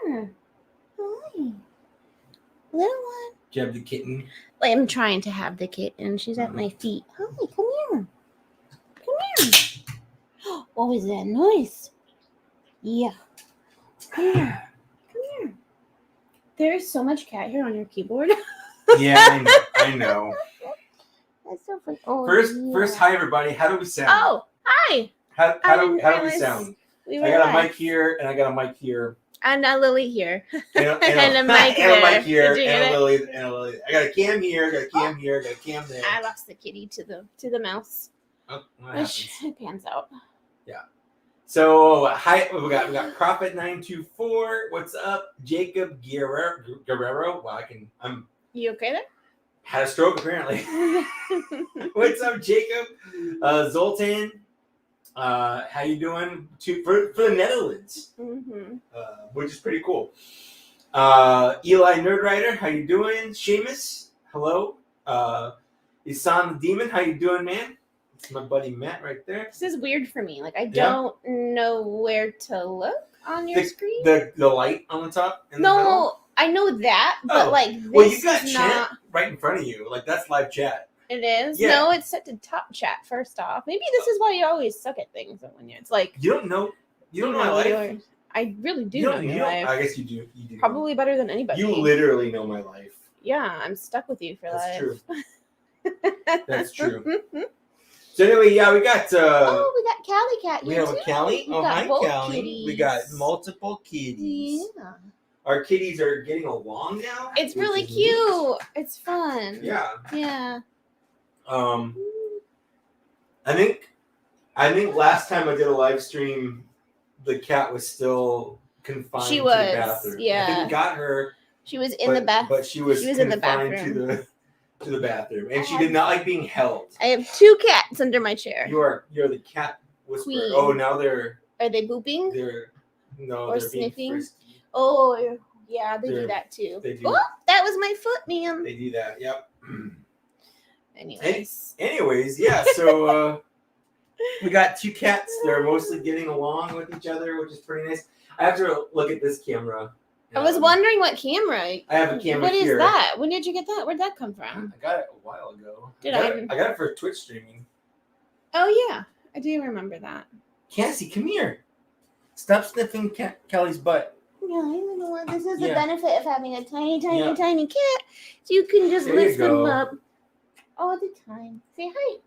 here. Hi. Little one. Do you have the kitten? I'm trying to have the kitten. She's at my feet. Hi, come here. Come here. What was that noise? Yeah. Come here. Come here. There's so much cat hair on your keyboard. Yeah, I know. That's so funny. Oh, First, hi everybody. How do we sound? Oh, hi. How do we sound? I got a mic here, and I got a mic here. And a Lily here. And a mic here. And a Lily. I got a cam here. Got a cam here. Got a cam there. I lost the kitty to the mouse. Oh, Which pans out. Yeah. So hi, we got Prophet 924. What's up, Jacob Guerrero? Wow, I'm. You okay there? Had a stroke apparently. What's up, Jacob? Zoltan. How you doing? For the Netherlands, which is pretty cool. Eli Nerdwriter, how you doing? Seamus, hello. Isan the Demon, how you doing, man? It's my buddy Matt right there. This is weird for me. Like I don't know where to look on your screen. The light on the top. No, I know that, but this you got is chat not right in front of you. Like that's live chat. It is? Yeah. No, it's set to top chat first off. Maybe this is why you always suck at things when it's like you don't know my life. I really do know your life. I guess you do. You do. Probably better than anybody. You literally know my life. Yeah, I'm stuck with you for life. True. That's true. So anyway, yeah, we got. We got Callie Cat. We have a Callie. Oh, hi, Callie. Kitties. We got multiple kitties. Yeah. Our kitties are getting along now. It's really cute. Neat. It's fun. Yeah. Yeah. I think last time I did a live stream, the cat was still confined to the bathroom. Yeah. I think we got her. She was in the bathroom. But she was in the bathroom. to the bathroom, and she did not like being held. I have 2 cats under my chair. You're the cat whisperer. Queen. Oh, now they're. Are they booping? They're sniffing. Being frisky. Oh, yeah, they do that too. They do. Oh, that was my foot, ma'am. They do that. Yep. Anyways, yeah. So we got 2 cats. They're mostly getting along with each other, which is pretty nice. I have to look at this camera. I was wondering what camera. I have a camera What here. is that? When did you get that? Where'd that come from? I got it a while ago. I got it for Twitch streaming. Oh yeah, I do remember that. Cassie, come here. Stop sniffing Callie's butt. Yeah, you know what? This is the benefit of having a tiny cat. So you can just lift them up all the time. Say hi.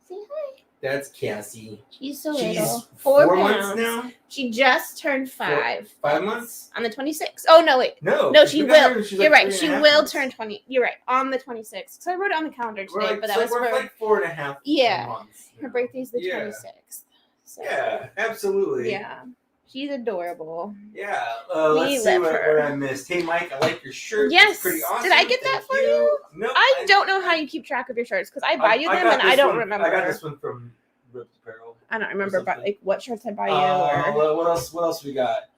Say hi. That's Cassie. She's so little. 4 months now? She just turned 5. 5 months? On the 26th. Oh, no, wait. No, she will. You're right. She will turn 20. You're right. On the 26th. So I wrote it on the calendar today, but that was for... We're like 4.5 months. Her birthday's the 26th. So. Yeah, absolutely. Yeah. She's adorable. Yeah. Let's see what I missed. Hey, Mike, I like your shirt. Yes. It's pretty awesome. Did I get that for you? No. I don't know how you keep track of your shirts because I buy you them and I don't remember. I got this one from Ripped Apparel. I don't remember what shirts I buy you. Or... What else we got?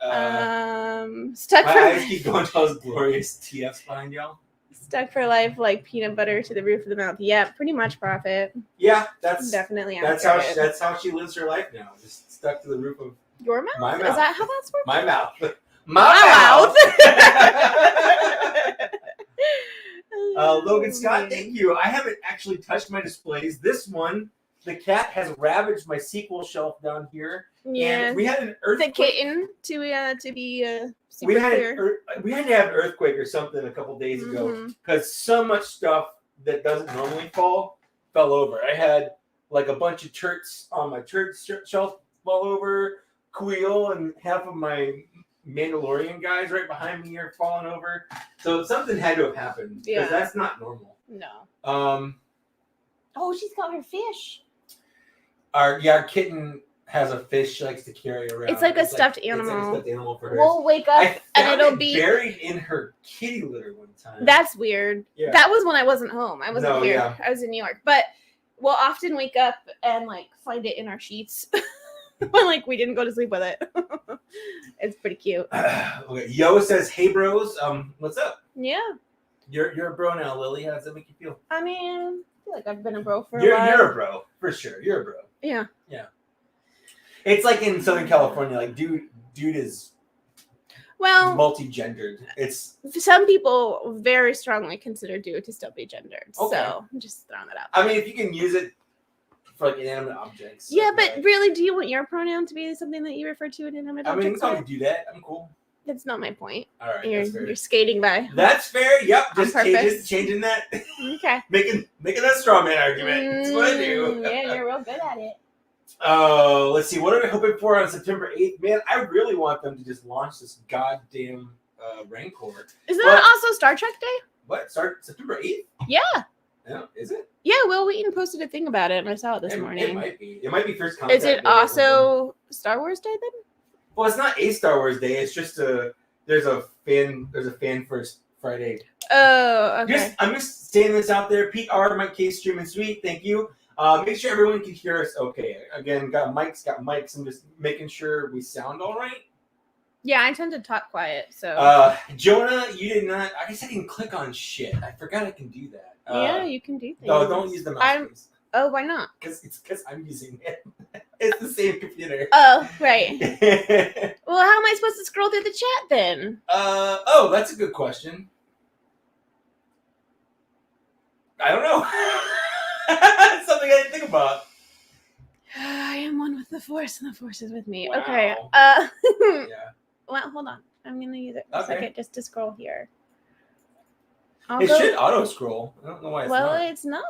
Stuck my for eyes keep going to those glorious TFs behind y'all. Stuck for life like peanut butter to the roof of the mouth. Yeah, pretty much Prophet. Yeah, that's definitely that's how she lives her life now. Just stuck to the roof of your mouth. My mouth. Is that how that's working? My mouth. My mouth. Logan Scott, thank you. I haven't actually touched my displays. This one, the cat has ravaged my sequel shelf down here. Yeah. And we had an earthquake. The kitten to be super clear. We had to have an earthquake or something a couple days ago because so much stuff that doesn't normally fell over. I had like a bunch of turds on my turd shelf fall over. Queel and half of my Mandalorian guys right behind me are falling over. So something had to have happened because that's not normal. No. Oh, she's got her fish. Our kitten has a fish she likes to carry around. It's like a stuffed animal. It's like a stuffed animal for her. We'll wake up and it'll be buried in her kitty litter one time. That's weird. Yeah. That was when I wasn't home. I wasn't here. Yeah. I was in New York. But we'll often wake up and find it in our sheets. When we didn't go to sleep with it. It's pretty cute. Okay. Yo says, "Hey bros, what's up?" Yeah. You're a bro now, Lily. How does that make you feel? I mean, I feel like I've been a bro for a while. You're a bro for sure. You're a bro. Yeah. Yeah. It's like in Southern California, dude is. Well, multi-gendered. It's some people very strongly consider Duo to still be gendered. Okay. So I'm just throwing that out. I mean, if you can use it for like inanimate objects. Yeah, like but that. really, do you want your pronoun to be something that you refer to an inanimate I mean, you object? can probably do that. I'm cool. That's not my point. All right, You're, that's fair. you're skating by. That's fair. Yep, On just purpose. changing that. Okay. making a straw man argument. That's what I do. Yeah, you're real good at it. Let's see. What are we hoping for on September 8th? Man, I really want them to just launch this goddamn Rancor. Isn't that also Star Trek Day? What? Start September 8th? Yeah. Yeah, is it? Yeah, Will Wheaton posted a thing about it, and I saw it this morning. It might be. It might be first contact. Is it day also Star Wars Day then? Well, it's not a Star Wars Day. It's just there's a fan first Friday. Oh, okay. I'm just saying this out there. PR, Mike K, Stream and Sweet. Thank you. Make sure everyone can hear us okay. Again, got mics. I'm just making sure we sound all right. Yeah, I tend to talk quiet, so. Jonah, you did not. I guess I can click on shit. I forgot I can do that. Yeah, you can do things. No, don't use the mouse, please. Oh, why not? Because I'm using it. It's the same computer. Oh, right. Well, how am I supposed to scroll through the chat then? Oh, that's a good question. I don't know. That's something I didn't think about. I am one with the Force, and the Force is with me. Wow. Okay. Yeah. Well, hold on. I'm gonna use it for a second just to scroll here. It should auto scroll. I don't know why it's not. Well, it's not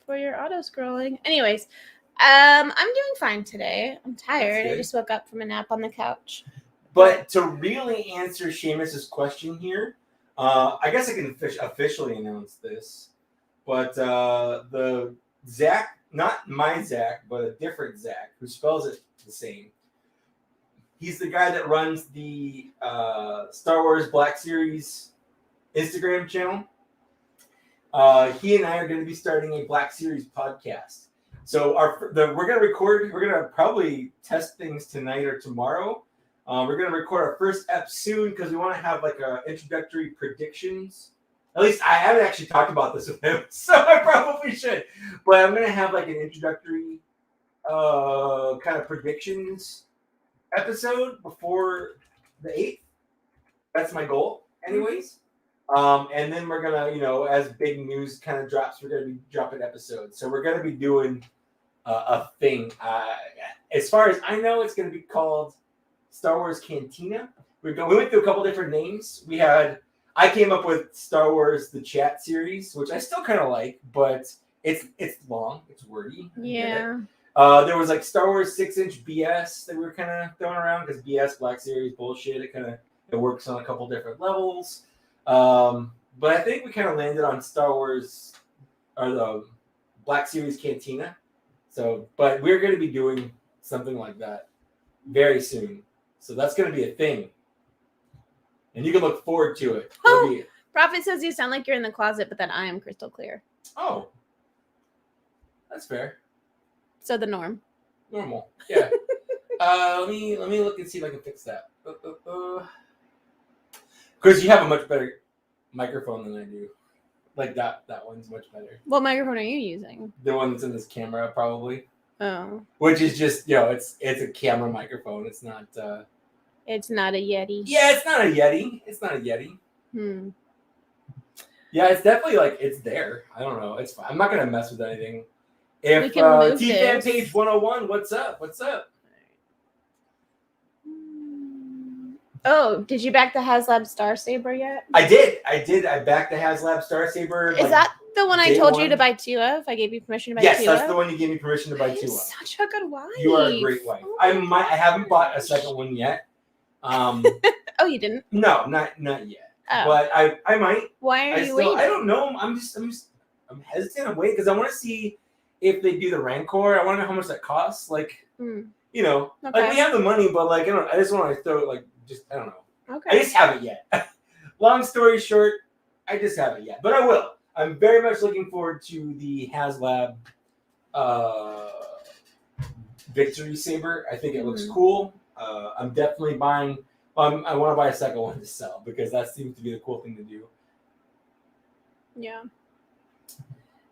for your auto scrolling. Anyways, I'm doing fine today. I'm tired. I just woke up from a nap on the couch. But to really answer Seamus's question here, I guess I can officially announce this. But the Zach, not my Zach, but a different Zach, who spells it the same. He's the guy that runs the Star Wars Black Series Instagram channel. He and I are going to be starting a Black Series podcast. So we're going to record. We're going to probably test things tonight or tomorrow. We're going to record our first ep soon because we want to have like a introductory predictions. At least I haven't actually talked about this with him, so I probably should. But I'm going to have like an introductory kind of predictions episode before the 8th. That's my goal, anyways. And then we're gonna, as big news kind of drops, we're gonna be dropping episodes. So we're gonna be doing a thing. As far as I know, it's gonna be called Star Wars Cantina. We went through a couple different names. I came up with Star Wars the Chat series, which I still kind of like, but it's long, it's wordy. Yeah. There was like Star Wars 6-inch BS that we were kind of throwing around because BS Black Series bullshit. It works on a couple different levels. But I think we kind of landed on Star Wars or the Black Series Cantina. So, but we're going to be doing something like that very soon. So that's going to be a thing. And you can look forward to it. Oh, Prophet says you sound like you're in the closet, but then I am crystal clear. Oh, that's fair. So the norm. Normal. Yeah. Let me look and see if I can fix that. Because you have a much better microphone than I do. Like that one's much better. What microphone are you using? The one that's in this camera, probably. Oh. Which is just, it's a camera microphone. It's not. It's not a Yeti. Yeah, it's not a Yeti. It's not a Yeti. Yeah, it's definitely like it's there. I don't know. It's fine. I'm not gonna mess with anything. If T-Fan Page 101, what's up? What's up? Oh, did you back the HasLab Star Saber yet? I did. I backed the HasLab Star Saber. Is that the one I told you to buy two of? I gave you permission to buy two of? Yes, that's the one you gave me permission to buy two of. Such a good wife. You are a great wife. I haven't bought a second one yet. Oh, you didn't? No, not yet. Oh. But I might. Why are you waiting? I don't know. I'm hesitant to wait because I want to see if they do the Rancor. I want to know how much that costs. Like, like we have the money, but like I just want to throw it I don't know. Okay. I just haven't yet. Long story short, I just haven't yet, but I will. I'm very much looking forward to the HasLab Victory Saber. I think it looks cool. I'm definitely buying. I want to buy a second one to sell because that seems to be the cool thing to do. Yeah.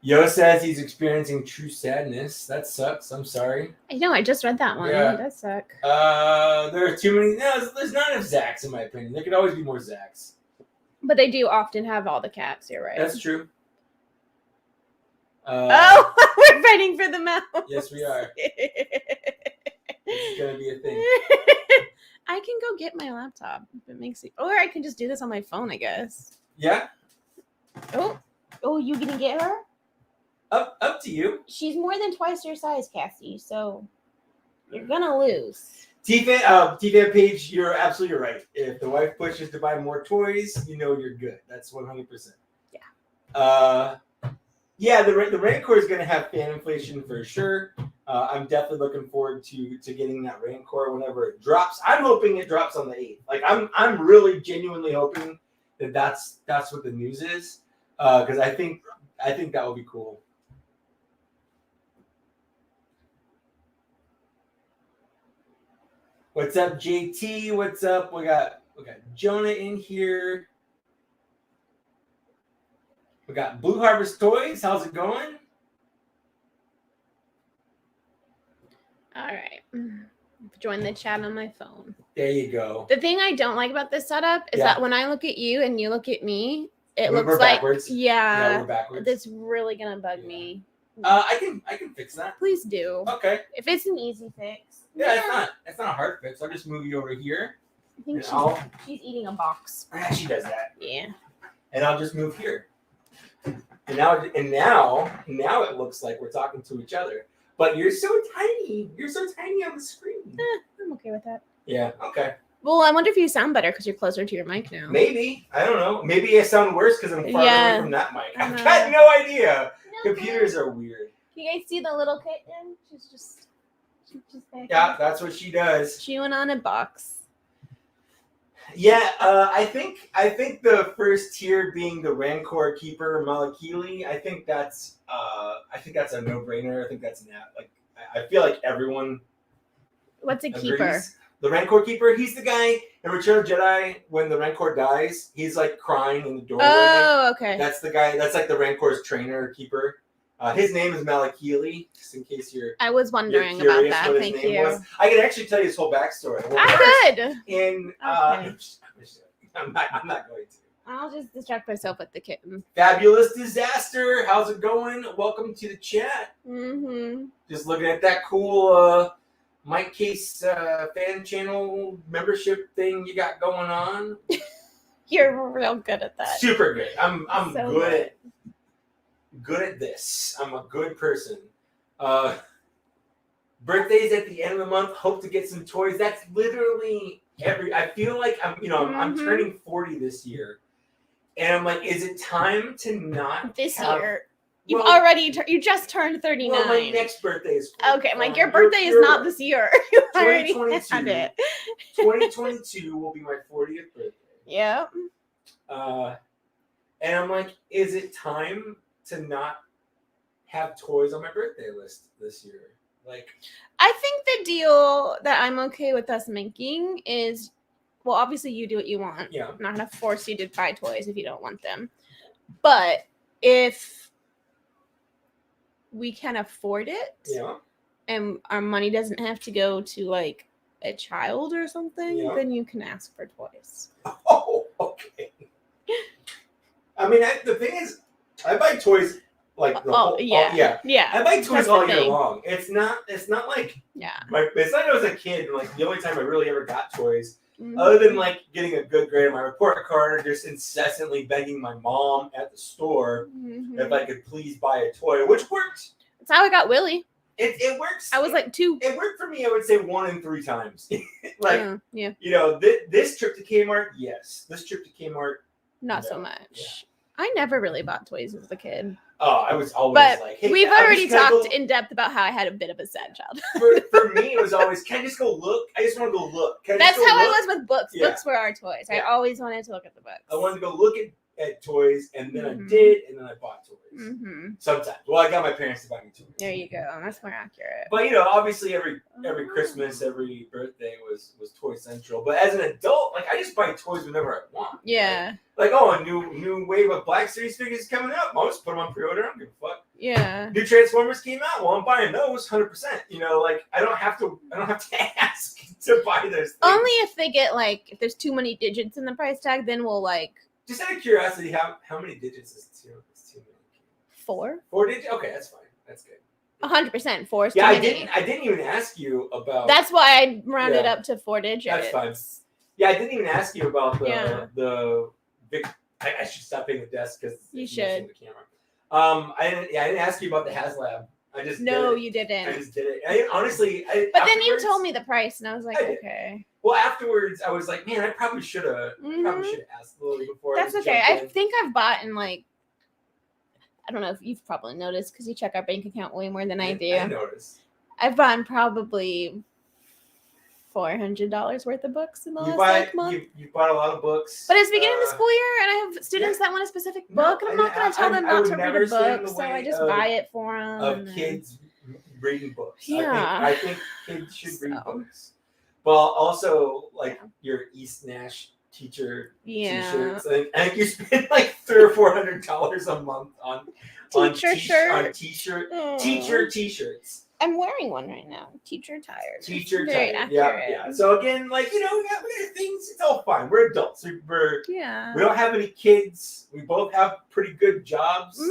Yo says he's experiencing true sadness. That sucks. I'm sorry. I know. I just read that one. Yeah. It does suck. There are too many. No, there's not enough Zacks in my opinion. There could always be more Zacks. But they do often have all the cats. You're right. That's true. Oh, we're fighting for the mouse. Yes, we are. It's gonna be a thing. I can go get my laptop if it makes it, or I can just do this on my phone, I guess. Yeah. Oh, you gonna get her? Up to you. She's more than twice your size, Cassie. So you're gonna lose. T-Fan page, you're absolutely right. If the wife pushes to buy more toys, you know you're good. That's 100%. Yeah. Yeah, the Rancor is going to have fan inflation for sure. I'm definitely looking forward to getting that Rancor whenever it drops. I'm hoping it drops on the 8th. Like I'm really genuinely hoping that's what the news is, because I think that would be cool. What's up, JT? What's up? We got Jonah in here. We got Blue Harvest Toys. How's it going? All right. Join the chat on my phone. There you go. The thing I don't like about this setup is that when I look at you and you look at me, it looks we're like backwards. Yeah, we're backwards. That's really gonna bug me. I can fix that. Please do. Okay. If it's an easy fix. Yeah, it's not a hard fix. I'll just move you over here. I think she's eating a box. Yeah, she does that. Yeah. And I'll just move here. And now it looks like we're talking to each other. But you're so tiny. You're so tiny on the screen. I'm okay with that. Yeah. Okay. Well, I wonder if you sound better because you're closer to your mic now. Maybe. I don't know. Maybe I sound worse because I'm far away from that mic. I've got no idea. No, computers are weird. You guys see the little kitten? She's just there. Yeah, that's what she does. Chewing on a box. Yeah, I think the first tier being the Rancor Keeper Malakili. I think that's a no-brainer. I think that's I feel like everyone. What's a agrees. keeper? The Rancor Keeper. He's the guy in Return of the Jedi when the Rancor dies. He's like crying in the doorway. Oh, okay. That's the guy. That's like the Rancor's trainer keeper. His name is Malakili. Just in case I was wondering about that. Thank you. I can actually tell you his whole backstory. I could. I'm not going to. I'll just distract myself with the kitten. Fabulous Disaster. How's it going? Welcome to the chat. Mm-hmm. Just looking at that cool Mike Case fan channel membership thing you got going on. You're real good at that. Super good. I'm so good at this. I'm a good person. Birthdays at the end of the month. Hope to get some toys. That's literally I feel like I'm turning 40 this year, and I'm like, is it time to not year? You just turned 39. Well, my next birthday is 40. Okay. Like your birthday is not this year. You already had it. 2022 will be my 40th birthday. Yeah. And I'm like, is it time to not have toys on my birthday list this year? Like, I think the deal that I'm okay with us making is, well, obviously you do what you want. Yeah. I'm not going to force you to buy toys if you don't want them. But if we can afford it, and our money doesn't have to go to like a child or something, then you can ask for toys. Oh, okay. I mean, the thing is, I buy toys like I buy toys all year long. It's not like it's not I was a kid. Like the only time I really ever got toys, other than like getting a good grade on my report card, or just incessantly begging my mom at the store if I could please buy a toy, which worked. That's how I got Willie. It works. I was like 2. It worked for me. I would say 1 in 3 times. Yeah. This trip to Kmart, yes. This trip to Kmart, not so much. Yeah. I never really bought toys as a kid. Oh, I was always like, hey, we've already talked in depth about how I had a bit of a sad childhood. For me, it was always, can I just go look? I just want to go look. That's how I was with books. Yeah. Books were our toys. I always wanted to look at the books. I wanted to go look at toys, and then I did, and then I bought toys. Sometimes. Well, I got my parents to buy me toys. There you go. That's more accurate. But obviously every Christmas, every birthday was Toy Central. But as an adult, like I just buy toys whenever I want. Yeah. Like a new wave of Black Series figures is coming up. I'll just put them on pre-order. I don't give a fuck. Yeah. New Transformers came out. Well, I'm buying those 100%. You know, like I don't have to ask to buy those things. Only if they get like if there's too many digits in the price tag, then we'll like. Just out of curiosity, how many digits is too many? 4. 4 digits? Okay, that's fine. That's good. 100% 4. Yeah, I didn't even ask you about. That's why I rounded up to 4 digits. That's fine. Yeah, I didn't even ask you about the big. I should stop being the desk because you should. The camera. I didn't ask you about the HasLab. I just you didn't. I just did it. Honestly, but then you told me the price, and I was like, okay. Well, afterwards, I was like, man, I probably should have asked a little before. That's okay. I think I've bought in like. I don't know if you've probably noticed because you check our bank account way more than I do. I noticed. I've bought probably $400 worth of books in the last month. You bought a lot of books. But it's beginning of the school year, and I have students that want a specific book, and I'm not going to tell them not to read a book, so I just buy it for them. Of kids reading books. Yeah. I think kids should read books. Well, also, like, your East Nash teacher t-shirts. I think you spend like $300 or $400 a month on teacher t-shirts. I'm wearing one right now. Teacher tired. Teacher tired. Yeah. So again, like, you know, we got things. It's all fine. We're adults. We don't have any kids. We both have pretty good jobs.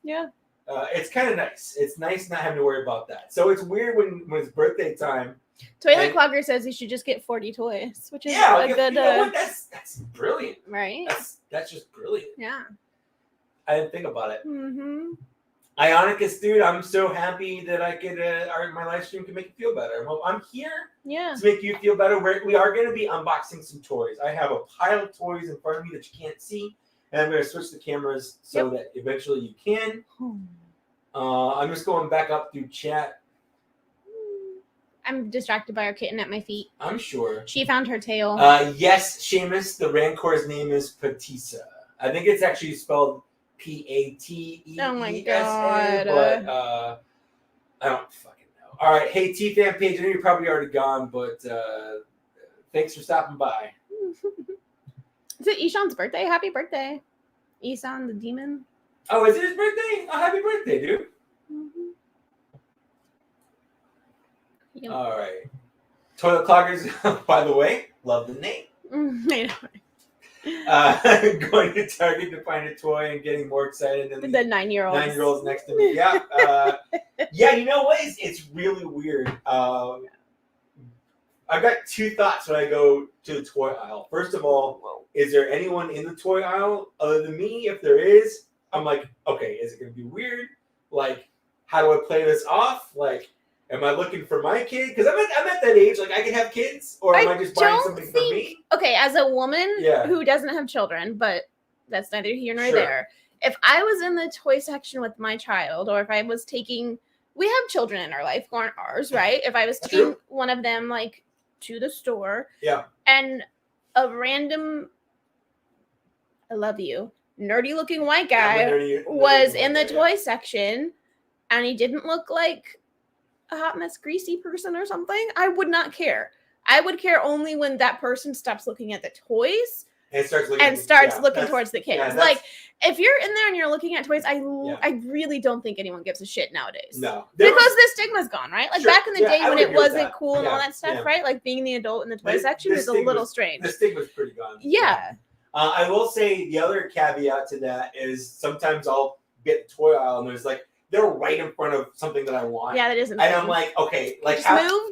It's kind of nice. It's nice not having to worry about that. So it's weird when it's birthday time. Toilet Clogger says you should just get 40 toys, which is a good. You know what? That's brilliant. Right. That's just brilliant. Yeah. I didn't think about it. Mm-hmm. Ionicus, dude, I'm so happy that I could. My live stream can make you feel better. I'm here. Yeah. To make you feel better. We are going to be unboxing some toys. I have a pile of toys in front of me that you can't see, and I'm going to switch the cameras so that eventually you can. I'm just going back up through chat. I'm distracted by our kitten at my feet. I'm sure. She found her tail. Yes, Seamus, the Rancor's name is Patissa. I think it's actually spelled P-A-T-E-E-S-A. Oh my god. But I don't fucking know. All right. Hey, T-Fan Page, I know you're probably already gone, but thanks for stopping by. Is it Ishan's birthday? Happy birthday. Ishan the demon. Oh, is it his birthday? Oh, happy birthday, dude. Yep. All right. Toilet Cloggers, by the way, love the name. Going to Target to find a toy and getting more excited than the 9-year-olds. 9-year-olds next to me. Yeah. You know what? It's really weird. I've got two thoughts when I go to the toy aisle. First of all, is there anyone in the toy aisle other than me? If there is, I'm like, okay, is it going to be weird? Like, how do I play this off? Like, am I looking for my kid? Because I'm at that age, like I can have kids, or am I just buying something for me? Okay, as a woman who doesn't have children, but that's neither here nor there. If I was in the toy section with my child, or if I was taking, we have children in our life, who aren't ours, right? If I was taking one of them like to the store, and a random, I love you, nerdy looking white guy was in the toy section, and he didn't look like a hot mess greasy person or something, I would not care. I would care only when that person stops looking at the toys and starts looking towards the kids. Like, if you're in there and you're looking at toys, I really don't think anyone gives a shit nowadays. No. Because the stigma's gone, right? Like, back in the day when it wasn't cool and all that stuff, right? Like, being the adult in the toy section was a little strange. The stigma's pretty gone. Yeah. I will say the other caveat to that is sometimes I'll get the toy aisle and there's like, they're right in front of something that I want. Yeah, that isn't. And I'm like, okay, like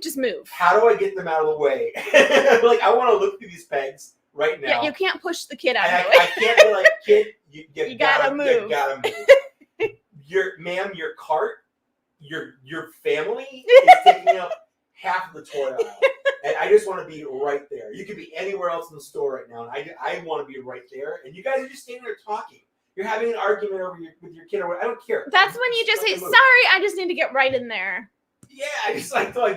just move. How do I get them out of the way? Like, I want to look through these pegs right now. Yeah, you can't push the kid out of the way. I can't be like, kid, you gotta move. You gotta move. Your cart, your family is taking up half of the toy aisle. And I just want to be right there. You could be anywhere else in the store right now, and I want to be right there. And you guys are just standing there talking. You're having an argument with your kid or what? I don't care. That's when you just say, "Sorry, I just need to get right in there." Yeah, I just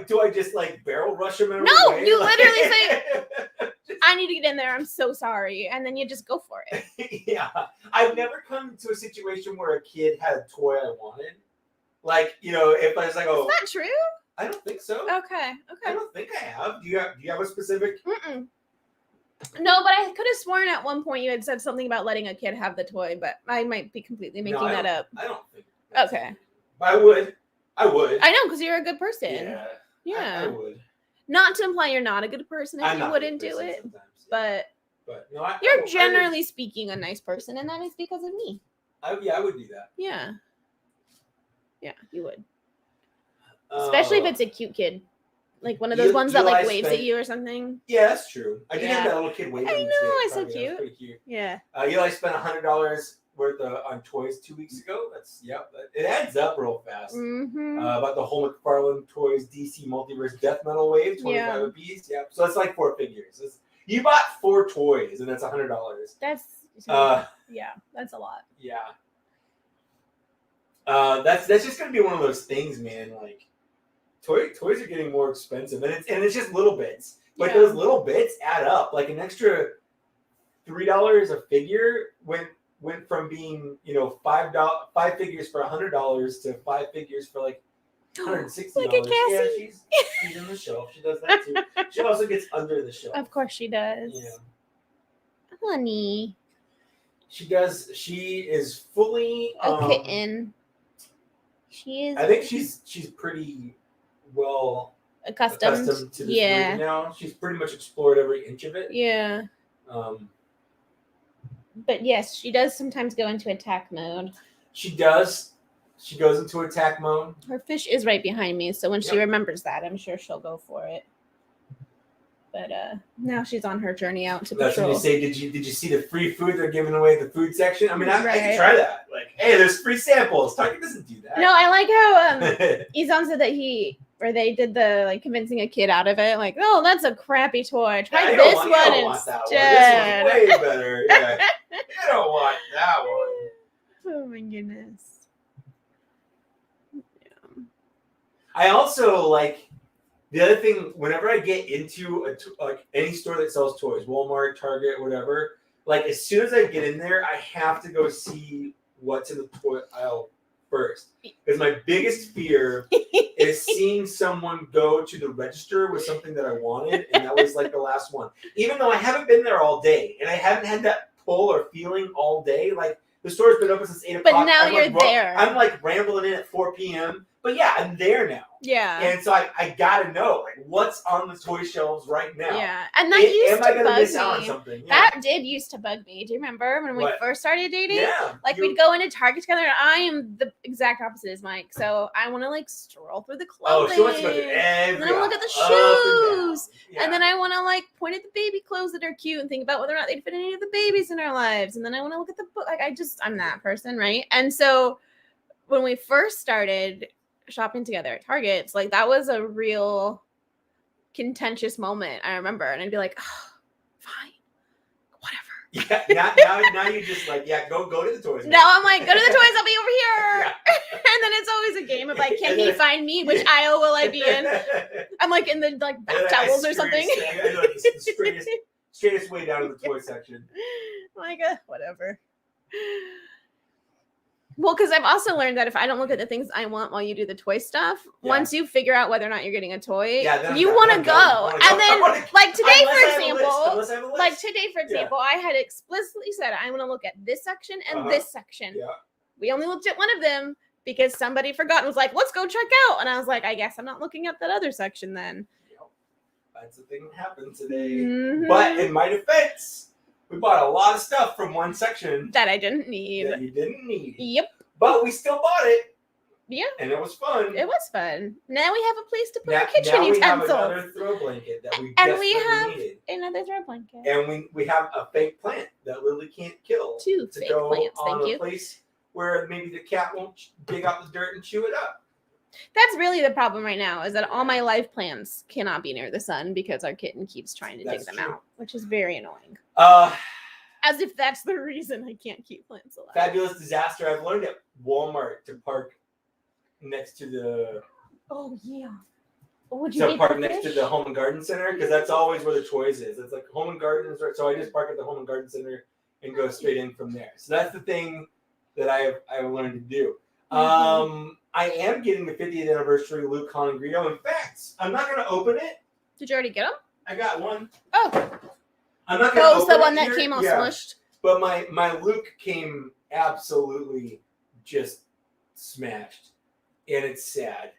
do I just like barrel rush him? No, you literally say, "I need to get in there. I'm so sorry," and then you just go for it. Yeah, I've never come to a situation where a kid had a toy I wanted. Like, you know, if I was like, "Oh," is that true? I don't think so. Okay. I don't think I have. Do you have a specific? No, but I could have sworn at one point you had said something about letting a kid have the toy, but I might be completely making that up. I don't think. Okay. I would. I know, because you're a good person. Yeah. Yeah. I would. Not to imply you're not a good person if you wouldn't do it, but no, you're generally speaking a nice person, and that is because of me. I would do that. Yeah. Yeah, you would. Especially if it's a cute kid. Like one of those ones that like waves at you or something. Yeah, that's true. I did have that little kid waving. I know, it's so cute. Pretty cute. Yeah. Eli spent $100 worth on toys 2 weeks ago. It adds up real fast. Mm-hmm. About the whole McFarlane Toys DC Multiverse Death Metal Wave, 25 apiece. Yeah, so it's like 4 figures. You bought 4 toys, and that's $100. That's that's a lot. Yeah. That's just gonna be one of those things, man. Like, toys are getting more expensive, and it's just little bits, but those little bits add up. Like an extra $3 a figure went from being $5 figures for $100 to 5 figures for like $160. Look at Cassie. Yeah, she's in the shelf. She does that too. She also gets under the shelf. Of course she does. Yeah. Honey. She does. She is fully a kitten. She is. I think she's pretty well accustomed to this breed now. She's pretty much explored every inch of it. Yeah. But yes, she does sometimes go into attack mode. She does. She goes into attack mode. Her fish is right behind me, so when she remembers that, I'm sure she'll go for it. But now she's on her journey out to patrol. That's when you say, did you see the free food they're giving away at the food section? I mean, I can try that. Like, hey, there's free samples. Target doesn't do that. No, I like how Izan said that they did the convincing a kid out of it. Like, oh, that's a crappy toy. Try this one instead. This one's way better. Yeah. You don't want that one. Oh my goodness. Yeah. I also like the other thing. Whenever I get into any store that sells toys, Walmart, Target, whatever, like as soon as I get in there, I have to go see what's in the toy aisle first. Because my biggest fear is seeing someone go to the register with something that I wanted, and that was like the last one. Even though I haven't been there all day, and I haven't had that pull or feeling all day, like the store's been open since 8 o'clock. But now you're there. I'm like rambling in at 4 p.m. But yeah, I'm there now. Yeah. And so I gotta know what's on the toy shelves right now. Yeah. And that used to bug me. Am I gonna miss out on something? Yeah. That did used to bug me. Do you remember when we first started dating? Yeah. We'd go into Target together, and I am the exact opposite as Mike. So I want to stroll through the clothing. Oh, she wants to go through every. And then I look at the shoes. And then I want to point at the baby clothes that are cute and think about whether or not they'd fit any of the babies in our lives. And then I want to look at the book. I'm that person, right? And so when we first started shopping together at Target, that was a real contentious moment, I remember. And I'd be like, oh, fine, whatever. Yeah, now you just go to the toys. Now I'm like, go to the toys, I'll be over here. Yeah. And then it's always a game of can he find me? Which aisle will I be in? I'm in the bath towels or something. The straightest way down to the toy section. Whatever. Well, because I've also learned that if I don't look at the things I want while you do the toy stuff, once you figure out whether or not you're getting a toy, you want to go. And then, today, for example, I had explicitly said, I want to look at this section and this section. Yeah. We only looked at one of them because somebody forgot and was like, let's go check out. And I was like, I guess I'm not looking at that other section then. Yep. That's the thing that happened today. Mm-hmm. But in my defense, we bought a lot of stuff from one section that I didn't need. That you didn't need. Yep. But we still bought it. Yeah. And it was fun. It was fun. Now we have a place to put our kitchen utensils. Now we have another throw blanket that we desperately needed. Another throw blanket. And we have a fake plant that Lily can't kill. 2 fake plants. Thank you. A place where maybe the cat won't dig out the dirt and chew it up. That's really the problem right now, is that all my life plants cannot be near the sun because our kitten keeps trying to dig them out, which is very annoying. As if that's the reason I can't keep plants alive. Fabulous disaster. I've learned at Walmart to park next to the. Oh yeah. Park next to the Home and Garden Center, because that's always where the toys is. It's like Home and Garden is right. So I just park at the Home and Garden Center and go straight in from there. So that's the thing that I've learned to do. Mm-hmm. I am getting the 50th anniversary Luke, Han, and Greedo. In fact, I'm not going to open it. Did you already get them? I got one. Oh. I'm not going to open the one it that came all smushed. But my Luke came absolutely just smashed. and it's sad.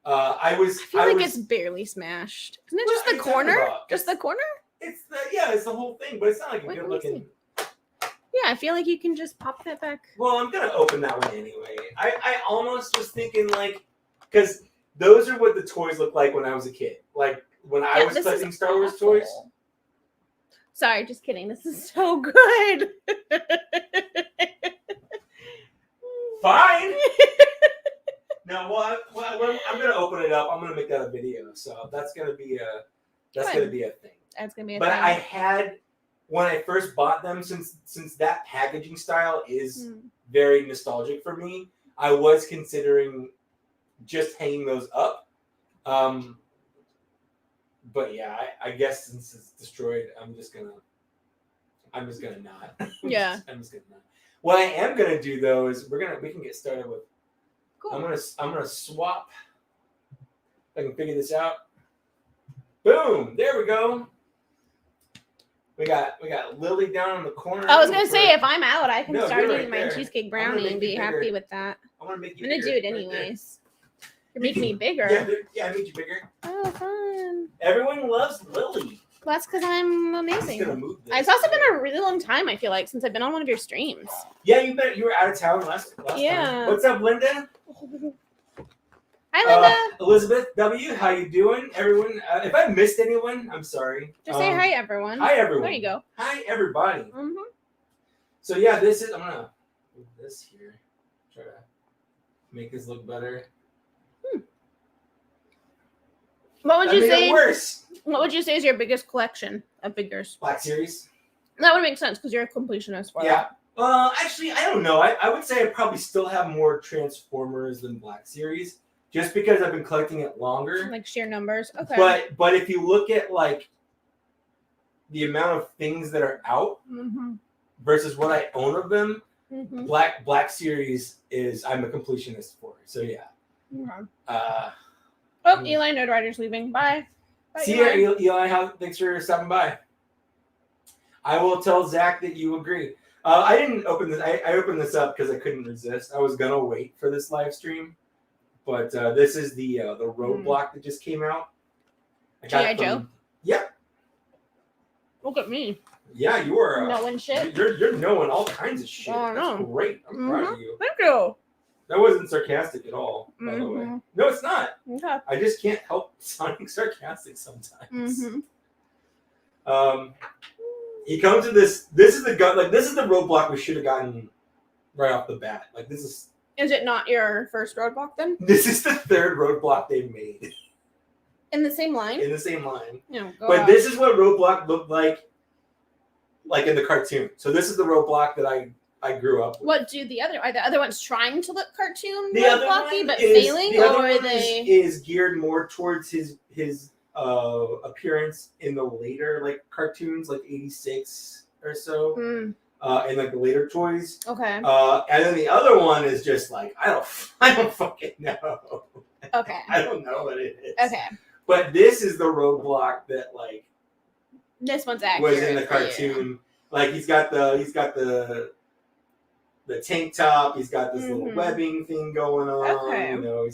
I feel like it's barely smashed. Isn't it just the corner? Just the corner? It's the whole thing, but it's not like a good looking. Yeah, I feel like you can just pop that back. Well, I'm gonna open that one anyway. I almost was thinking like, because those are what the toys looked like when I was a kid. Like when I was collecting Star Wars toys. Sorry, just kidding. This is so good. Fine. No, I'm gonna open it up. I'm gonna make that a video. So that's gonna be a thing. That's gonna be a thing. But thing. I had when I first bought them, since that packaging style is very nostalgic for me, I was considering just hanging those up. But yeah, I guess since it's destroyed, I'm just gonna not. Yeah. I'm just gonna not. What I am gonna do though is we can get started with. Cool. I'm gonna swap. If I can figure this out. Boom! There we go. We got Lily down in the corner. I was gonna say if I'm out, I can start eating right my cheesecake brownie and be happy with that. I'm gonna make you. I'm gonna do it anyways. You're making me bigger. Yeah, I made you bigger. Oh, fun! Everyone loves Lily. Well, that's because I'm amazing. It's also been a really long time. I feel like since I've been on one of your streams. Yeah, you were out of town last time. What's up, Linda? Hi, Linda. Elizabeth W. How you doing, everyone? If I missed anyone, I'm sorry. Just say hi, everyone. Hi, everyone. There you go. Hi, everybody. Mm-hmm. So yeah, I'm gonna move this here. Try to make this look better. What would you say? Worse. What would you say is your biggest collection of figures? Black Series. That would make sense because you're a completionist for that. Actually, I don't know. I would say I probably still have more Transformers than Black Series, just because I've been collecting it longer. Like sheer numbers. Okay. But if you look at like the amount of things that are out versus what I own of them, Black Series is I'm a completionist for. So yeah. Eli Nerd Rider's leaving. Bye. See you, Eli. Thanks for stopping by. I will tell Zach that you agree. I didn't open this. I opened this up because I couldn't resist. I was gonna wait for this live stream, but this is the roadblock that just came out. G.I. Joe. Yep. Look at me. Yeah, you are knowing shit. You're knowing all kinds of shit. Oh, no. That's great. I'm proud of you. Thank you. That wasn't sarcastic at all, by the way. No, it's not. Okay. I just can't help sounding sarcastic sometimes. You come to this. This is the gun. Like this is the roadblock we should have gotten right off the bat. Like this is. Is it not your first roadblock then? This is the third roadblock they've made. In the same line. In the same line. No. But this is what roadblock looked like in the cartoon. So this is the roadblock that I grew up with. What do are the other ones trying to look cartoon roadblocky but failing, or are they is geared more towards his appearance in the later like cartoons, like 86 or so, and like the later toys. Okay. And then the other one is just like I don't fucking know. Okay. I don't know what it is. Okay. But this is the roadblock that like this one's accurate. Was in the cartoon. Like he's got the tank top. He's got this little webbing thing going on. Okay. You know,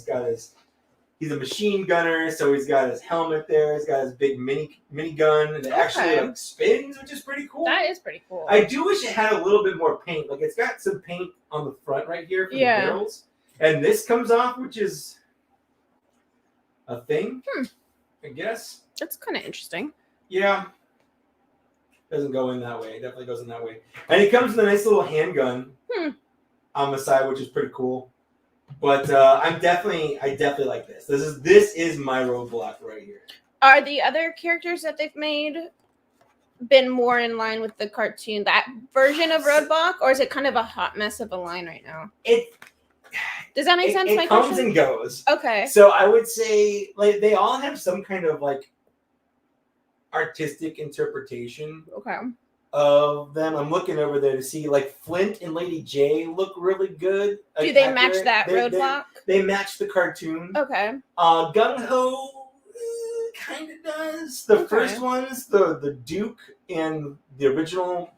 he's a machine gunner, so he's got his helmet there. He's got his big mini gun that actually like spins, which is pretty cool. That is pretty cool. I do wish it had a little bit more paint. Like it's got some paint on the front right here for the barrels, and this comes off, which is a thing. I guess that's kind of interesting. Yeah. Doesn't go in that way. It definitely goes in that way. And it comes with a nice little handgun on the side, which is pretty cool. But I definitely like this. This is my roadblock right here. Are the other characters that they've made been more in line with the cartoon, that version of Roadblock, or is it kind of a hot mess of a line right now? Does that make sense? It comes and goes. Okay. So I would say like they all have some kind of like artistic interpretation of them. I'm looking over there to see like Flint and Lady J look really good. Do they match that roadblock? They match the cartoon. Okay. Gung Ho kind of does. The first ones, the Duke and the original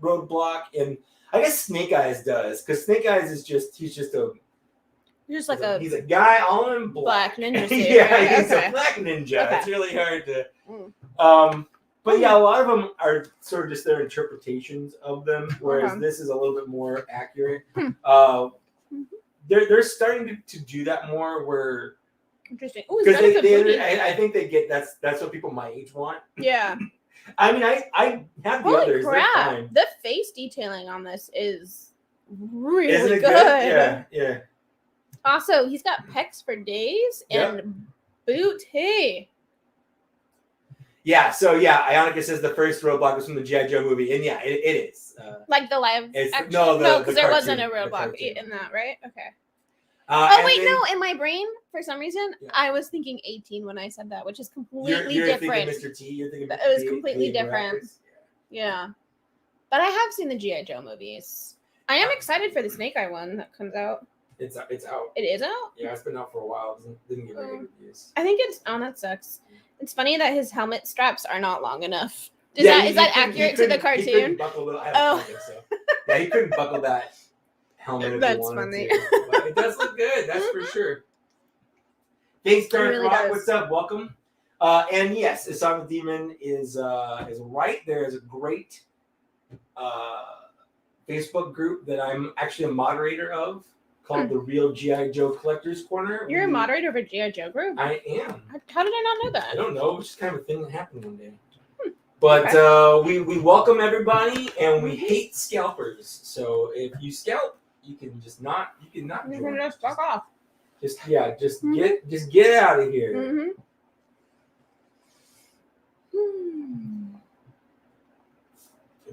roadblock, and I guess Snake Eyes does, because Snake Eyes is he's just a Just like a he's a guy all in black. ninja suit. Yeah, right? he's a black ninja. Okay. It's really hard to. Mm. But yeah, a lot of them are sort of just their interpretations of them, whereas Okay. this is a little bit more accurate. Hmm. They're starting to do that more, where Interesting. Oh, because I think they get that's what people my age want. Yeah. I mean, I have the Holy others. crap! They're fine. The face detailing on this is really Isn't it good. Yeah. Also, he's got pecs for days and booty. Yeah, so Ionica says the first Roadblock was from the G.I. Joe movie, and yeah, it is. Like the live action? No, because there wasn't a cartoon, Roadblock in that, right? Okay. No, in my brain, for some reason, I was thinking 18 when I said that, which is completely you're different. Thinking Mr. T, you're thinking It was completely different. Yeah. But I have seen the G.I. Joe movies. I am excited for the Snake Eye one that comes out. It's out. It is out? Yeah, it's been out for a while. Didn't get very good reviews. I think that sucks. It's funny that his helmet straps are not long enough. Is that accurate to the cartoon? He couldn't buckle I think so. Yeah, he couldn't buckle that helmet if he wanted funny. to. But it does look good, that's for sure. Thanks, Darth really Rock. does. What's up? Welcome. And yes, Asana Demon is right. There is a great Facebook group that I'm actually a moderator of called the Real G.I. Joe Collectors Corner. You're a moderator of a G.I. Joe group? I am. How did I not know that? I don't know. It's just kind of a thing that happened one day. But we welcome everybody, and we hate scalpers. So if you scalp, you can not. You can just fuck off. Just get out of here. Mm-hmm.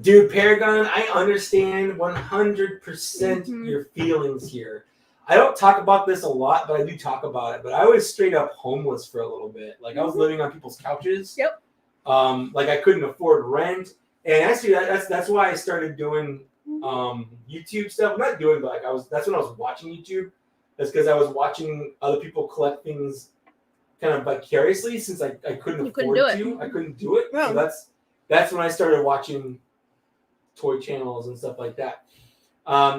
Dude, Paragon, I understand 100% your feelings here. I don't talk about this a lot, but I do talk about it. But I was straight up homeless for a little bit. Like I was living on people's couches. Yep. Like I couldn't afford rent, and actually that's why I started doing YouTube stuff. I'm not doing, but that's when I was watching YouTube. That's because I was watching other people collect things kind of vicariously, since I couldn't afford to. I couldn't do it. Yeah. So that's when I started watching toy channels and stuff like that.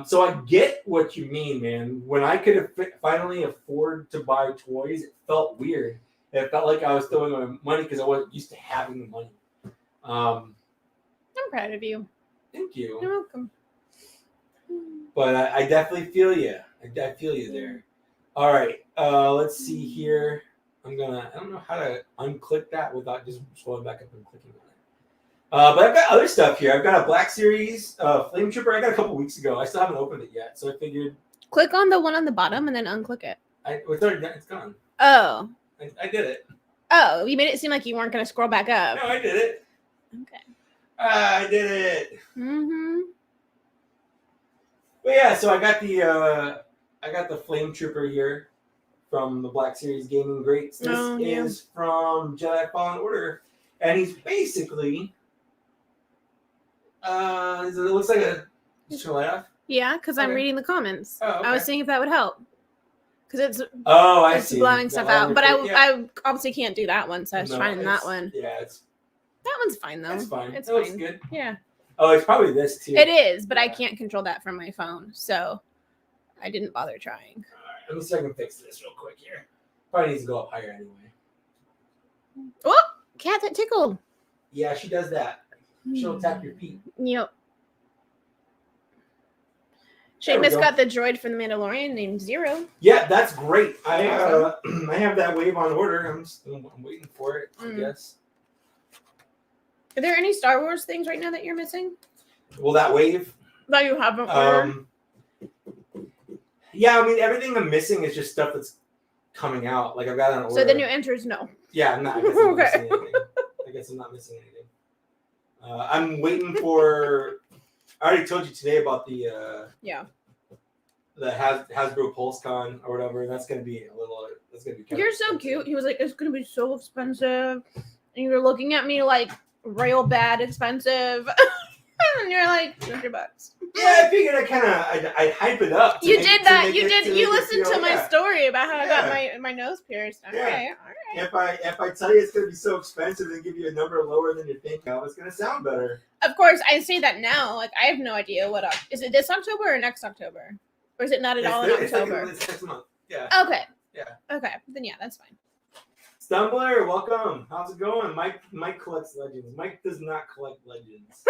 So I get what you mean, man. When I could finally afford to buy toys, it felt weird. It felt like I was throwing my money because I wasn't used to having the money. I'm proud of you. Thank you. You're welcome. But I definitely feel you. I feel you there. All right. Let's see here. I don't know how to unclick that without just scrolling back up and clicking on it. But I've got other stuff here. I've got a Black Series Flame Trooper I got a couple weeks ago. I still haven't opened it yet, so I figured. Click on the one on the bottom and then unclick it. It's gone. Oh. I did it. Oh, you made it seem like you weren't going to scroll back up. No, I did it. Okay. I did it. Mm-hmm. But yeah, so I got the Flame Trooper here from the Black Series Gaming Greats. This is from Jedi Fallen Order, and he's basically it looks like a. Just turn the light off. Yeah, because I'm reading the comments. Oh, okay. I was seeing if that would help. Because it's blowing stuff out. But I obviously can't do that one, so I was trying that one. Yeah, that one's fine though. It's fine. It's fine. Looks good. Yeah. Oh, it's probably this too. It is, but I can't control that from my phone, so I didn't bother trying. All right, let me see if I can fix this real quick here. Probably needs to go up higher anyway. Oh, cat that tickled. Yeah, she does that. She'll tap your feet. Yep. Seamus got the droid from the Mandalorian named Zero. Yeah, that's great. I have that wave on order. I'm waiting for it, I guess. Are there any Star Wars things right now that you're missing? Well, that wave. That you haven't ordered? Yeah, I mean, everything I'm missing is just stuff that's coming out. Like, I've got an order. So the new answer is no. Yeah, I'm not. I guess I'm not missing anything. I guess I'm not missing anything. I'm waiting for... I already told you today about the... the Hasbro PulseCon or whatever. That's gonna be You're so cute. He was like, it's gonna be so expensive, and you were looking at me like real bad expensive, and you're like $200. Yeah, I figured I'd hype it up. You did that. You listened to my story about how I got my nose pierced. Okay, all right. If I tell you it's gonna be so expensive and give you a number lower than you think, it's gonna sound better. Of course, I say that now. Like I have no idea is it this October or next October? Or is it not at all in October? It's next month. Yeah. Okay. Yeah. Okay. Then yeah, that's fine. Stumbler, welcome. How's it going? Mike collects legends. Mike does not collect legends.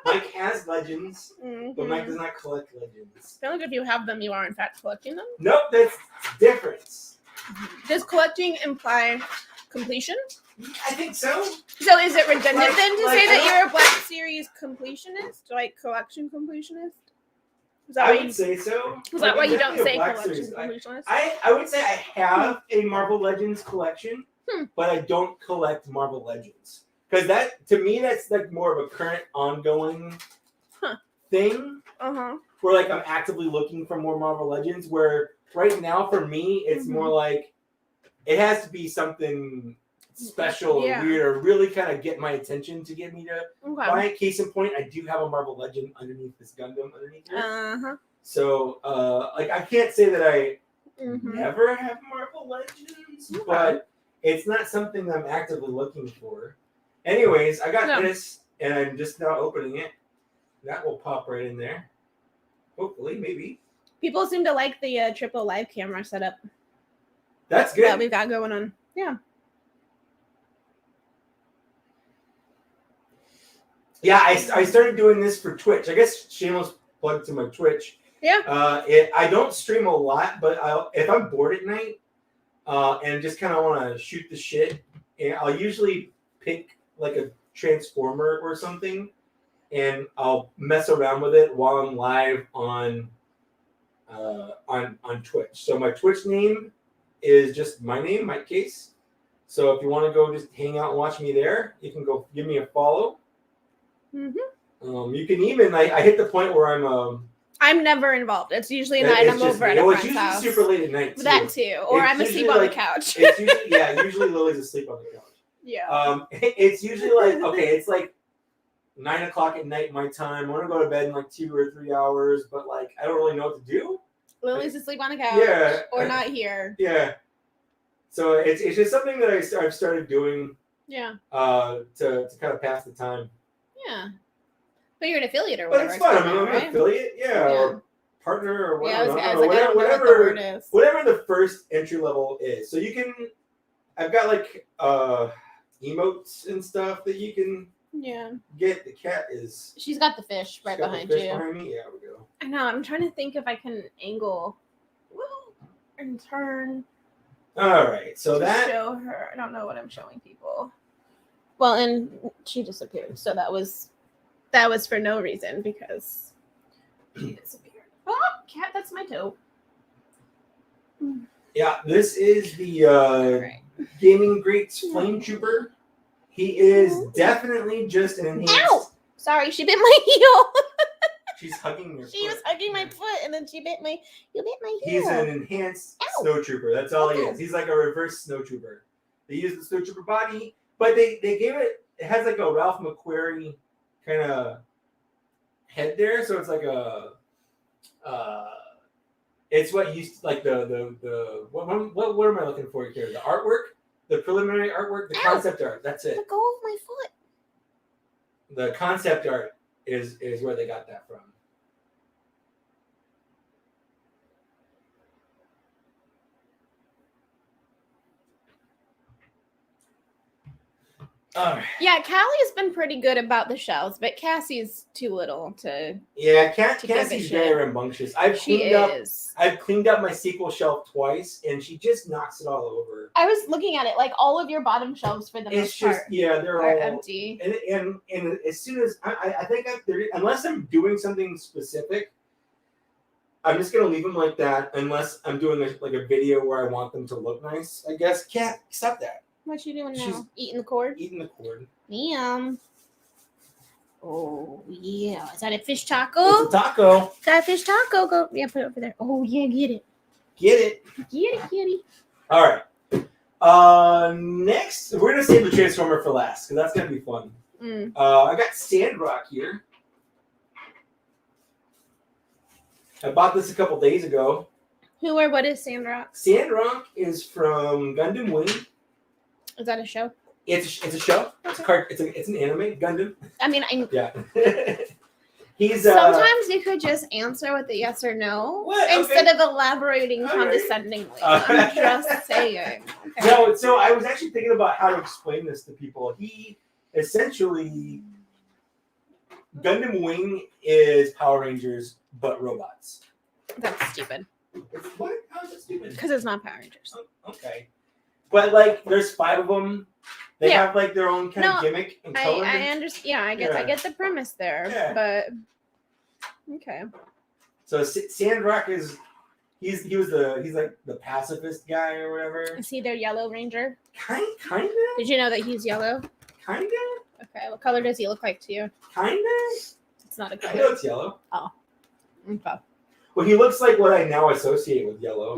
Mike has legends, but Mike does not collect legends. I feel like if you have them, you are in fact collecting them. Nope, that's different. Does collecting imply completion? I think so. So is it redundant Like- then to like, say that I you're a Black Series completionist? Like collection completionist? Is that I why would you, say so. is that why you don't definitely a say Black collection Series. completionist? I would say I have a Marvel Legends collection, but I don't collect Marvel Legends. Because that, to me, that's like more of a current ongoing thing. Where like I'm actively looking for more Marvel Legends. Where right now for me, it's more like it has to be something special or weird or really kind of get my attention to get me to buy it. Case in point, I do have a Marvel Legend underneath this Gundam underneath here. So like I can't say that I never have Marvel Legends, but it's not something that I'm actively looking for. Anyways, I got this and I'm just now opening it. That will pop right in there. Hopefully, maybe. People seem to like the triple live camera setup. That's good. That we've got going on. Yeah. Yeah, I started doing this for Twitch. I guess shameless plug to my Twitch. Yeah. I don't stream a lot, but if I'm bored at night and just kind of want to shoot the shit, and I'll usually pick like a transformer or something, and I'll mess around with it while I'm live on Twitch. So my Twitch name is just my name, Mike Case. So if you want to go just hang out and watch me there, you can go give me a follow. You can even I hit the point where I'm never involved. It's usually a night I'm over at a friend's usually house. super late at night too. That too, or I'm asleep on the couch. It's usually usually Lily's asleep on the couch. Yeah. It's usually like it's like 9 o'clock at night my time. I want to go to bed in like 2 or 3 hours, but like I don't really know what to do. Lily's asleep on the couch, or not here. Yeah. So it's just something that I've started doing. Yeah. To kind of pass the time. Yeah. But you're an affiliate or But whatever. it's fun. I'm right? an affiliate, or partner or whatever. Yeah, I was like, whatever the word is. Whatever the first entry level is. So you can, I've got like emotes and stuff that you can get. The cat is. She's got the fish right behind you. Behind me? Yeah, we go. I know. I'm trying to think if I can angle and turn. All right. So that. Show her. I don't know what I'm showing people. Well, and she disappeared. So that was for no reason because she disappeared. Oh, cat, that's my toe. Yeah, this is the Gaming Greats Flame Trooper. He is definitely just an enhanced. Ow! Sorry, she bit my heel. She's hugging your foot. She was hugging my foot, and then you bit my heel. He's an enhanced snow trooper. That's all he is. He's like a reverse snow trooper. They use the snow trooper body, but they gave it has like a Ralph McQuarrie kind of head there, so it's like a it's what used to, like the what am I looking for here? The artwork, the preliminary artwork, the concept art. That's it. Let go of my foot. The concept art is where they got that from. Yeah, Callie's been pretty good about the shells, but Cassie's too little to. Yeah, Cassie's very rambunctious. I've cleaned up my sequel shelf twice, and she just knocks it all over. I was looking at it, like all of your bottom shelves for the most part. They're are all empty. And as soon as I think unless I'm doing something specific, I'm just gonna leave them like that. Unless I'm doing like a video where I want them to look nice. I guess. Cat, stop that. What you doing now? Eating the cord? Eating the cord. Yum. Oh, yeah. Is that a fish taco? It's a taco. Is that a fish taco? Go. Yeah, put it over there. Oh, yeah, get it. Get it. Get it, kitty. All right. Next, we're going to save the Transformer for last, because that's going to be fun. I got Sandrock here. I bought this a couple days ago. Who or what is Sandrock? Sandrock is from Gundam Wing. Is that a show? It's a show. Okay. It's an anime. Gundam. I mean, yeah. He's Sometimes you could just answer with a yes or no instead of elaborating condescendingly. I'm just saying. Okay. No, so I was actually thinking about how to explain this to people. He essentially Gundam Wing is Power Rangers but robots. That's stupid. What? How is that stupid? Because it's not Power Rangers. Oh, okay. But like, there's 5 of them. They have like their own kind of gimmick and color. I understand. Yeah, I get the premise there. Yeah. But okay. So Sandrock is he's like the pacifist guy or whatever. Is he their Yellow Ranger? Kinda. Did you know that he's yellow? Kinda. Okay. What color does he look like to you? Kinda. It's not a color. I know it's yellow. Oh. Okay. Well, he looks like what I now associate with yellow.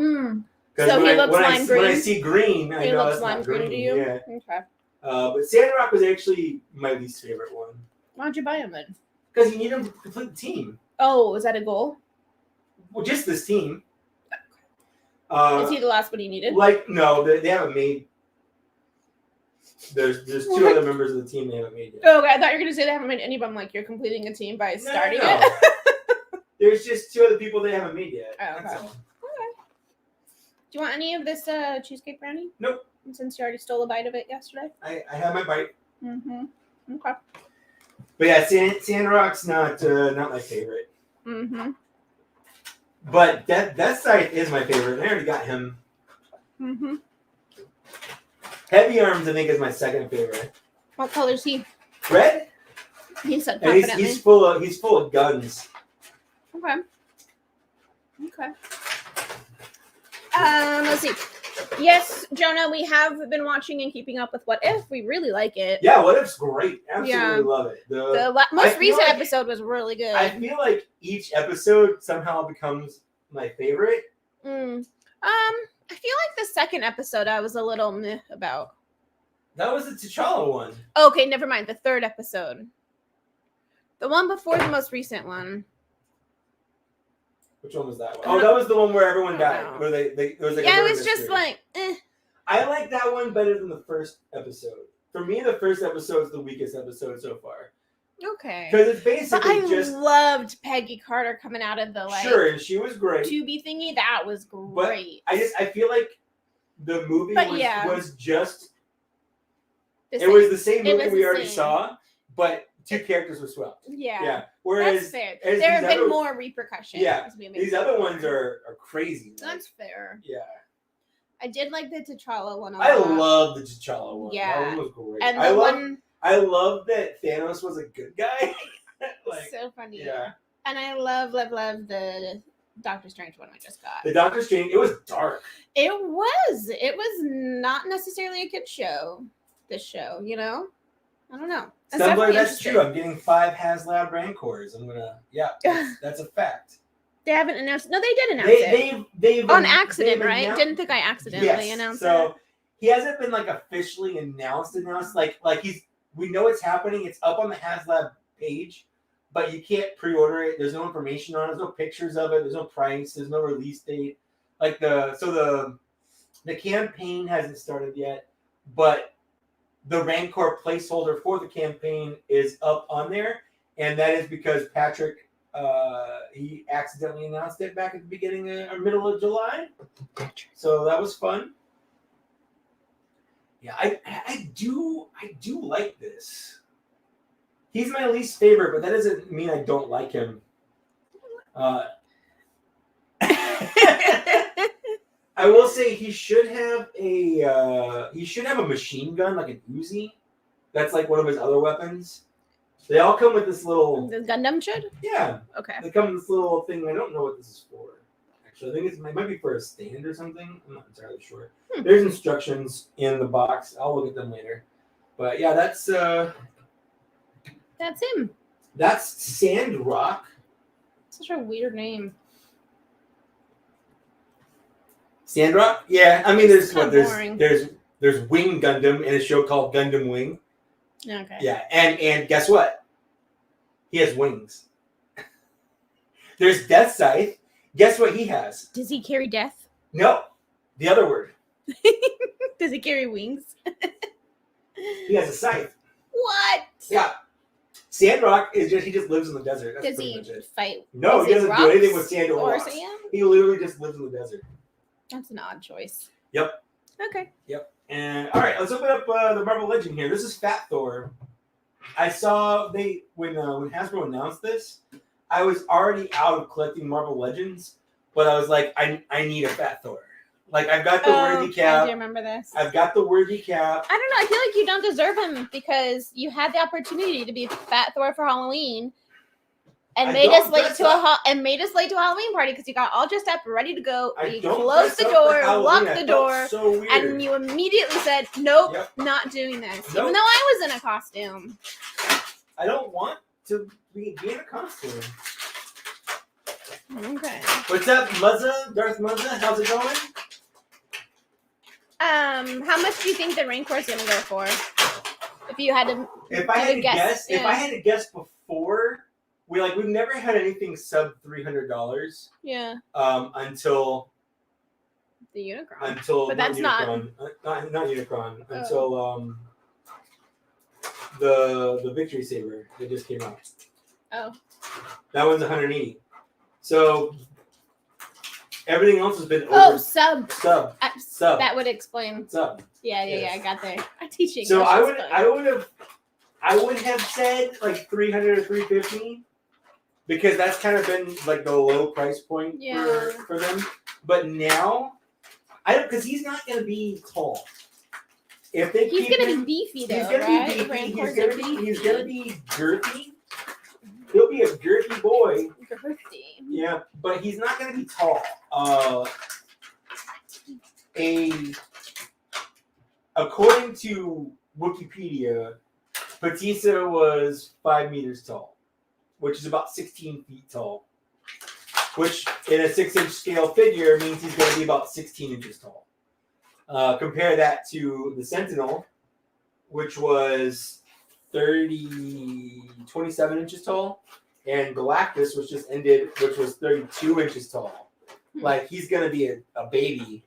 So he looks lime green. When I see green, I know that's not green to you. Yeah. Okay. But Sandrock was actually my least favorite one. Why'd you buy him then? Because you need him to complete the team. Oh, is that a goal? Well, just this team. Is he the last one you needed? Like, no, they haven't made. There's 2 other members of the team they haven't made yet. Oh, okay. I thought you were gonna say they haven't made any, but I'm like, you're completing a team by starting it. There's just 2 other people they haven't made yet. Oh, okay. That's all. Okay. Do you want any of this cheesecake brownie? Nope. Since you already stole a bite of it yesterday. I had my bite. Okay. But yeah, Sandrock's not my favorite. But that side is my favorite. I already got him. Heavy Arms, I think, is my second favorite. What color is he? Red. He said confidently. And he's full of guns. Okay. Let's see. Yes, Jonah, we have been watching and keeping up with What If. We really like it. Yeah, What If's great. Absolutely love it. The most recent episode was really good. I feel like each episode somehow becomes my favorite. I feel like the second episode I was a little meh about. That was the T'Challa one. Okay, never mind. The third episode. The one before the most recent one. Which one was that one? Oh, that was the one where everyone died. Where they it was like it was just like, eh. I like that one better than the first episode. For me, the first episode is the weakest episode so far. Okay. Because it's basically I loved Peggy Carter coming out of the Sure, and she was great. Tubi thingy. That was great. But I feel like the movie was just it was the same movie we already saw, but 2 characters were swapped. Yeah. Whereas that's fair. There have been more repercussions. Yeah. These other ones are crazy. That's fair. Yeah. I did like the T'Challa one a lot. I love the T'Challa one. Yeah. That one was great. And I love that Thanos was a good guy. So funny. Yeah. And I love the Doctor Strange one I just got. The Doctor Strange, it was dark. It was not necessarily a kid show. This show, you know? I don't know. That's true. I'm getting 5 HasLab Rancors. I'm gonna, that's a fact. They haven't announced. No, they did announce it. They've on accident, right? Didn't think I accidentally announced it. So he hasn't been like officially announced. Like we know it's happening. It's up on the HasLab page, but you can't pre-order it. There's no information on it. There's no pictures of it. There's no price. There's no release date. The campaign hasn't started yet, but the Rancor placeholder for the campaign is up on there, and that is because Patrick he accidentally announced it back at the beginning or middle of July. So that was fun. Yeah, I do like this. He's my least favorite, but that doesn't mean I don't like him. I will say he should have a machine gun, like an Uzi. That's like one of his other weapons. They all come with this little. The Gundam should? Yeah. Okay. They come with this little thing. I don't know what this is for. Actually, I think it might be for a stand or something. I'm not entirely sure. There's instructions in the box. I'll look at them later. But yeah, that's him. That's Sandrock. Such a weird name. Sandrock? Yeah, I mean, there's Wing Gundam in a show called Gundam Wing. Okay. Yeah, and guess what? He has wings. There's Death Scythe. Guess what he has? Does he carry death? No, the other word. Does he carry wings? He has a scythe. What? Yeah. Sandrock is just, he just lives in the desert. That's Does pretty he much it. fight? No, Is he it doesn't do rocks anything with sand or or rocks. sand? He literally just lives in the desert. That's an odd choice. Yep. Okay. Yep. And all right, let's open up the Marvel Legend here. This is Fat Thor. I saw when Hasbro announced this, I was already out of collecting Marvel Legends, but I was like, I need a Fat Thor. Like, I've got the worthy cap. I do remember this. I've got the worthy cap. I don't know. I feel like you don't deserve him because you had the opportunity to be Fat Thor for Halloween, and made us late to a Halloween party because you got all dressed up, ready to go. You closed the door, locked the door, so weird. and you immediately said, "Nope, Yep. not doing this." Nope. Even though I was in a costume. I don't want to be in a costume. Okay. What's up, Muzza? Darth Muzza? How's it going? How much do you think the Rancor is gonna go for? If you had to, if I had to guess, yeah. if I had to guess before, we've never had anything sub $300. Yeah. Until the Unicron. But that's Unicron, not Unicron. Until the Victory Saber that just came out. Oh. That one's 180. So everything else has been over. Sub. That would explain. Sub. Yeah, I got there. I'm teaching. So I would have said like 300 or 350 because that's kind of been like the low price point for them. But now, because he's not going to be tall. If they he's going to be beefy though, He's going to be girthy. He'll be a girthy boy. Girthy. Yeah, but he's not going to be tall. According to Wikipedia, Batista was 5 meters tall, which is about 16 feet tall. Which, in a 6-inch scale figure, means he's going to be about 16 inches tall. Compare that to the Sentinel, which was 27 inches tall, and Galactus, which just ended, which was 32 inches tall. Like, he's going to be a baby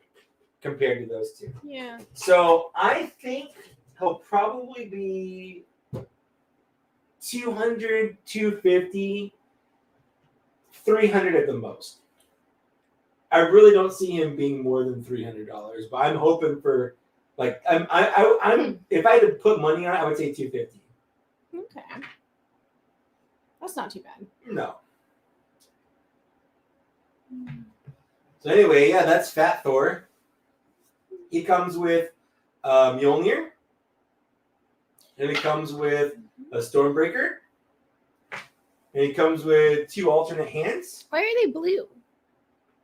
compared to those two. Yeah. So I think he'll probably be 200, 250, 300 at the most. I really don't see him being more than $300, but I'm hoping for like I'm if I had to put money on it, I would say 250. Okay. That's not too bad. No. So anyway, yeah, that's Fat Thor. He comes with Mjolnir. And he comes with a Stormbreaker. And he comes with 2 alternate hands. Why are they blue?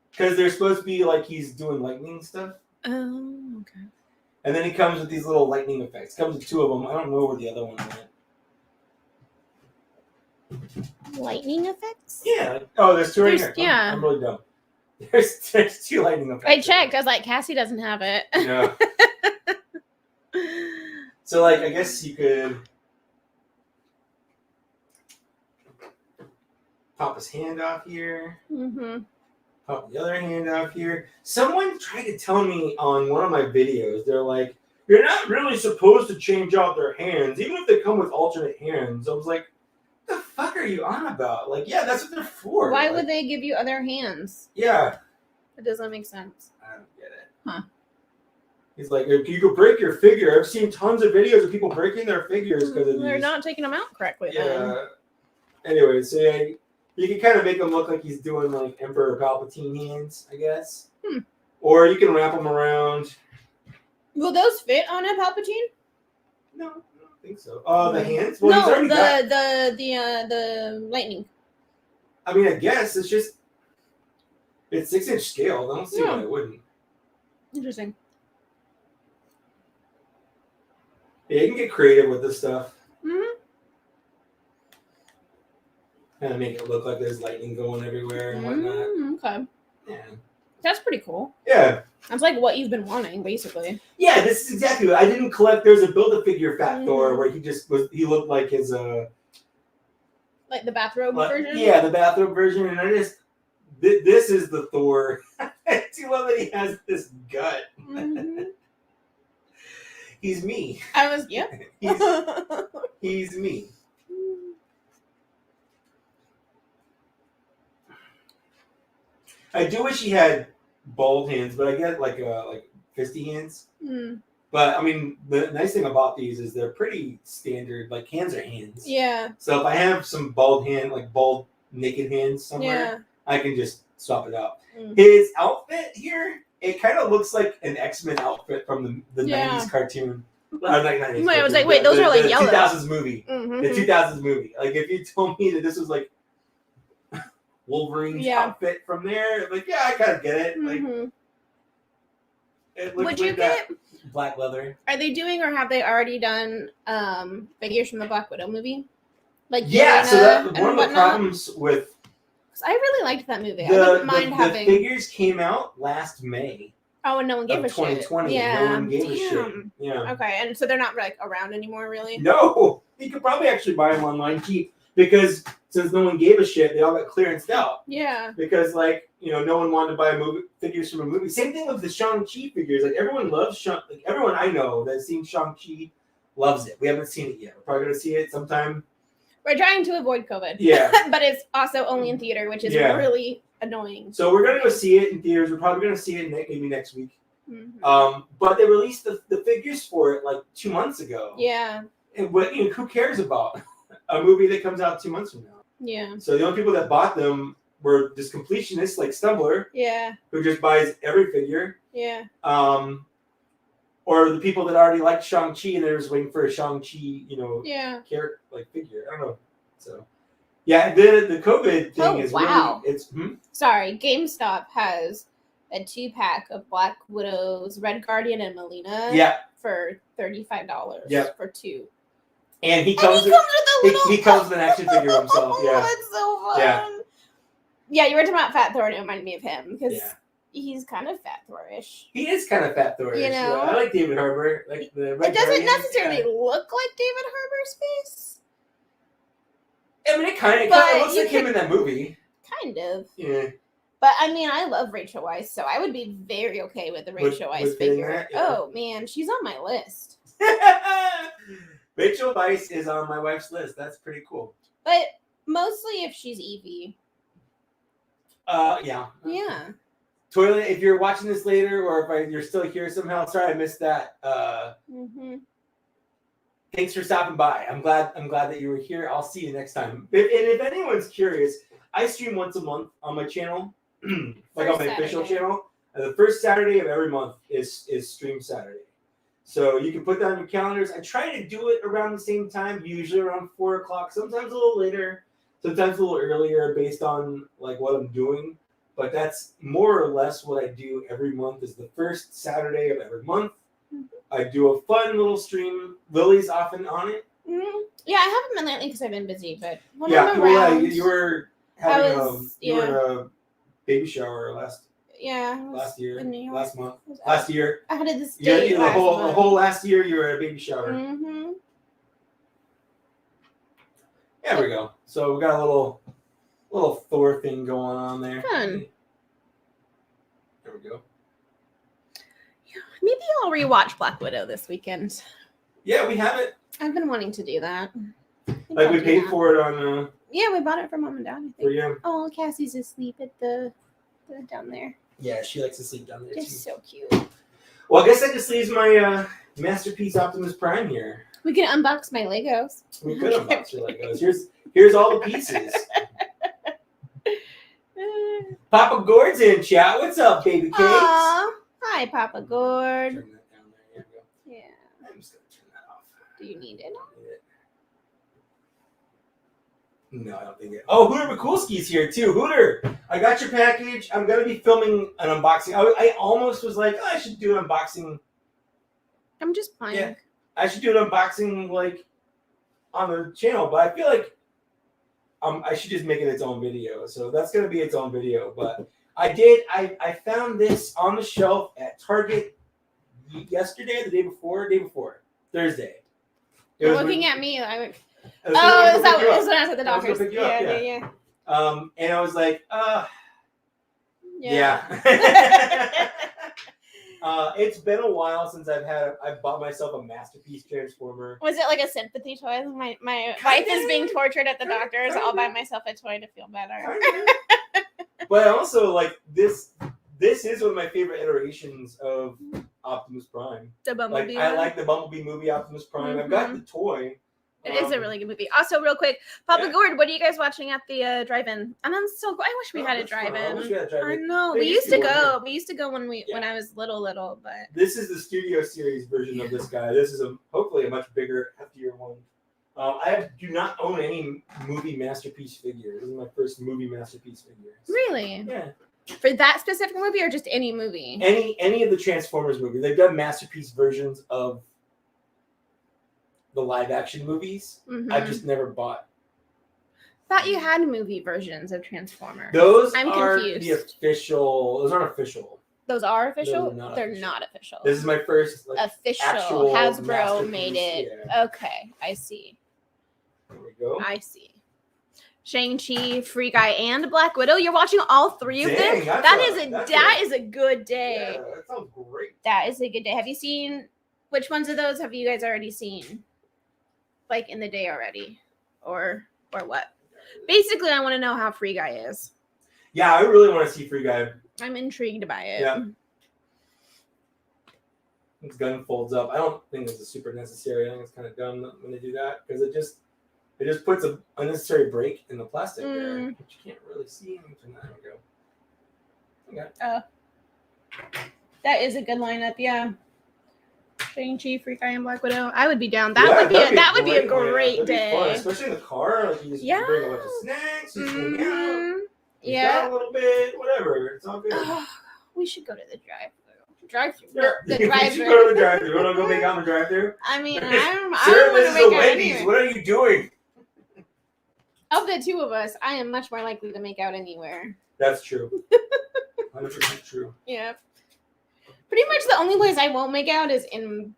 Because they're supposed to be like he's doing lightning stuff. Oh, okay. And then he comes with these little lightning effects. Comes with 2 of them. I don't know where the other one went. Lightning effects? Yeah. Oh, there's 2 right here. Yeah. I'm really dumb. There's 2 lightning effects. I checked. I was like, Cassie doesn't have it. Yeah. So, like, I guess you could pop his hand off here. Mm-hmm. Pop the other hand off here. Someone tried to tell me on one of my videos, they're like, you're not really supposed to change out their hands, even if they come with alternate hands. I was like, what the fuck are you on about? Like, yeah, that's what they're for. Why like, would they give you other hands? Yeah. It doesn't make sense. I don't get it. Huh. He's like, if you could break your figure. I've seen tons of videos of people breaking their figures because of these. They're not taking them out correctly. Yeah. Then. Anyway, so yeah, you can kind of make him look like he's doing like Emperor Palpatine hands, I guess. Or you can wrap them around. Will those fit on a Palpatine? No, I don't think so. The hands? Well, no, he's already got... the lightning. I mean, I guess it's just it's 6-inch scale. I don't see why it wouldn't. Interesting. Yeah, you can get creative with this stuff. Mm-hmm. Kind of make it look like there's lightning going everywhere and whatnot. Okay. Yeah. That's pretty cool. Yeah. That's like what you've been wanting, basically. Yeah, this is exactly what I didn't collect. There's a Build-A-Figure Fat Thor where he looked like his like the bathrobe version? Yeah, the bathrobe version. And this is the Thor. I do love that he has this gut. Mm-hmm. He's me. Yep. He's me. I do wish he had bald hands, but I get like fisty hands. But I mean, the nice thing about these is they're pretty standard. Like hands are hands. Yeah. So if I have some bald naked hands somewhere, I can just swap it out. His outfit here, it kind of looks like an X-Men outfit from the 90s cartoon. Not 90s. I was like, wait, those are like yellow. The 2000s movie. The 2000s movie. Like if you told me that this was like Wolverine's outfit from there, like I kind of get it. Like it looks Would you like get black leather? Are they doing or have they already done figures from the Black Widow movie? Like so that one of the problems with I really liked that movie. I wouldn't mind having the figures came out last May. Oh, and no one gave a 2020. shit. Yeah. No one gave a shit. Yeah. Okay, and so they're not like around anymore, really? No. You could probably actually buy them online cheap because since no one gave a shit, they all got clearanced out. Yeah. Because no one wanted to buy figures from a movie. Same thing with the Shang-Chi figures. Like everyone loves everyone I know that's seen Shang-Chi loves it. We haven't seen it yet. We're probably gonna see it sometime. We're trying to avoid COVID. Yeah. But it's also only in theater, which is really annoying. So we're gonna go see it in theaters. We're probably gonna see it maybe next week. But they released the figures for it like 2 months ago. Yeah. And who cares about a movie that comes out 2 months from now? Yeah. So the only people that bought them were just completionists like Stumbler. Yeah. Who just buys every figure. Yeah. Or the people that already liked Shang-Chi and they're just waiting for a Shang-Chi, character figure. I don't know. So yeah, the COVID thing is really Sorry, GameStop has a 2-pack of Black Widow's Red Guardian and Melina. Yeah. For $35. Yep. For 2. And he comes with an action figure himself. Yeah. That's so fun. Yeah, you were talking about Fat Thor and it reminded me of him because he's kind of Fat Thor-ish. He is kind of Fat Thor-ish. I like David Harbour. Like the Red it doesn't Guardian. necessarily look like David Harbour's face. I mean, it kind of looks like him in that movie. Kind of. Yeah. But I mean, I love Rachel Weisz, so I would be very okay with the Rachel Weisz figure. Oh man, she's on my list. Rachel Weisz is on my wife's list. That's pretty cool. But mostly if she's Evie. Yeah. Yeah. Toilet, if you're watching this later or if you're still here somehow, sorry I missed that. Thanks for stopping by. I'm glad that you were here. I'll see you next time. And if anyone's curious, I stream once a month on my channel, like on my official channel. And the first Saturday of every month is Stream Saturday. So you can put that on your calendars. I try to do it around the same time, usually around 4 o'clock, sometimes a little later, sometimes a little earlier based on like what I'm doing. But that's more or less what I do every month is the first Saturday of every month. I do a fun little stream. Lily's often on it. Yeah, I haven't been lately because I've been busy, but when I'm around... Yeah, you were having you were at a baby shower last year, in New York. last month, last year. I had this date the whole last year you were at a baby shower. There we go. So we got a little Thor thing going on there. Fun. There we go. Yeah, maybe I'll rewatch Black Widow this weekend. Yeah, we have it. I've been wanting to do that. Like we paid for it on. Yeah, we bought it for Mom and Dad. I think. For you. Oh, Cassie's asleep at the down there. Yeah, she likes to sleep down there too. It's so cute. Well, I guess that just leaves my Masterpiece Optimus Prime here. We can unbox my Legos. We could unbox your Legos. Here's all the pieces. Papa Gord's in chat. What's up, baby cakes? Aww. Hi, Papa Gord. Turn that down there. There we go. Yeah. I'm just gonna turn that off. Do you need it? No, I don't think it. Oh, Hooter Mikulski's here too. Hooter, I got your package. I'm gonna be filming an unboxing. I almost was like, I should do an unboxing. I'm just playing. Yeah, I should do an unboxing like on the channel, but I feel like I should just make it its own video. So that's gonna be its own video. But I found this on the shelf at Target yesterday, the day before, Thursday. You're looking at me. Is that when I was at the doctor's? Yeah. And I was like, yeah. It's been a while since I bought myself a Masterpiece Transformer. Was it like a sympathy toy? My wife is being tortured at the doctor's. I'll buy myself a toy to feel better. But also, like, this is one of my favorite iterations of Optimus Prime. The Bumblebee. Like, I like the Bumblebee movie, Optimus Prime. I've got the toy. It is a really good movie. Also, real quick, Papa Gord, what are you guys watching at the drive-in? And I'm so I wish we had a drive-in. I wish we had a drive-in. I know. We used to go. We used to go when I was little, but this is the Studio Series version of this guy. This is hopefully a much bigger, heftier one. I do not own any movie masterpiece figure. This is my first movie masterpiece figure. Really? Yeah. For that specific movie or just any movie? Any of the Transformers movies. They've done masterpiece versions of the live action movies. I've just never bought. Thought you had movie versions of Transformers. Those I'm are confused. the official. Those aren't official. Those are official? No, they're not official. This is my first official. actual Hasbro made it. Yeah. Okay, I see. There we go. I see. Shang-Chi, Free Guy, and Black Widow. You're watching all three of them? That is a good day. Yeah, that sounds great. That is a good day. Have you seen which ones of those have you guys already seen? Like in the day already? Or what? Basically, I want to know how Free Guy is. Yeah, I really want to see Free Guy. I'm intrigued by it. Yeah. His gun folds up. I don't think this is super necessary. I think it's kind of dumb when they do that because it just puts an unnecessary break in the plastic there, which you can't really see. There we go. Okay. That is a good lineup. Yeah. Shang-Chi, Free Guy, and Black Widow. I would be down. That would be a great day. Fun, especially in the car. Like you just bring a bunch of snacks. You hang out. Yeah. A little bit. Whatever. It's all good. We should go to the drive-thru. We should go to the drive-thru. You want to go make out in the drive-thru? I mean, Sir, I this is a Wendy's. What are you doing? Of the two of us, I am much more likely to make out anywhere. That's true. 100% true. Yeah. Pretty much the only place I won't make out is in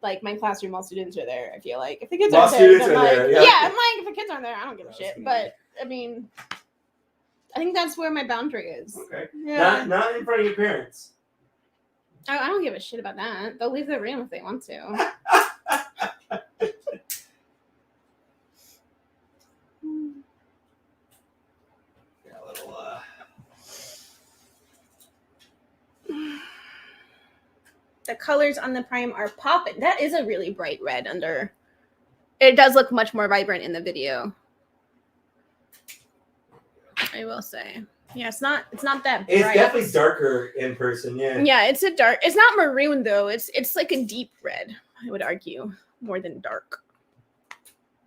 like my classroom while students are there. I feel like if the kids aren't there, then if the kids aren't there, I don't give a shit. But I mean, I think that's where my boundary is. Okay. Yeah. Not in front of your parents. I don't give a shit about that. They'll leave the room if they want to. Got a little. The colors on the Prime are popping. That is a really bright red under. It does look much more vibrant in the video. I will say. Yeah, it's not that bright. It's definitely darker in person, yeah. Yeah, it's not maroon though. It's like a deep red, I would argue, more than dark.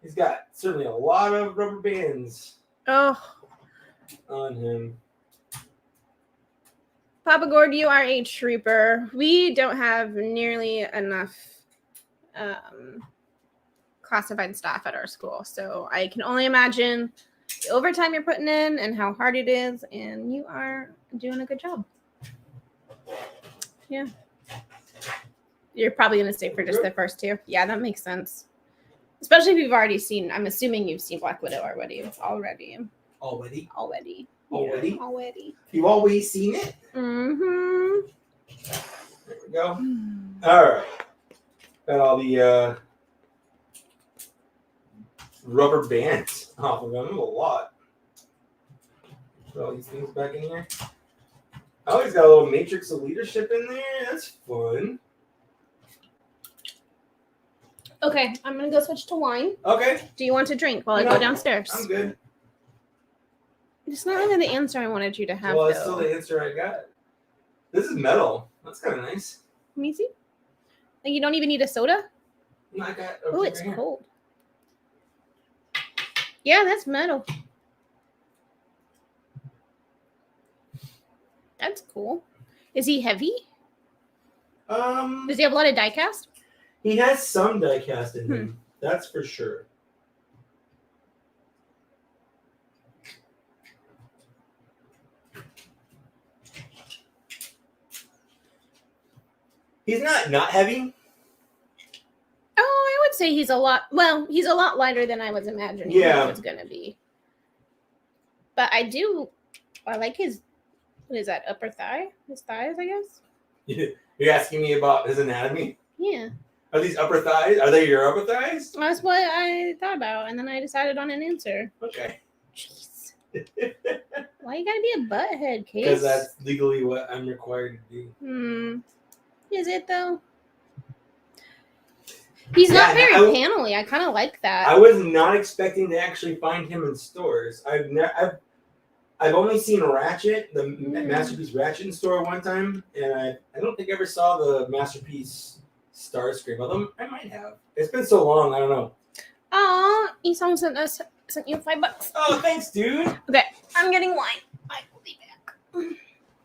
He's got certainly a lot of rubber bands on him. Papa Gord, you are a trooper. We don't have nearly enough classified staff at our school, so I can only imagine the overtime you're putting in and how hard it is, and you are doing a good job. Yeah. You're probably going to stay for just the first two. Yeah, that makes sense. Especially if you've already seen, I'm assuming you've seen Black Widow already. Already. You've always seen it? Mm-hmm. There we go. All right. Got all the rubber bands off of them. A lot. Put all these things back in here. Oh, he's got a little matrix of leadership in there. That's fun. Okay, I'm going to go switch to wine. Okay. Do you want to drink while I go downstairs? I'm good. It's not really the answer I wanted you to have, well, it's still the answer I got. This is metal. That's kind of nice. Let me see. Like, you don't even need a soda? No, I got. Oh, it's cold. Yeah, that's metal. That's cool. Is he heavy? Does he have a lot of die cast? He has some die cast in him. That's for sure. He's not heavy. Oh, I would say he's a lot lighter than I was imagining he was going to be. But I like his, what is that, upper thigh? His thighs, I guess? You're asking me about his anatomy? Yeah. Are these upper thighs? Are they your upper thighs? That's what I thought about, and then I decided on an answer. Okay. Jeez. Why you gotta be a butthead, Case? Because that's legally what I'm required to do. Is it though? He's not very panely. I kind of like that. I was not expecting to actually find him in stores. I've only seen Ratchet, the Masterpiece Ratchet in store one time, and I don't think I ever saw the Masterpiece Starscream. Although I might have. It's been so long, I don't know. Aw, Esong sent you $5. Oh, thanks, dude. Okay, I'm getting wine. I will be back.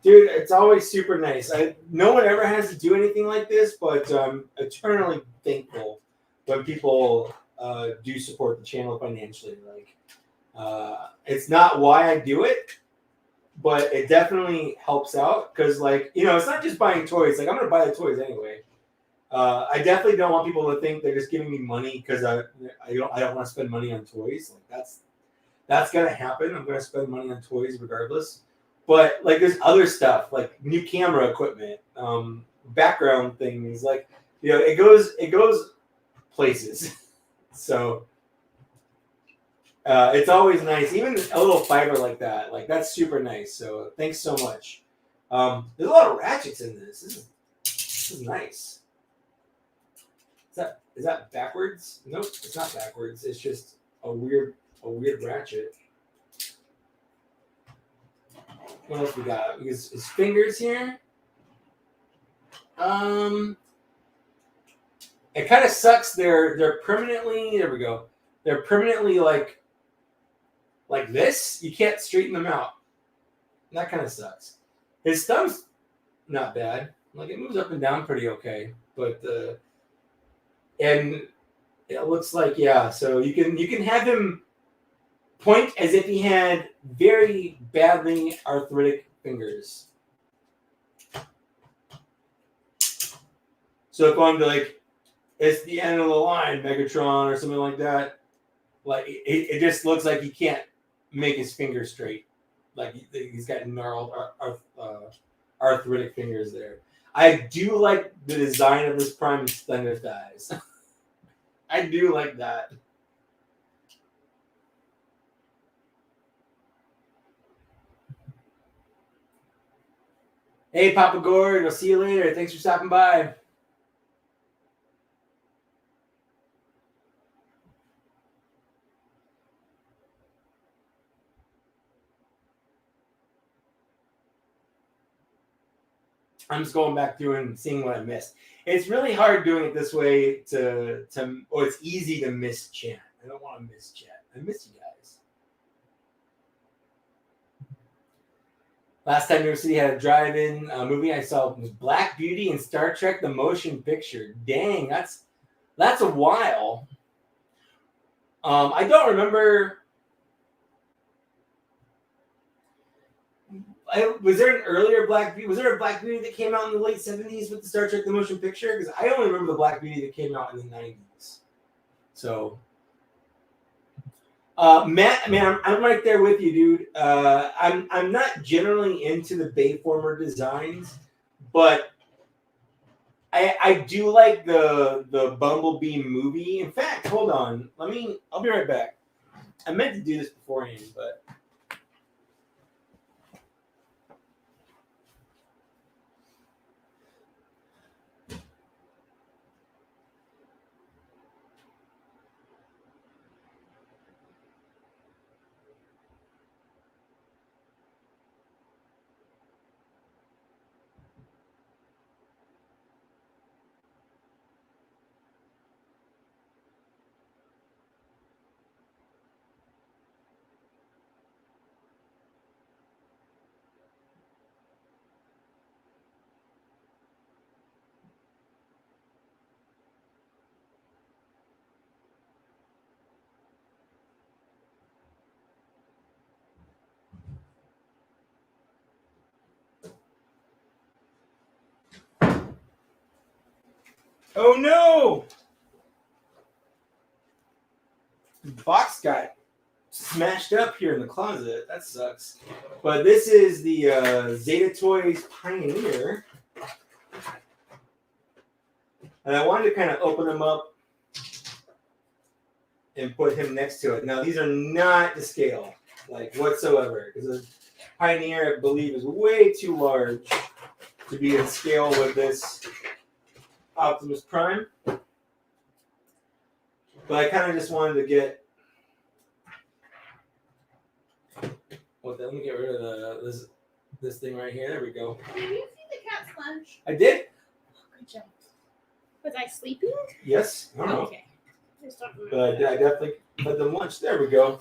Dude, it's always super nice. No one ever has to do anything like this, but I'm eternally thankful when people do support the channel financially. Like, it's not why I do it, but it definitely helps out because, like, you know, it's not just buying toys. Like, I'm gonna buy the toys anyway. I definitely don't want people to think they're just giving me money because I don't want to spend money on toys. Like, that's gonna happen. I'm gonna spend money on toys regardless. But like, there's other stuff like new camera equipment, background things. Like, you know, it goes places. So it's always nice. Even a little fiber like that, like that's super nice. So thanks so much. There's a lot of ratchets in this. This is nice. Is that backwards? Nope, it's not backwards. It's just a weird ratchet. What else we got? His fingers here. It kind of sucks. They're permanently. There we go. They're permanently like this. You can't straighten them out. That kind of sucks. His thumb's not bad. Like, it moves up and down pretty okay. But and it looks like, yeah. So you can have him point as if he had very badly arthritic fingers. So if I'm like, it's the end of the line, Megatron, or something like that, like it just looks like he can't make his fingers straight. Like he's got gnarled arthritic fingers there. I do like the design of this Prime extended thighs. I do like that. Hey, Papa Gord, I'll see you later. Thanks for stopping by. I'm just going back through and seeing what I missed. It's really hard doing it this way or it's easy to miss chat. I don't want to miss chat. I miss you guys. Last time New York City had a drive-in movie I saw was Black Beauty and Star Trek: The Motion Picture. Dang, that's a while. I don't remember. Was there an earlier Black Beauty? Was there a Black Beauty that came out in the late 70s with the Star Trek: The Motion Picture? Because I only remember the Black Beauty that came out in the 90s. So, Matt, man, I'm right there with you, dude. I'm not generally into the Bayformer designs, but I do like the Bumblebee movie. In fact, hold on. I'll be right back. I meant to do this beforehand, but. Oh no! The box got smashed up here in the closet. That sucks. But this is the Zeta Toys Pioneer. And I wanted to kind of open them up and put him next to it. Now, these are not to scale, like, whatsoever. Because Pioneer, I believe, is way too large to be in scale with this Optimus Prime. But I kind of just wanted to get. Well, let me get rid of this thing right here. There we go. Did you feed the cat's lunch? I did. Oh, good job. Was I sleeping? Yes. I don't know. Okay. But I definitely fed them lunch. There we go.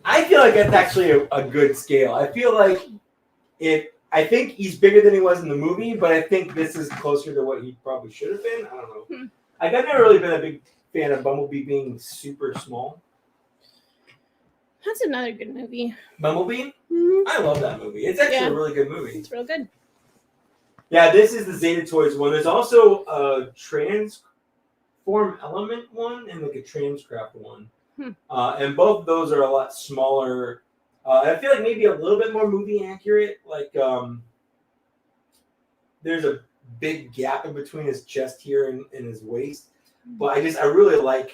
I feel like that's actually a good scale. I feel like I think he's bigger than he was in the movie, but I think this is closer to what he probably should have been. I don't know. I've never really been a big fan of Bumblebee being super small. That's another good movie. Bumblebee? Mm-hmm. I love that movie. It's actually a really good movie. It's real good. Yeah, this is the Zeta Toys one. There's also a Transform Element one and like a Transcraft one. And both of those are a lot smaller. I feel like maybe a little bit more movie accurate. Like there's a big gap in between his chest here and his waist. But I really like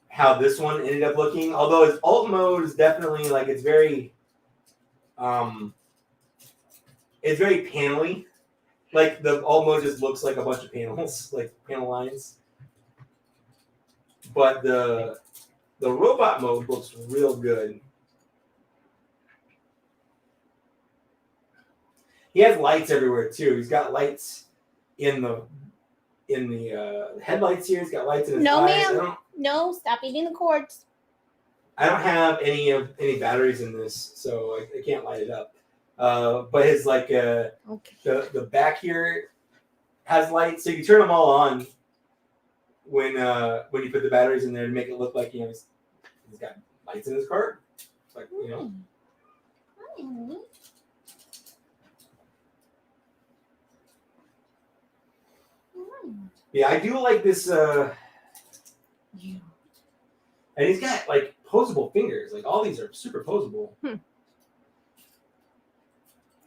how this one ended up looking. Although his alt mode is definitely like it's very panely. Like the alt mode just looks like a bunch of panels, like panel lines. But the robot mode looks real good. He has lights everywhere too. He's got lights in the headlights here. He's got lights in his eyes. Ma'am. No, stop eating the cords. I don't have any batteries in this, so I can't light it up. But his the back here has lights, so you can turn them all on when you put the batteries in there to make it look like he's got lights in his car. Like Yeah, I do like this. And he's got like posable fingers. Like all these are super posable.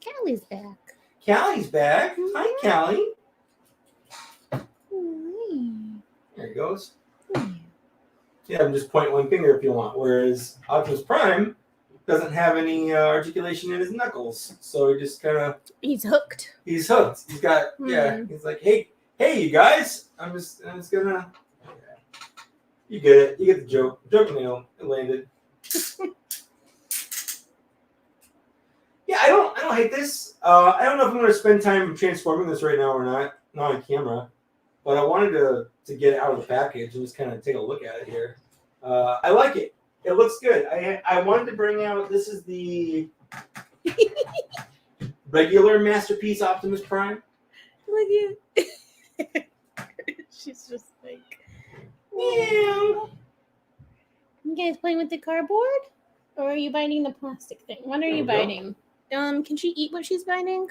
Callie's back. Callie's back. Hi, Callie. There he goes. Yeah, I'm just point one finger if you want. Whereas Optimus Prime doesn't have any articulation in his knuckles, so he just kind of. He's hooked. He's hooked. He's got He's like, hey, you guys. I'm just gonna. You get it. You get the joke. Joke nail. It landed. Yeah, I don't hate this. I don't know if I'm gonna spend time transforming this right now or not on camera, but I wanted to get it out of the package and just kind of take a look at it here. I like it. It looks good. I wanted to bring out. This is the regular Masterpiece Optimus Prime. Look at. She's just like. Yeah. You guys playing with the cardboard, or are you biting the plastic thing? What are you biting? Can she eat what she's biting?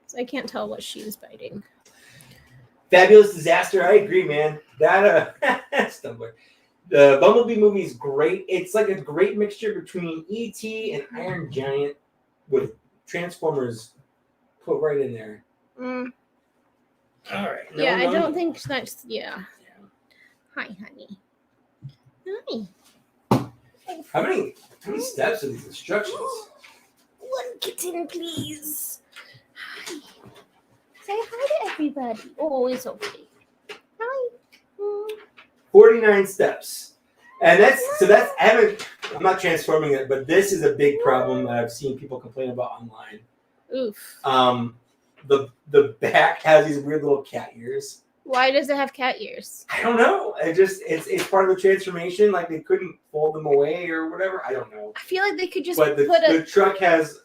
So I can't tell what she's biting. Fabulous Disaster. I agree, man. That Stumbler. The Bumblebee movie is great. It's like a great mixture between E.T. and Iron Giant with Transformers put right in there. Mm. All right. Yeah, I don't think that's. Yeah. Hi, honey. Hi. How many steps are these instructions? One kitten, please. Hi. Say hi to everybody. Oh, it's okay. Hi. 49 steps. And I'm not transforming it, but this is a big problem that I've seen people complain about online. Oof. The back has these weird little cat ears. Why does it have cat ears? I don't know. It's part of the transformation. Like they couldn't fold them away or whatever. I don't know. I feel like they could just but the truck has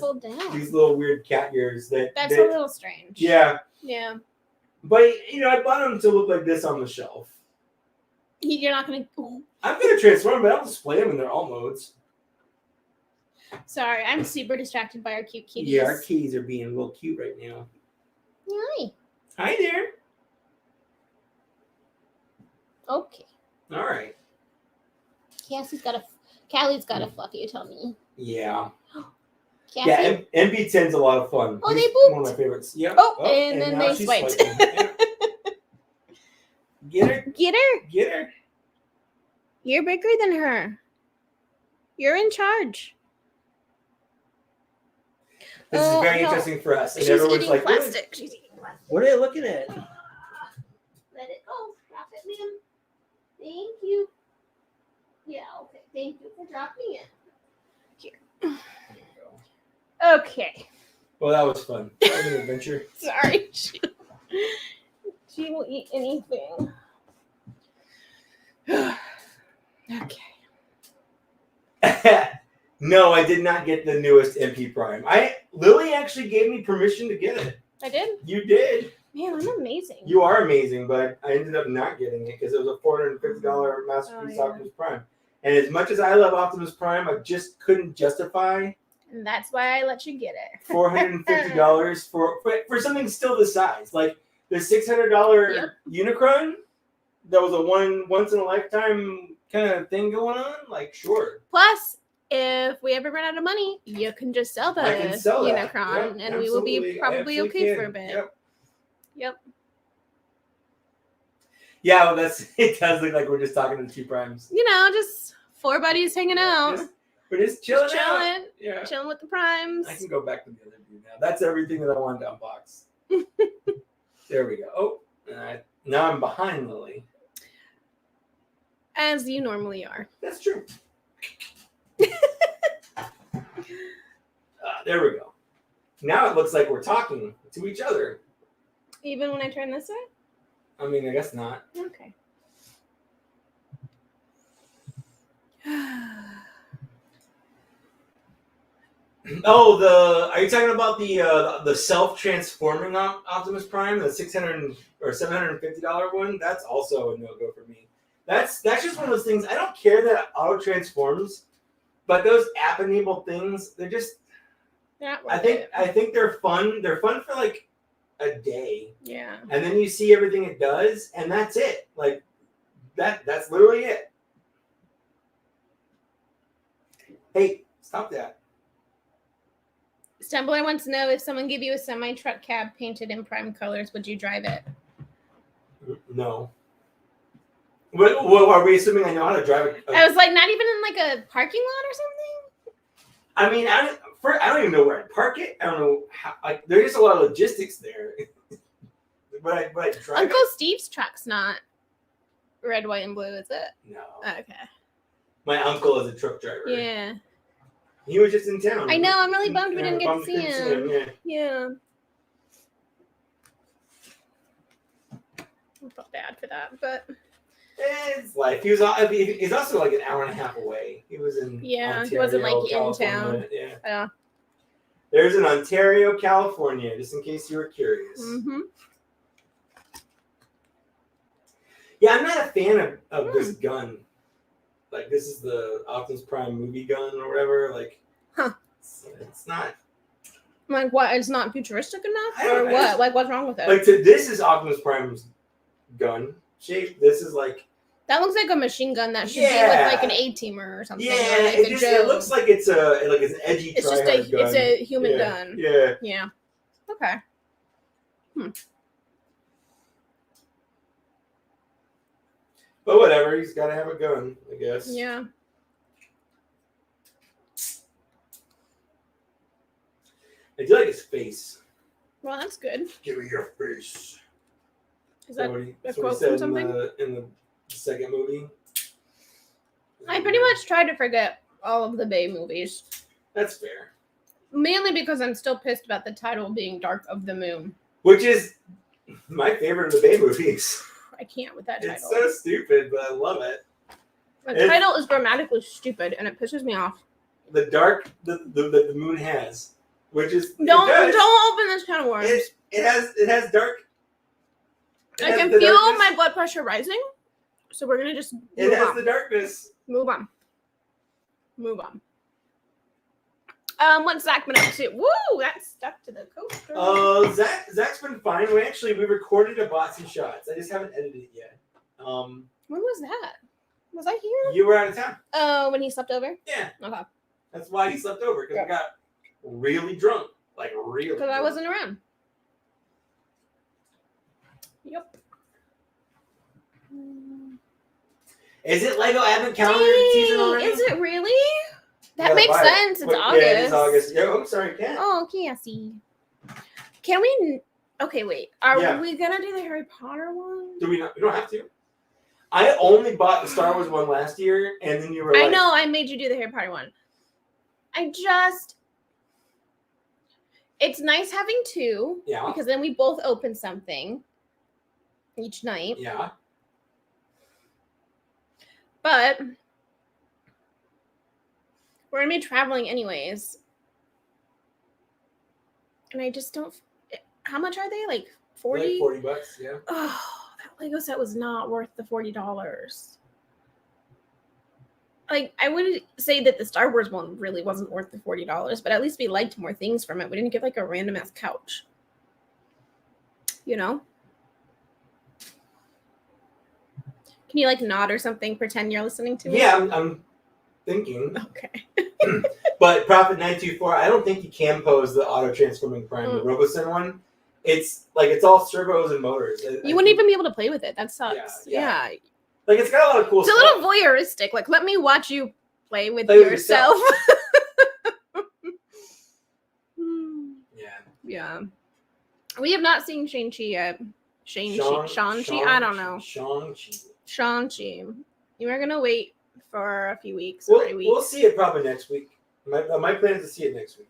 fold down. These little weird cat ears That's a little strange. Yeah. Yeah. But I bought them to look like this on the shelf. You're not gonna. Ooh. I'm gonna transform, but I'll display them in their alt modes. Sorry, I'm super distracted by our cute kitties. Yeah, our kitties are being a little cute right now. Hi. Hi there. Okay. All right. Callie's got a fluffy tummy. Yeah. Cassie? Yeah, MB10's a lot of fun. Oh, He's they pooped. one of my favorites. Yep. Oh, and then they swiped. Get her. Get her. Get her. You're bigger than her. You're in charge. This is very interesting for us. And She's everyone's eating like, plastic. She's eating plastic. What are you looking at? Let it go. Drop it, ma'am. Thank you. Yeah, okay. Thank you for dropping it. Here. Okay. Well, that was fun. That was an adventure. Sorry. She will eat anything. Okay. No, I did not get the newest MP Prime. Lily actually gave me permission to get it. I did? You did. Man, I'm amazing. You are amazing, but I ended up not getting it because it was a $450 Masterpiece Optimus Prime. And as much as I love Optimus Prime, I just couldn't justify. And that's why I let you get it. $450 for something still the size. Like the $600 Unicron, that was a once in a lifetime kind of thing going on. Like, sure. Plus, if we ever run out of money, you can just sell the Unicron, and we will be probably okay for a bit. Yep. Yeah, well, it does look like we're just talking to two primes. You know, just four buddies hanging out. We're just chilling. Yeah. Chilling with the primes. I can go back to the other view now. That's everything that I wanted to unbox. There we go. Oh, now I'm behind Lily. As you normally are. That's true. There we go. Now it looks like we're talking to each other. Even when I turn this way? I mean, I guess not. Okay. Are you talking about the self-transforming Optimus Prime, the $600 or $750 one? That's also a no-go for me. That's just one of those things. I don't care that it auto transforms, but those app-enabled things, they're just. I think they're fun. They're fun for like a day. Yeah. And then you see everything it does, and that's it. Like that's literally it. Hey, stop that. Stumbler wants to know, if someone gave you a semi-truck cab painted in Prime colors, would you drive it? No. What are we assuming I know how to drive it? I was like, not even in like a parking lot or something? I mean, I don't even know where I'd park it. I don't know how. There's just a lot of logistics there. but I drive Uncle Steve's truck's not red, white, and blue, is it? No. Okay. My uncle is a truck driver. Yeah. He was just in town. I know. I'm really bummed we didn't get to see him. Yeah. I felt bad for that, but it's life. He's also like an hour and a half away. He was in Ontario, he wasn't like California. in town. Yeah. There's an Ontario, California, just in case you were curious. Mm-hmm. Yeah, I'm not a fan of this gun. Like, this is the Optimus Prime movie gun or whatever. Like, it's not. Like, what? It's not futuristic enough? Or what? Like, what's wrong with it? Like, this is Optimus Prime's gun shape. This is like. That looks like a machine gun that should be with like an A-teamer or something. Yeah, like it looks like it's an edgy. It's just it's a human gun. Yeah. Yeah. Okay. But whatever, he's got to have a gun, I guess. Yeah. I do like his face. Well, that's good. Give me your face. Is that a quote from something? In the second movie. I pretty much tried to forget all of the Bay movies. That's fair. Mainly because I'm still pissed about the title being Dark of the Moon. Which is my favorite of the Bay movies. I can't with that title. It's so stupid, but I love it. The title is grammatically stupid, and it pisses me off. The dark that the moon has, which is don't open this can of worms. It has dark. I can feel my blood pressure rising, so we're gonna just. It has the darkness. Move on. What's Zach been up to? Woo, that's stuck to the coaster. Zach's been fine. We recorded and bought some shots. I just haven't edited it yet. When was that? Was I here? You were out of town. Oh, when he slept over? Yeah. Okay. That's why he slept over, because I got really drunk. Like, really Because I wasn't around. Yep. Is it Lego Advent Calendar season already? Is it really? That makes sense. It's August. Yeah, it's August. Yeah, I'm sorry, Kat. Oh, Cassie. Can we? Okay, wait. Are we gonna do the Harry Potter one? Do we not? We don't have to. I only bought the Star Wars one last year, and then you were like... I know, I made you do the Harry Potter one. It's nice having two. Yeah. Because then we both open something each night. Yeah. But we're going to be traveling anyways. And I just don't... How much are they? Like 40? Like $40, yeah. Oh, that Lego set was not worth the $40. Like, I would say that the Star Wars one really wasn't worth the $40, but at least we liked more things from it. We didn't get like a random ass couch. You know? Can you like nod or something? Pretend you're listening to me? Yeah, I'm thinking. Okay. But Prophet 924, I don't think you can pose the auto transforming prime, the RoboSyn one. It's like it's all servos and motors. You wouldn't even be able to play with it. That sucks. Yeah. Like it's got a lot of cool stuff. It's a little voyeuristic. Like let me watch you play with yourself. Yeah. We have not seen Shang-Chi yet. Shang-Chi? I don't know. Shang-Chi. You are gonna wait for a few weeks. We'll see it probably next week. My plan is to see it next week.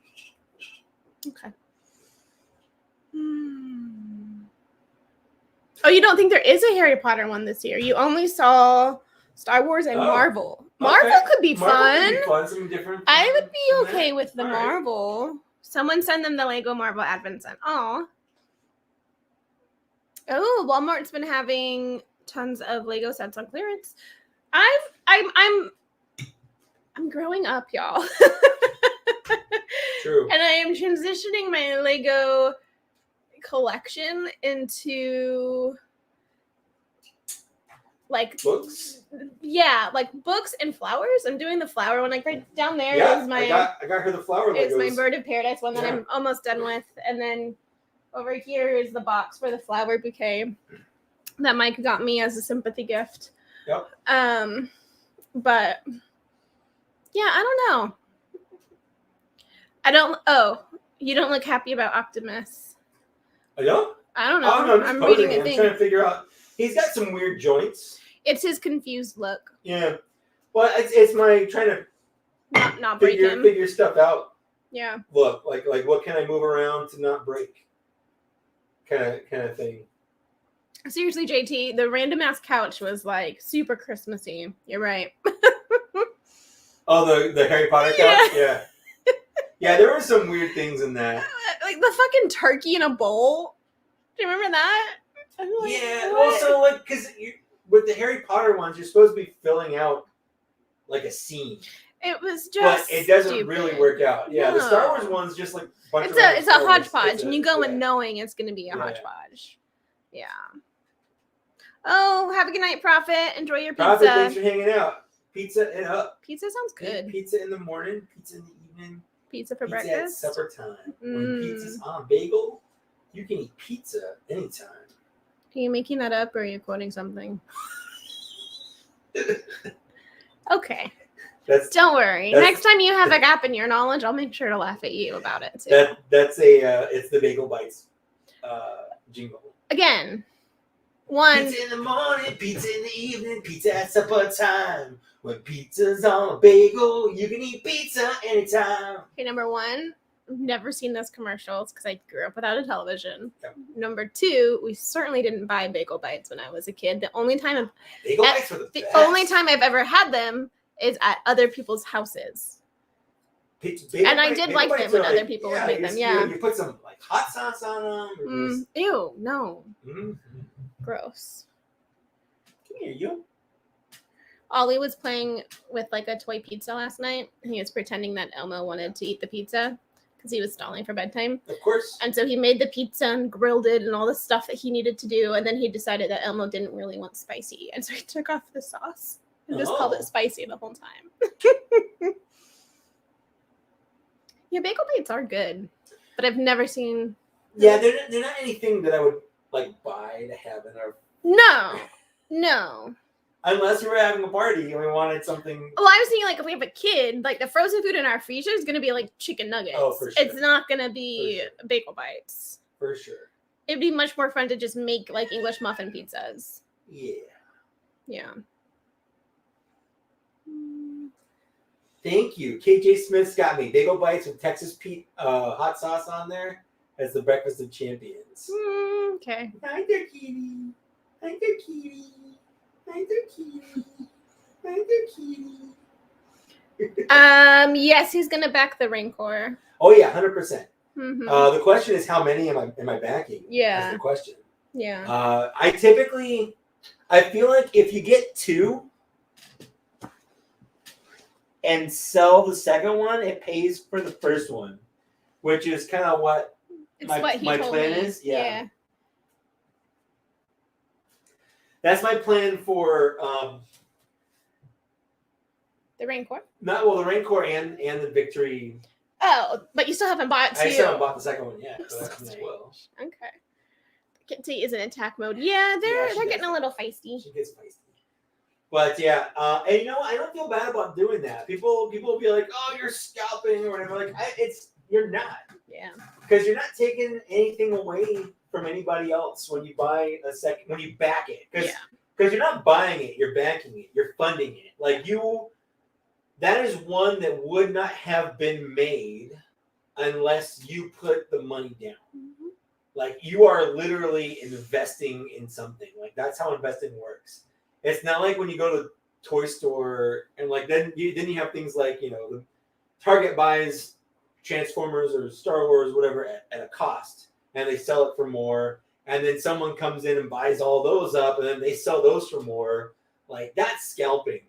Okay. Oh, you don't think there is a Harry Potter one this year? You only saw Star Wars and Marvel. Marvel could be fun. Something different. I would be okay with the Marvel. Right. Someone send them the Lego Marvel Advent Set. Aw. Oh, Walmart's been having tons of Lego sets on clearance. I'm growing up, y'all. True. And I am transitioning my Lego collection into like books. Yeah, like books and flowers. I'm doing the flower one. Like right down there is my. I got her the flower. It's Legos. My Bird of Paradise one that I'm almost done with, and then over here is the box for the flower bouquet that Mike got me as a sympathy gift. Yep. But yeah, I don't know. Oh, you don't look happy about Optimus. I don't? I don't know. Oh, no, I'm reading a thing. thing. I'm trying to figure out. He's got some weird joints. It's his confused look. Yeah. Well, it's my trying to not break him. Figure stuff out. Yeah. Look, like what can I move around to not break? Kind of thing. Seriously, JT, the random ass couch was like super Christmassy. You're right. Oh, the Harry Potter couch? Yeah. Yeah, there were some weird things in that. Like the fucking turkey in a bowl. Do you remember that? Like, yeah, what? Also, like, because with the Harry Potter ones, you're supposed to be filling out like a scene. It was just. But it doesn't stupid. Really work out. Yeah, no. The Star Wars one's just like. It's a hodgepodge, and you go in knowing it's going to be a hodgepodge. Yeah. Oh, have a good night, Prophet. Enjoy your pizza. Prophet, thanks for hanging out. Pizza it up. Pizza sounds good. Pizza in the morning, pizza in the evening. Pizza for pizza breakfast. At supper time. When pizza's on bagel, you can eat pizza anytime. Are you making that up or are you quoting something? Okay. Don't worry. Next time you have a gap in your knowledge, I'll make sure to laugh at you about it too. It's the Bagel Bites jingle. Again. One. Pizza in the morning, pizza in the evening, pizza at supper time. When pizza's on a bagel, you can eat pizza anytime. Okay, number one, I've never seen those commercials because I grew up without a television. Yep. Number two, we certainly didn't buy Bagel Bites when I was a kid. The only time Bites were the best. Only time I've ever had them is at other people's houses. And I did like them when other people would make them. Yeah. You put some like hot sauce on them. Ew, no. Mm-hmm. Gross. Come here, you. Ollie was playing with like a toy pizza last night. And he was pretending that Elmo wanted to eat the pizza because he was stalling for bedtime. Of course. And so he made the pizza and grilled it and all the stuff that he needed to do. And then he decided that Elmo didn't really want spicy. And so he took off the sauce and just called it spicy the whole time. Yeah, Bagel Bites are good. But I've never seen... Yeah, they're not anything that I would like buy to have in our... No. Unless we were having a party and we wanted something. Well, I was thinking like if we have a kid, like the frozen food in our freezer is gonna be like chicken nuggets. Oh, for sure. It's not gonna be bagel bites. For sure. It'd be much more fun to just make like English muffin pizzas. Yeah. Yeah. Thank you. KJ Smith's got me. Bagel bites with Texas Pete hot sauce on there as the breakfast of champions. Okay. Hi there, Kitty. Hi there, Kitty. Hi there, Kitty. Hi there, Kitty. Yes, he's gonna back the Rancor. Oh yeah, 100%. Mm-hmm. The question is, how many am I backing? Yeah. That's the question. Yeah. I feel like if you get 2 and sell the second one, it pays for the first one, which is kind of what my plan is. Yeah. That's my plan for the Rancor. the Rancor and the Victory. Oh, but you still haven't bought 2. I still haven't bought the second one yet. So I will. Okay. Kitty is in attack mode. Yeah, they're getting a little feisty. She gets feisty. But yeah, and you know what? I don't feel bad about doing that. People will be like, "Oh, you're scalping" or whatever. Like, you're not. Yeah. Because you're not taking anything away from anybody else when you buy when you back it. Because you're not buying it, you're backing it, you're funding it. Like that is one that would not have been made unless you put the money down. Mm-hmm. Like you are literally investing in something. Like that's how investing works. It's not like when you go to the toy store and like then you have things like the Target buys Transformers or Star Wars whatever at a cost and they sell it for more, and then someone comes in and buys all those up and then they sell those for more. Like that's scalping.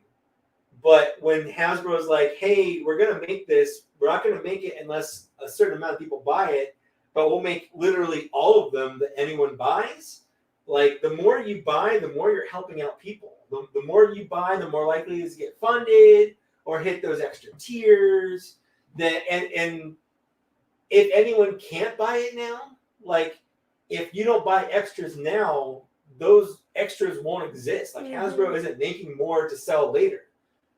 But when Hasbro's like, hey, we're going to make this, we're not going to make it unless a certain amount of people buy it, but we'll make literally all of them that anyone buys. Like, the more you buy, the more you're helping out people. The more you buy, the more likely it is to get funded or hit those extra tiers. And if anyone can't buy it now, like, if you don't buy extras now, those extras won't exist. Like, Hasbro isn't making more to sell later.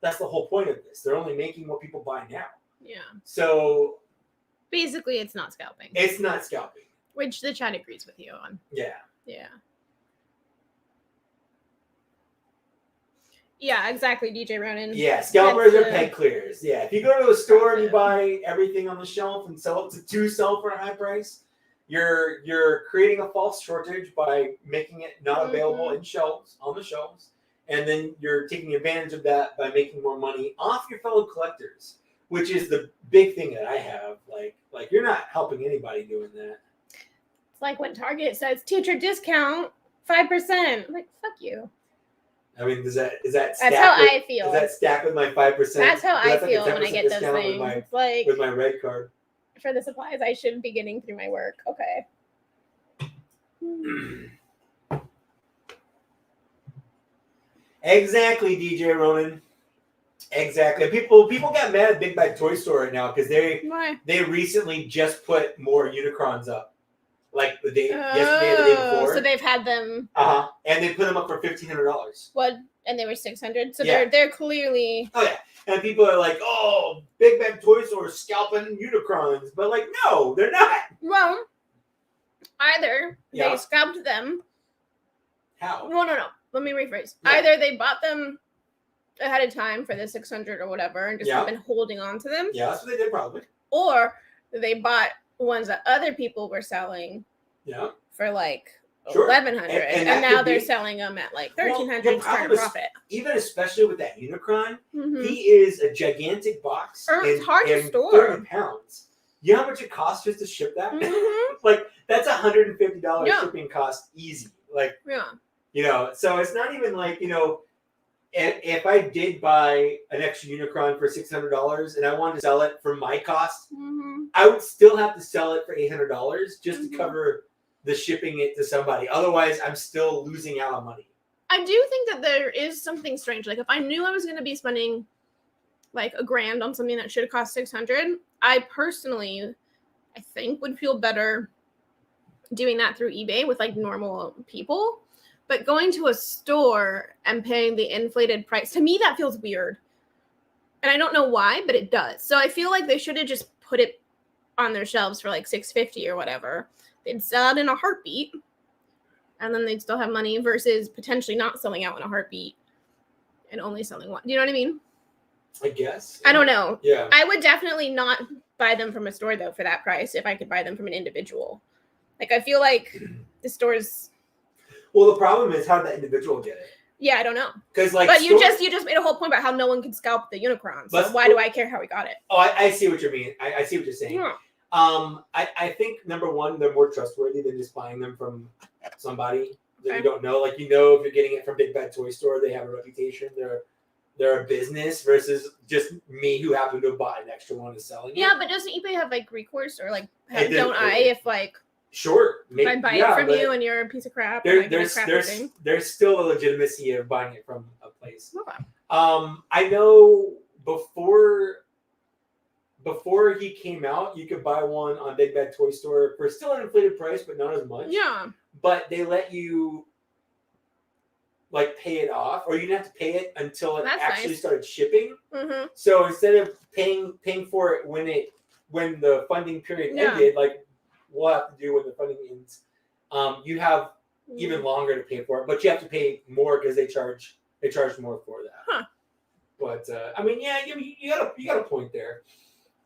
That's the whole point of this. They're only making what people buy now. Yeah. So basically, it's not scalping. It's not scalping. Which the chat agrees with you on. Yeah. Yeah. Yeah, exactly, DJ Ronan. Yeah, scalpers are peg clears. Yeah, if you go to a store and you buy everything on the shelf and sell it to sell for a high price, you're creating a false shortage by making it not available on the shelves. And then you're taking advantage of that by making more money off your fellow collectors, which is the big thing that I have. Like you're not helping anybody doing that. It's like when Target says teacher discount 5%. I'm like, fuck you. I mean, is that that's how I feel. Does that stack with my 5%? That's how I feel when I get those things. With my red card. For the supplies I should be getting through my work. Okay. Exactly, DJ Ronan. Exactly. People got mad at Big Bad Toy Store right now because they recently just put more Unicrons up, like yesterday or the day before. So they've had them. And they put them up for $1,500. What? And they were $600. So they're clearly. Oh yeah. And people are like, "Oh, Big Bad Toy Store is scalping Unicrons," but like, no, they're not. Well, either they scalped them. How? No. Let me rephrase. Yeah. Either they bought them ahead of time for the $600 or whatever and just have been holding on to them. Yeah, that's what they did probably. Or they bought ones that other people were selling for like $1,100. And now they're selling them at like $1,300 to turn a profit. Even especially with that Unicron, he is a gigantic box. It's hard to store. 30 pounds. You know how much it costs just to ship that? Like, that's $150 shipping cost easy. Like, so it's not even like, if I did buy an extra Unicron for $600 and I wanted to sell it for my cost, I would still have to sell it for $800 just to cover the shipping it to somebody. Otherwise, I'm still losing out on money. I do think that there is something strange. Like, if I knew I was going to be spending like $1,000 on something that should have cost $600, I personally, I think, would feel better doing that through eBay with like normal people. But going to a store and paying the inflated price, to me, that feels weird. And I don't know why, but it does. So I feel like they should have just put it on their shelves for like $6.50 or whatever. They'd sell it in a heartbeat, and then they'd still have money versus potentially not selling out in a heartbeat and only selling one. Do you know what I mean? I guess. I don't know. Yeah. I would definitely not buy them from a store, though, for that price if I could buy them from an individual. Like, I feel like the stores... Well, the problem is, how did that individual get it? Yeah, I don't know. Because like, but you just made a whole point about how no one could scalp the Unicron. So why do I care how we got it? Oh, I see what you mean. I see what you're saying. Yeah. I think number one, they're more trustworthy than just buying them from somebody that you don't know. Like, you know, if you're getting it from Big Bad Toy Store, they have a reputation. They're a business versus just me who happened to buy an extra one and selling it. Yeah, but doesn't eBay have like recourse or like if like sure if I buy it from you and you're a piece of crap? There's still a legitimacy of buying it from a place. Okay. I know before he came out, you could buy one on Big Bad Toy Store for still an inflated price, but not as much. Yeah. But they let you like pay it off, or you didn't have to pay it until it actually started shipping. Mm-hmm. So instead of paying for it when the funding period ended, like we'll have to do when the funding ends, you have even longer to pay for it, but you have to pay more because they charge more for that. Huh. But I mean, yeah, you got a point there.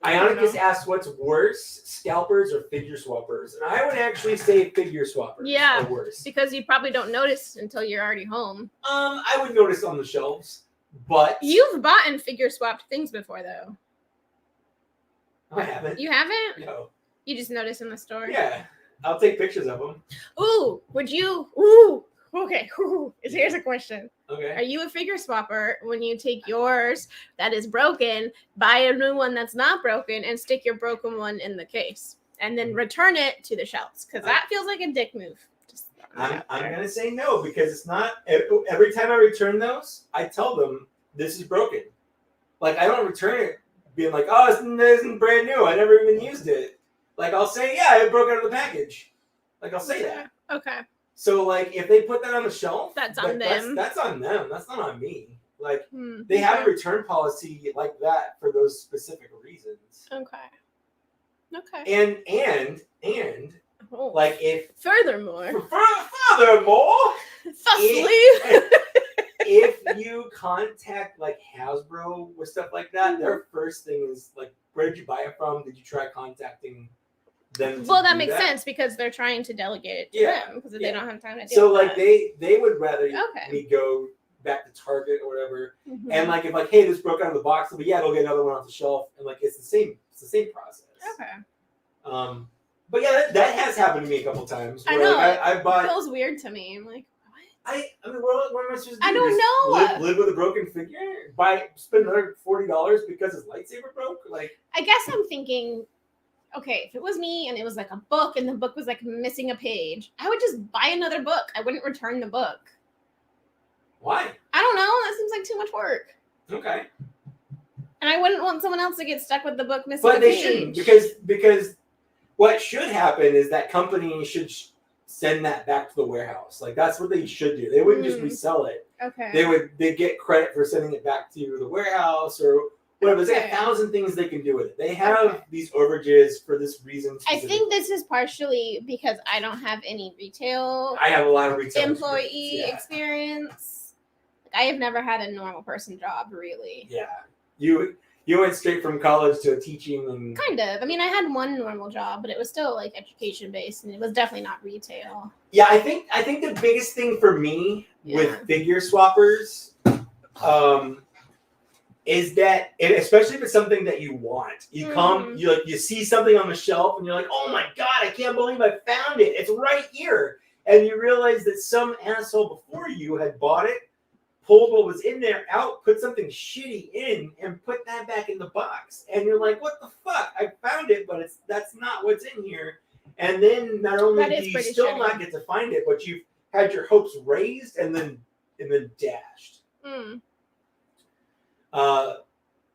Ionicus asked, "What's worse, scalpers or figure swappers?" And I would actually say figure swappers. Yeah, are worse because you probably don't notice until you're already home. I would notice on the shelves, but you've bought and figure swapped things before, though. I haven't. You haven't? No. You just notice in the store. Yeah, I'll take pictures of them. Ooh, would you? Ooh, okay. Ooh, here's a question. Okay. Are you a figure swapper when you take yours that is broken, buy a new one that's not broken, and stick your broken one in the case, and then return it to the shelves? Because that feels like a dick move. I'm gonna say no, because it's not. Every time I return those, I tell them this is broken. Like, I don't return it being like, oh, this isn't brand new. I never even used it. Like, I'll say, yeah, it broke out of the package. Like, I'll say that. Okay. So, like, if they put that on the shelf, that's on them. That's on them. That's not on me. Like, they have a return policy like that for those specific reasons. Okay. And like, if furthermore, if you contact like Hasbro with stuff like that, their first thing is like, where did you buy it from? Did you try contacting them? Well, that makes sense because they're trying to delegate it to them because they don't have time to do so like they would rather me go back to Target or whatever, and like, if like, hey, this broke out of the box, but yeah, they'll get another one off the shelf, and like, it's the same process. Okay. But yeah, that has happened to me a couple times. I know. Like, I bought. It feels weird to me. I'm like, what? I mean, what am I supposed to do? I don't know. Live with a broken figure? Spend another $40 because his lightsaber broke? Like, I guess I'm thinking, okay, if it was me and it was like a book and the book was like missing a page, I would just buy another book. I wouldn't return the book. Why? I don't know. That seems like too much work. Okay. And I wouldn't want someone else to get stuck with the book missing but a they page. shouldn't, because what should happen is that company should send that back to the warehouse. Like, that's what they should do. They wouldn't just resell it. Okay. They get credit for sending it back to the warehouse or whatever. There's like 1,000 things they can do with it. They have these overages for this reason. I think this is partially because I don't have any retail. I have a lot of retail employee experience. Like, I have never had a normal person job, really. Yeah. You went straight from college to teaching and kind of. I mean, I had one normal job, but it was still like education based, and it was definitely not retail. Yeah, I think the biggest thing for me with figure swappers, is that, especially if it's something that you want, you see something on the shelf and you're like, oh my god, I can't believe I found it. It's right here, and you realize that some asshole before you had bought it, pulled what was in there out, put something shitty in, and put that back in the box. And you're like, what the fuck? I found it, but that's not what's in here. And then not only do you still not get to find it, but you've had your hopes raised and then dashed.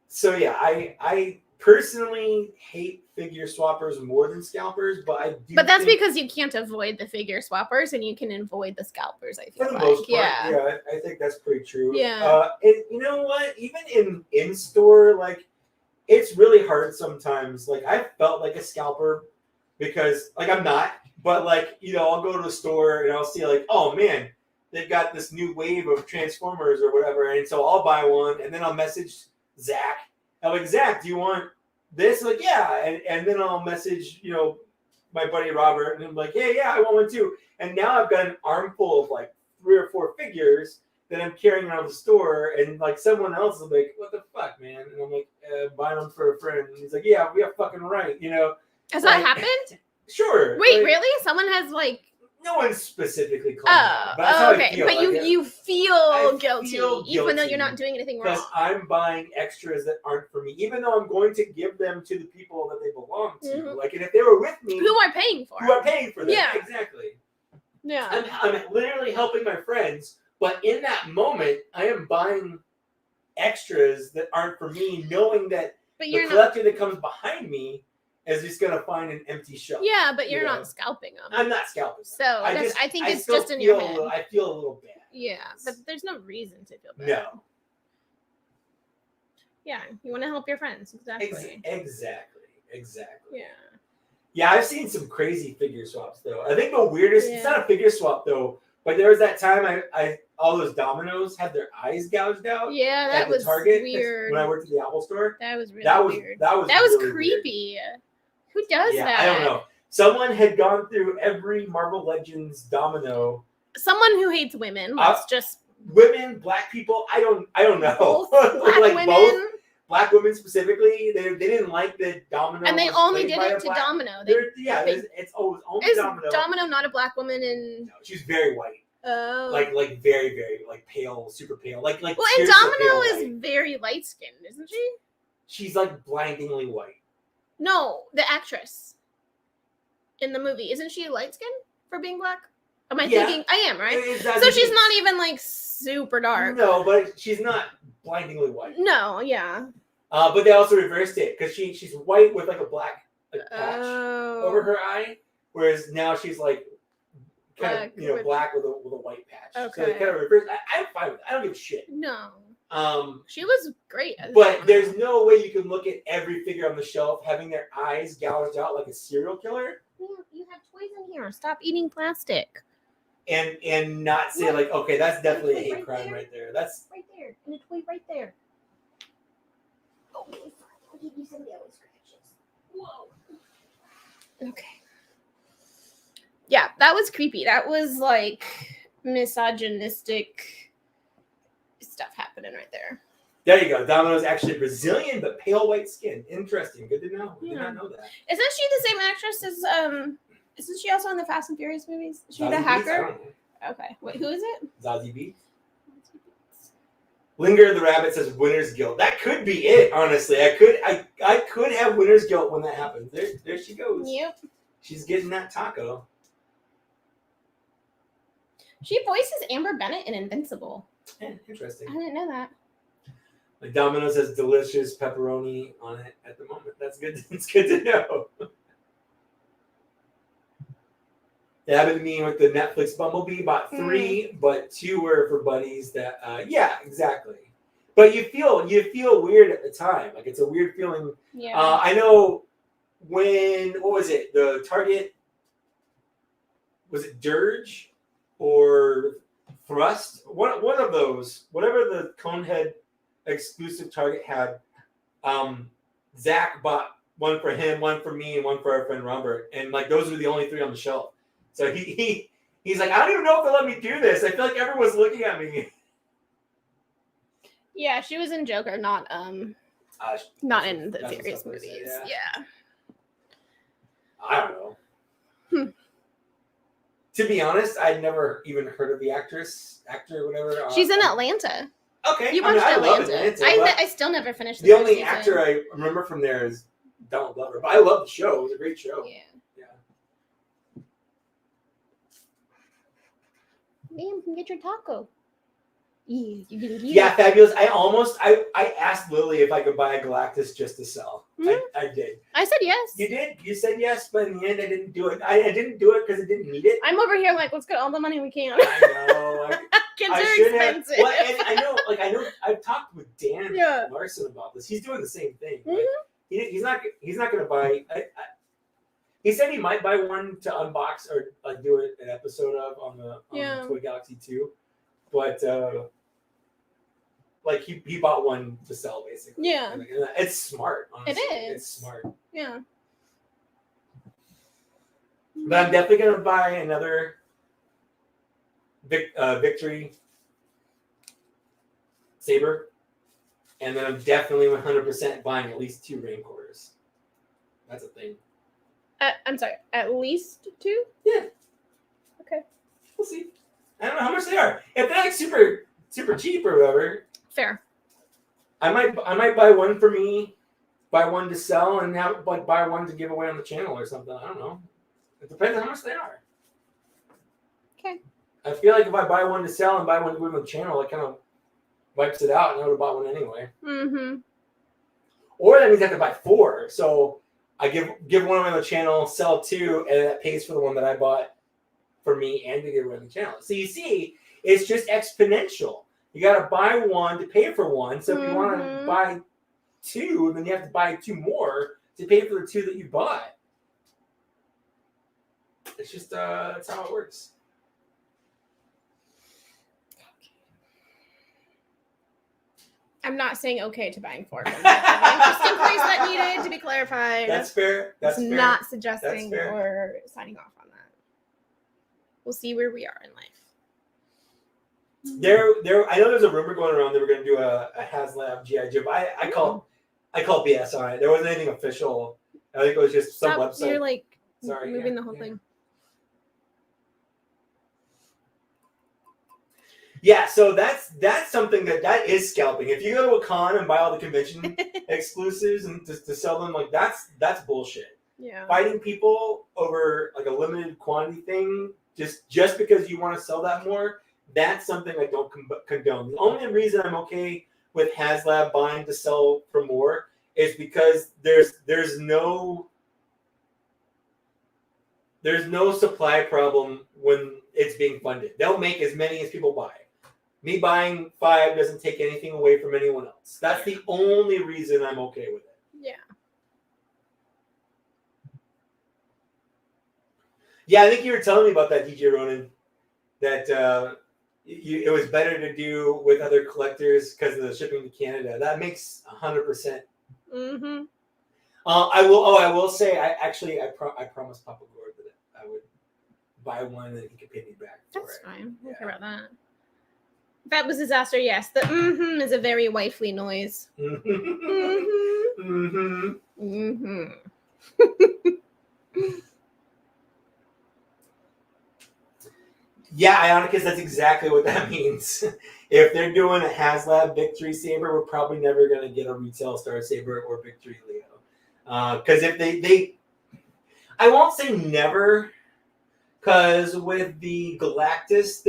So yeah, personally hate figure swappers more than scalpers, but I do. But that's think, because you can't avoid the figure swappers and you can avoid the scalpers, I feel for the like. most part, Yeah. I think that's pretty true. Yeah. And you know what? Even in store, like it's really hard sometimes. Like I felt like a scalper because like I'm not, but like I'll go to the store and I'll see like, oh man, they've got this new wave of Transformers or whatever, and so I'll buy one, and then I'll message Zach. I'm like, Zach, do you want this? Like, yeah, and then I'll message my buddy Robert, and I'm like, hey, yeah, I want one too. And now I've got an armful of like 3 or 4 figures that I'm carrying around the store, and like someone else is like, what the fuck, man? And I'm like, buying them for a friend. And he's like, yeah, we are fucking right, Has like, that happened? Sure. Wait, like, really? Someone has like. No one specifically called me out, but that's how okay. I feel. But like, you feel guilty, feel even though you're guilty not doing anything because wrong. I'm buying extras that aren't for me, even though I'm going to give them to the people that they belong to. Mhm. Like, and if they were with me, Who are paying for? who are paying for them? Yeah. Exactly. Yeah. I'm literally helping my friends, but in that moment, I am buying extras that aren't for me, knowing that But the you're not. collector that comes behind me is just gonna find an empty shelf. Yeah, but you're you know? not scalping them. I'm not scalping. So I think it's still just in your feel head. I feel a little bad. Yeah, but there's no reason to feel bad. No. Yeah, you want to help your friends. Exactly. Exactly. Yeah. Yeah, I've seen some crazy figure swaps though. I think the weirdest. Yeah. It's not a figure swap though, but there was that time I all those dominoes had their eyes gouged out. Yeah, at that the was Target weird. when I worked at the Apple Store. That was really That was weird. that was really creepy. Who does weird. that? I don't know. Someone had gone through every Marvel Legends domino. Someone who hates women. Let's just Women, black people. I don't know. both black like women. both black women specifically. They didn't like the domino. And they was only played did by it a to black- Domino. It's always only Is Domino. Domino not a black woman? And No, she's very white. oh, Like very, very like pale, super pale. Like well, and seriously Domino pale is white. very light skinned, isn't she? She's like blindingly white. No, the actress in the movie, isn't she light skinned for being black? Am I Yeah. thinking? I am, right? Exactly. So she's not even like super dark. No, but she's not blindingly white. No, yeah. But they also reversed it because she's white with like a black patch Oh. over her eye, whereas now she's like kind Black of black with a white patch. So Okay. they kind of reversed. I'm fine with it. I don't give a shit. No. Um, She was great. as but Domino. there's no way you can look at every figure on the shelf having their eyes gouged out like a serial killer Yeah, you have toys in here. Stop eating plastic. and not say Look. like, okay, that's definitely a hate Right crime there. right there. That's Right there. And a toy right there. Okay, fine. I'll give you some yellow scratches. Whoa. Okay. Yeah, that was creepy. That was like misogynistic stuff happening right there. there you go. Domino's actually Brazilian but pale white skin. Interesting. Good to know. Did Yeah. not know that. Isn't she the same actress as isn't she also in the Fast and Furious movies? Is she the Zazie Beetz? I hacker? don't know. Okay. Wait, who is it? Zazie Beetz. Linger the Rabbit says winner's guilt. That could be it, honestly. I could have winner's guilt when that happens. There she goes. Yep. She's getting that taco. She voices Amber Bennett in Invincible. Yeah, interesting. I didn't know that. Like Domino's has delicious pepperoni on it at the moment. That's good. It's good to know. It happened to me with the Netflix Bumblebee. Bought 3, but 2 were for buddies. That yeah, exactly. But you feel weird at the time. Like it's a weird feeling. Yeah. I know when what was it? The Target was it Dirge or Thrust? One of those. Whatever the Conehead exclusive Target had. Zach bought one for him, one for me, and one for our friend Robert. And like those were the only 3 on the shelf. So he's like, I don't even know if they let me do this. I feel like everyone's looking at me. Yeah, she was in Joker, not in the that's Furious what I movies. said, Yeah. I don't know. To be honest, I'd never even heard of the actor, whatever. She's in Atlanta. Okay, You watched I love Atlanta. but I still never finished the first only season. actor I remember from there is Donald Glover. But I love the show. It was a great show. Yeah. Yeah. Liam, can get your taco. Yeah, fabulous. I asked Lily if I could buy a Galactus just to sell. I did. I said yes. You did? You said yes, but in the end I didn't do it. I didn't do it because I didn't need it. I'm over here like, let's get all the money we can. I know. Kids I are should expensive. have. Well, and I know. I've talked with Dan Yeah. Larson about this. He's doing the same thing. Mhm. Like, he's not going to buy. He said he might buy one to unbox or do an episode of on the Toy Galaxy 2, but like he bought one to sell basically. Yeah. And it's smart. Honestly. It is. It's smart. Yeah. But I'm definitely going to buy another Victory Saber, and then I'm definitely 100% buying at least 2 Rancors. That's a thing. I'm sorry. At least 2? Yeah. Okay. We'll see. I don't know how much they are. If they're like super cheap or whatever, Fair. I might buy one for me, buy one to sell, and have like buy one to give away on the channel or something. I don't know. It depends on how much they are. Okay. I feel like if I buy one to sell and buy one to give on the channel, it kind of wipes it out, and I would have bought one anyway. Mm-hmm. Or that means I have to buy 4. So I give one on the channel, sell 2, and that pays for the one that I bought for me and to give away on the channel. So you see, it's just exponential. You got to buy one to pay for one. So if you want to buy 2, then you have to buy 2 more to pay for the 2 that you bought. It's just that's how it works. I'm not saying okay to buying 4. Just in case that needed to be clarified. That's fair. That's fair. Not suggesting fair. or signing off on that. We'll see where we are in life. I know there's a rumor going around that we're going to do a HasLab G.I. Joe. But I call BS on it. There wasn't anything official. I think it was just some website. You're like Sorry, moving the whole thing. Yeah, so that's something that is scalping. If you go to a con and buy all the convention exclusives and to sell them, like that's bullshit. Yeah. Fighting people over like a limited quantity thing just because you want to sell that more, that's something I don't condone. The only reason I'm okay with HasLab buying to sell for more is because there's no supply problem when it's being funded. They'll make as many as people buy. Me buying 5 doesn't take anything away from anyone else. That's the only reason I'm okay with it. Yeah. Yeah, I think you were telling me about that, DJ Ronan, that it was better to do with other collectors because of the shipping to Canada. That makes 100%. Mm-hmm. I will say, I promised Papa Gord that I would buy one and he could pay me back for That's it. fine. Yeah. Don't care about that. If that was disaster, yes. The is a very wifely noise. Mm-hmm. Mm-hmm. Yeah, Ionicus, that's exactly what that means. If they're doing a HasLab Victory Saber, we're probably never going to get a retail Star Saber or Victory Leo. Because if they I won't say never, because with the Galactus,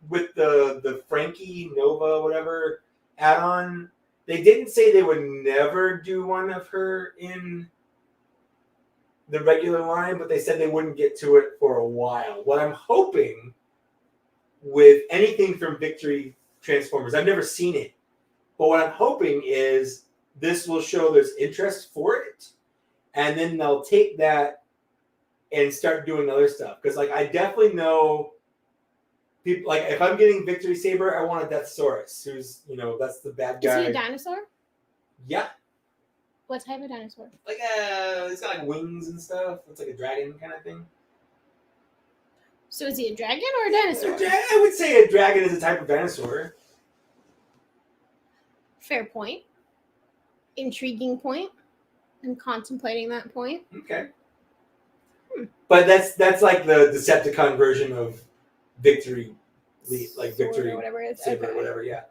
with the Frankie Nova, whatever add-on, they didn't say they would never do one of her in the regular line, but they said they wouldn't get to it for a while. What I'm hoping with anything from Victory Transformers, I've never seen it, but what I'm hoping is this will show there's interest for it, and then they'll take that and start doing other stuff. Because like I definitely know people, like if I'm getting Victory Saber, I want a Deathsaurus, who's that's the bad guy. Is he a dinosaur? Yeah. What type of dinosaur? Like it's got like wings and stuff. It's like a dragon kind of thing. So is he a dragon or a dinosaur? I would say a dragon is a type of dinosaur. Fair point. Intriguing point. I'm contemplating that point. Okay. But that's like the Decepticon version of Victory, like Victory or whatever it is. Saber, Okay. whatever. Yeah.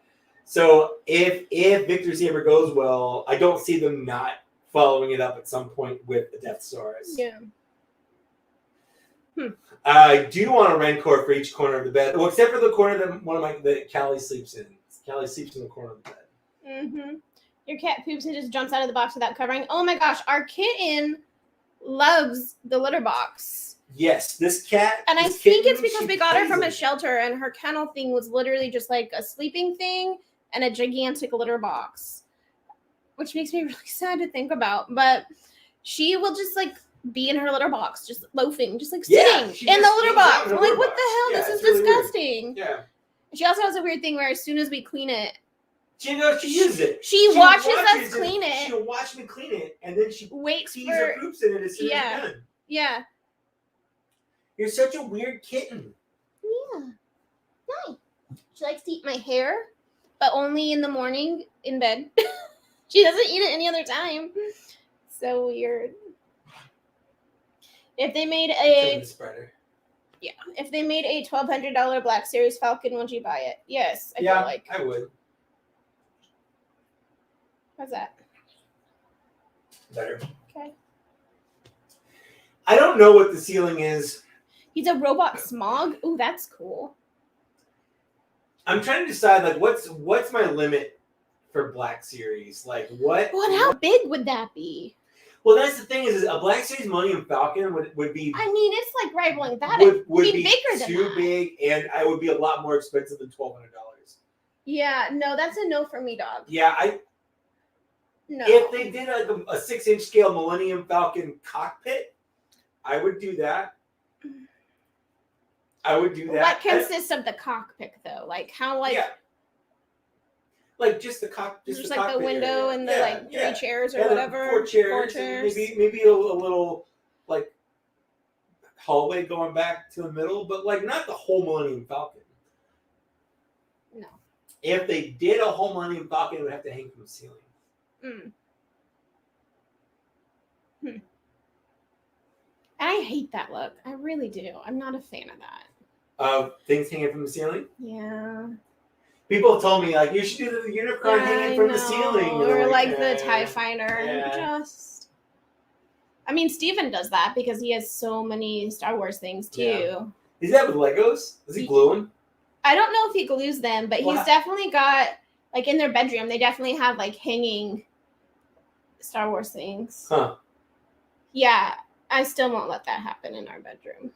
So if Victory Saber goes well, I don't see them not following it up at some point with the Deathsaurus. Yeah. I do want a Rancor for each corner of the bed. Well, except for the corner that Callie sleeps in. Callie sleeps in the corner of the bed. Mm-hmm. Your cat poops and just jumps out of the box without covering. Oh my gosh, our kitten loves the litter box. Yes, this cat. And I this think kitten, it's because she we got her plays from in a it. shelter and her kennel thing was literally just like a sleeping thing and a gigantic litter box, which makes me really sad to think about. But she will just like be in her litter box, just loafing, just like Yeah, sitting she in the just litter hangs out box. in her I'm like, litter what box. the hell? Yeah, This is it's really weird. disgusting. Yeah. She also has a weird thing where as soon as we clean it, She uses it. she watches us clean it. She'll watch me clean it, and then she waits pees for or poops in it as soon yeah. as you're done. yeah. You're such a weird kitten. Yeah. Nice. She likes to eat my hair, but only in the morning in bed. She doesn't eat it any other time. So weird. If they made a if they made a $1,200 Black Series Falcon, would you buy it? Yes, I feel like. I would. How's that? Better. Okay. I don't know what the ceiling is. He's a robot Smog. Ooh, that's cool. I'm trying to decide like what's my limit for Black Series? Like what? Well, and how big would that be? Well, that's the thing is a Black Series Millennium Falcon would be. I mean, it's like rivaling that. Would be be bigger than too that. big, and I would be a lot more expensive than $1,200. Yeah, no, that's a no for me, dog. Yeah, No. if they did a 6-inch scale Millennium Falcon cockpit, I would do that. What consists of the cockpit, though? Like how, like, like just the just the like the cockpit window area. and the 3 chairs or And whatever. 4 chairs. chairs. And maybe a little like hallway going back to the middle, but like not the whole Millennium Falcon. No. If they did a whole Millennium Falcon, it would have to hang from the ceiling. And I hate that look. I really do. I'm not a fan of that. Things hanging from the ceiling. Yeah. People have told me like you should do the Unicron hanging from the ceiling, or like the TIE Fighter. Yeah. I mean, Steven does that because he has so many Star Wars things too. Yeah. Is that with Legos? Is he gluing? I don't know if he glues them, but he's definitely got like in their bedroom. They definitely have like hanging Star Wars things. Huh. Yeah, I still won't let that happen in our bedroom.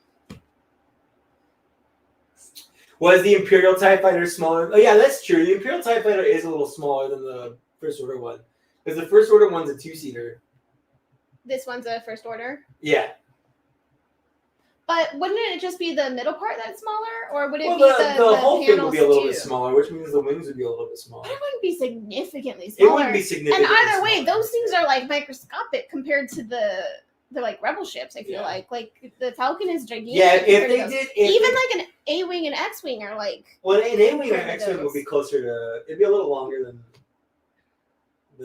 Was the Imperial TIE Fighter smaller? Oh, yeah, that's true. The Imperial TIE Fighter is a little smaller than the First Order one. Because the First Order one's a 2-seater. This one's a First Order? Yeah. But wouldn't it just be the middle part that's smaller? Or would it be the whole thing would be a little too? bit smaller, which means the wings would be a little bit smaller. But it wouldn't be significantly smaller. It wouldn't be significantly And either way, smaller. those things are like microscopic compared to the like Rebel ships, I feel like. Like the Falcon is gigantic. Yeah, if compared to they those. did... Even like an A-Wing and X-Wing are like... Well, an A-Wing or compared to X-Wing would those. be closer to... It'd be a little longer than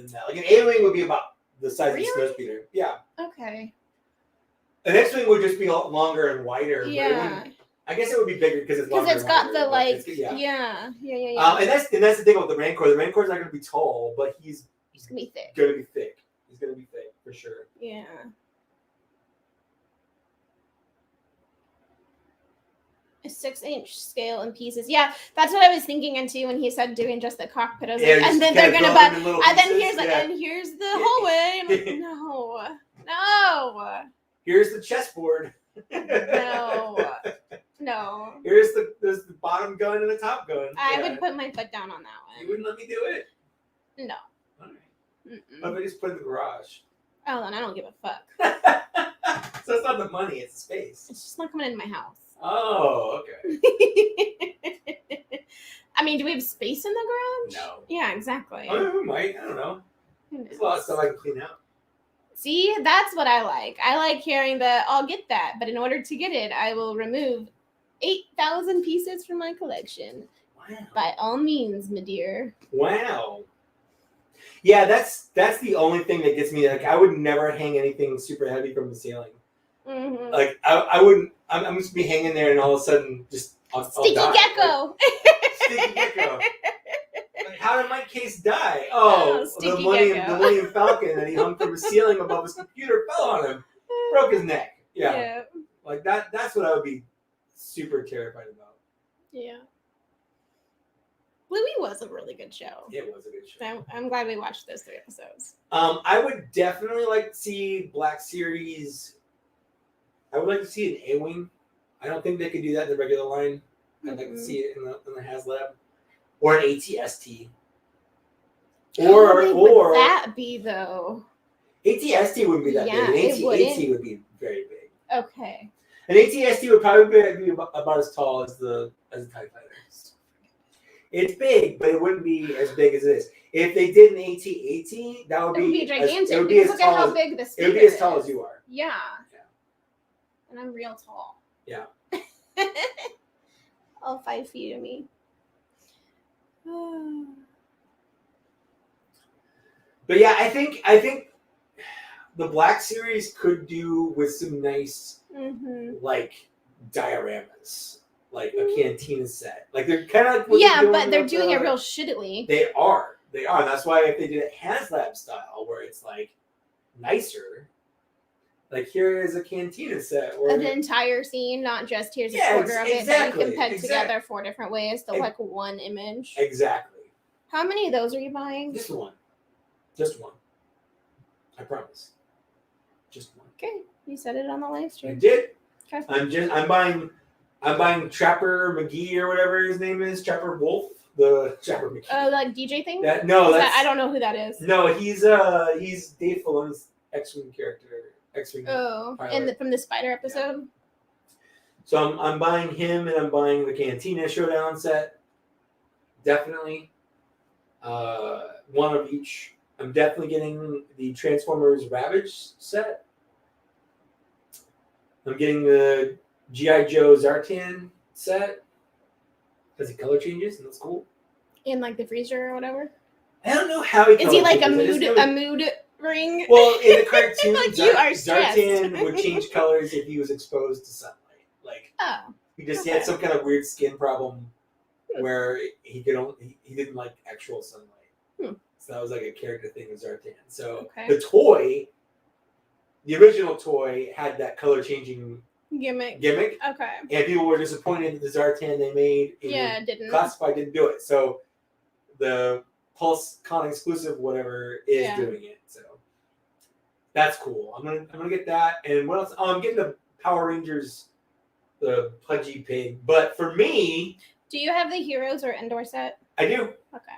that. Like an A-Wing would be about the size of a snowspeeder. Yeah. Okay. An X-Wing would just be longer and wider. But Yeah. I guess it would be bigger because it's longer. Because it's got and the wider, like... but Yeah. And that's the thing about the Rancor. The Rancor's not going to be tall, but he's going to be thick. going to be thick. He's going to be thick for sure. Yeah. A 6-inch scale in pieces. Yeah, that's what I was thinking into when he said doing just the cockpit. I was like, and then they're gonna buy, and then here's like, and here's the hallway. I'm like, no. Here's the chessboard. No. There's the bottom gun and the top gun. I would put my foot down on that one. You wouldn't let me do it? No. All right. What if I just put it in the garage? Oh, then I don't give a fuck. So it's not the money, it's the space. It's just not coming into my house. Oh, okay. I mean, do we have space in the garage? No. Yeah, exactly. Oh, we might. I don't know. There's a lot of stuff I can clean out. See, that's what I like. I like hearing I'll get that, but in order to get it, I will remove 8,000 pieces from my collection. Wow. By all means, my dear. Wow. Yeah, that's the only thing that gets me. Like, I would never hang anything super heavy from the ceiling. Mm-hmm. Like, I wouldn't. I'm just be hanging there, and all of a sudden, just I'll Sticky die. gecko. Sticky gecko. Like, how did Mike Case die? Oh, the Millennium Falcon that he hung from the ceiling above his computer fell on him, broke his neck. Yeah. Like that's what I would be super terrified about. Yeah. Bluey was a really good show. It was a good show. I'm glad we watched those 3 episodes. I would definitely like to see Black Series. I would like to see an A-Wing. I don't think they could do that in the regular line. I'd like to see it in the HasLab. Or an ATST. How big would that be, though? ATST wouldn't be that Yeah, big. it An wouldn't. AT would be very big. Okay. An ATST would probably be about as tall as the TIE Fighter. It's big, but it wouldn't be as big as it is. If they did an AT-AT, that would It would be gigantic. It would be as Look at tall how as, big the it speaker would be as tall is. as you are. Yeah. And I'm real tall. Yeah. All 5 feet of me. But yeah, I think the Black Series could do with some nice like dioramas, like a cantina set. Like they're kind of like but they're doing it real shittily. They are. That's why if they did it HasLab style, where it's like nicer. Like here is a cantina set, or An entire scene, not just here's a quarter of it that you can peg together 4 different ways to like one image. Exactly. How many of those are you buying? Just one. Just one. I promise. Just one. Okay, you said it on the live I stream. did. Okay. I'm buying Trapper McGee or whatever his name is. Trapper Wolf. The Trapper McGee. Oh, like DJ thing? I don't know who that is. No, he's Dave Filoni's X-Wing character. X-Wing. Oh, from the Spider episode. Yeah. So I'm buying him, and I'm buying the Cantina Showdown set. Definitely. One of each. I'm definitely getting the Transformers Ravage set. I'm getting the G.I. Joe Zartan set. Because he color changes, and that's cool. In like the freezer or whatever. I don't know how he is he like a mood ring? Well, in the cartoon, like you are Zartan would change colors if he was exposed to sunlight. Like he had some kind of weird skin problem where he didn't like actual sunlight. So that was like a character thing with Zartan. So the toy, the original toy, had that color changing gimmick. Okay. And people were disappointed that the Zartan they made didn't do it. So the Pulse Con exclusive whatever is doing it. So that's cool. I'm gonna get that. And what else? Oh, I'm getting the Power Rangers, the Pudgy Pig. But for me, do you have the Heroes or Endor set? I do. Okay.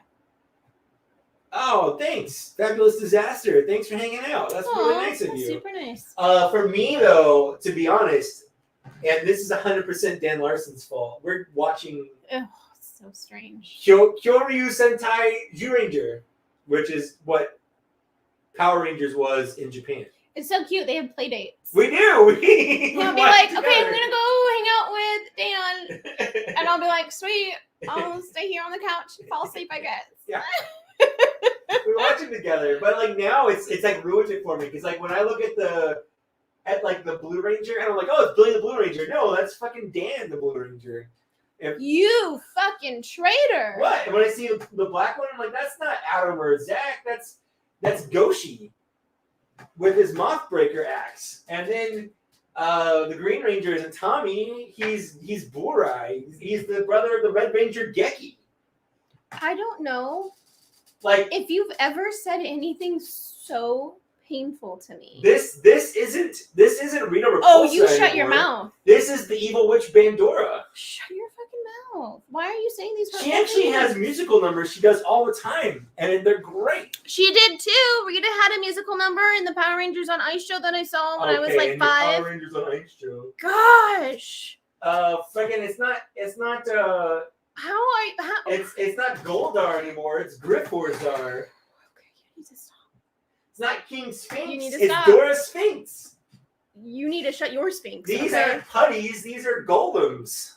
Oh, thanks. Fabulous Disaster. Thanks for hanging out. That's really nice of you. Super nice. For me, though, to be honest, and this is 100% Dan Larson's fault, we're watching so strange. Kyoryu Sentai Zyuranger, which is what Power Rangers was in Japan. It's so cute. They have play dates. We do. He'll be like, okay, I'm going to go hang out with Dan. And I'll be like, sweet. I'll stay here on the couch and fall asleep, I guess. Yeah. We watch it together, but like now it's like ruined it for me because like when I look at the Blue Ranger and I'm like, oh, it's Billy the Blue Ranger. No, that's fucking Dan the Blue Ranger. You fucking traitor! What? And when I see the black one, I'm like, that's not Adam or Zach. That's Goshi with his Mothbreaker axe. And then the Green Ranger isn't Tommy. He's Burai. He's the brother of the Red Ranger Geki. I don't know. Like, if you've ever said anything so painful to me. This isn't Rita Repulsa. Oh, you shut anymore. your mouth. This is the evil witch Bandora. Shut your fucking mouth. Why are you saying these? She actually has musical numbers she does all the time, and they're great. She did too. Rita had a musical number in the Power Rangers on Ice show that I saw when I was like 5. Power Rangers on Ice show. Gosh. Fucking, it's not. It's not Goldar anymore. It's Grifforzar. Okay, you need to stop. It's not King Sphinx. You need to it's stop. Dora Sphinx. You need to shut your Sphinx. These aren't putties. These are golems.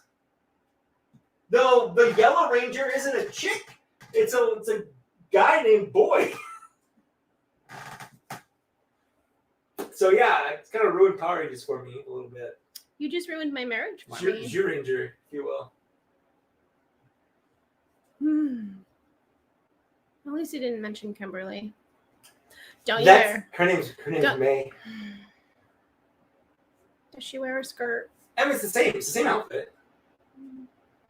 Though the Yellow Ranger isn't a chick. It's a guy named Boy. So yeah, it's kind of ruined Power Rangers for me a little bit. You just ruined my marriage for me. Zyuranger, if you will. At least you didn't mention Kimberly. Don't you That's dare. her name's May. Does she wear a skirt? I mean, it's the same outfit.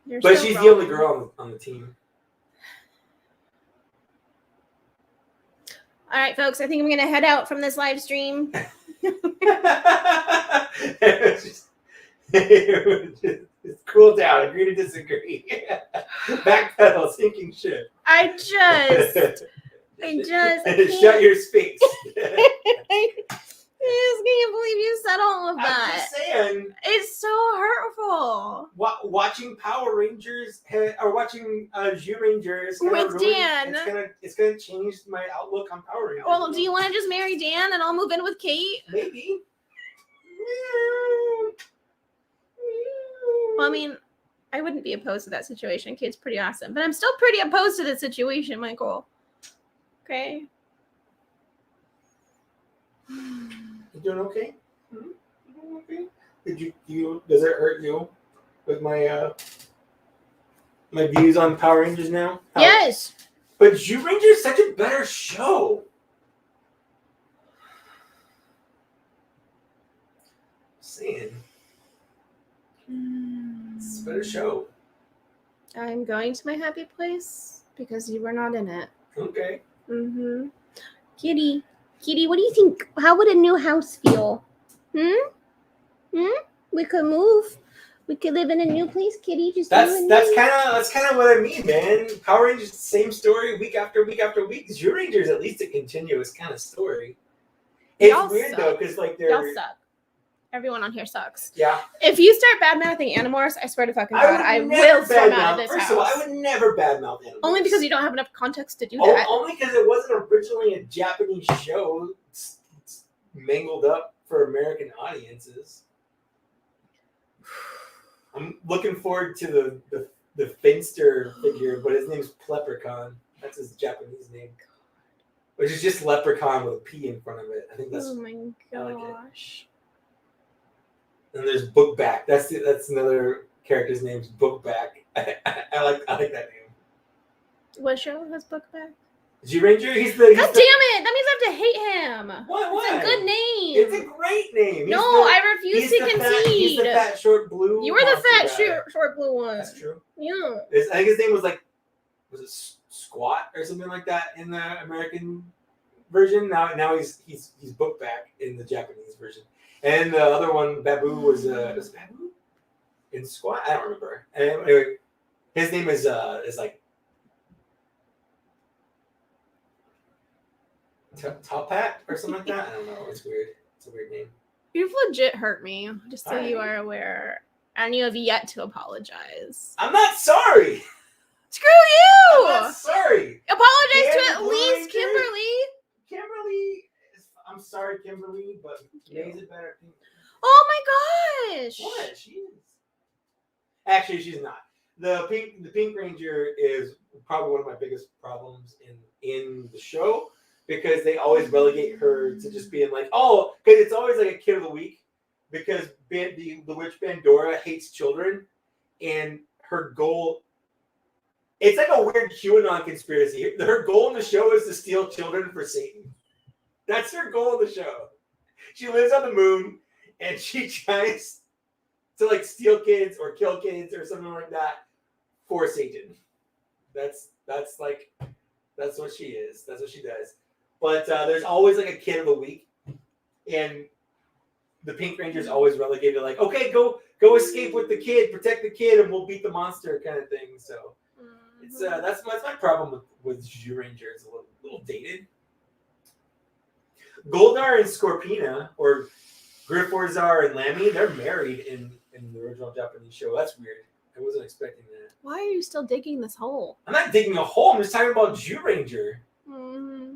You're But so she's wrong. the only girl on the team. All right, folks. I think I'm gonna head out from this live stream. It's cool down. Agree to disagree. Backpedal, sinking ship. I just Shut your space. I just can't believe you said all of that. I'm just saying. It's so hurtful. Watching Power Rangers or watching Zyuranger is With Dan. It's gonna change my outlook on Power Rangers. Well, do you want to just marry Dan and I'll move in with Kate? Maybe. Well, I mean, I wouldn't be opposed to that situation. Kate's pretty awesome, but I'm still pretty opposed to the situation, Michael. Okay. You doing okay? You doing okay? Does it hurt you with my my views on Power Rangers now? Yes. But Zyuranger is such a better show. Saying. It's a better show. I'm going to my happy place because you were not in it. Okay. Mm-hmm. Kitty, what do you think? How would a new house feel? We could move. We could live in a new place, Kitty. Just that's kind of what I mean, man. Power Rangers, same story week after week after week. Zyuranger is at least a continuous kind of story. It's Y'all weird suck. though, because like Y'all suck. Everyone on here sucks. Yeah. If you start bad-mouthing Animorphs, I swear to fucking God, I will storm out of this First house. of all, I would never badmouth Animorphs. Only because you don't have enough context to do that. Only because it wasn't originally a Japanese show. It's mangled up for American audiences. I'm looking forward to the Finster figure, but his name's Leprechaun. That's his Japanese name. Which is just Leprechaun with a P in front of it. I think that's. Oh my gosh. And there's Bookback. That's another character's name's Bookback. I like that name. What show has Bookback? Zyuranger. God damn it! That means I have to hate him. Why? It's a good name. It's a great name. I refuse to concede. He's the fat, short, blue. You were the fat, short, blue one. That's true. Yeah. I think his name was was it Squat or something like that in the American version? Now he's Bookback in the Japanese version. And the other one, Babu, was Babu in Squat? I don't remember. Anyway, his name is like Top Hat or something like that. I don't know. It's weird. It's a weird name. You've legit hurt me, just so you are aware. And you have yet to apologize. I'm not sorry. Screw you! I'm not sorry. Apologize to at least Kimberly. Kimberly, I'm sorry, Kimberly, but May's a better thing. Oh my gosh! What? She is. Actually, she's not. The Pink Ranger is probably one of my biggest problems in the show because they always relegate her to just being like, oh, because it's always like a kid of the week because the witch Bandora hates children and her goal. It's like a weird QAnon conspiracy. Her goal in the show is to steal children for Satan. That's her goal in the show. She lives on the moon and she tries to steal kids or kill kids or something like that for Satan. That's what she is. That's what she does. But there's always a kid of the week, and the Pink Ranger's always relegated. Like, okay, go escape with the kid, protect the kid, and we'll beat the monster, kind of thing. So it's that's my problem with Zyuranger. It's a little dated. Goldar and Scorpina, or Grifforzar and Lammy, they're married in the original Japanese show. That's weird. I wasn't expecting that. Why are you still digging this hole? I'm not digging a hole. I'm just talking about Zyuranger. Mm-hmm.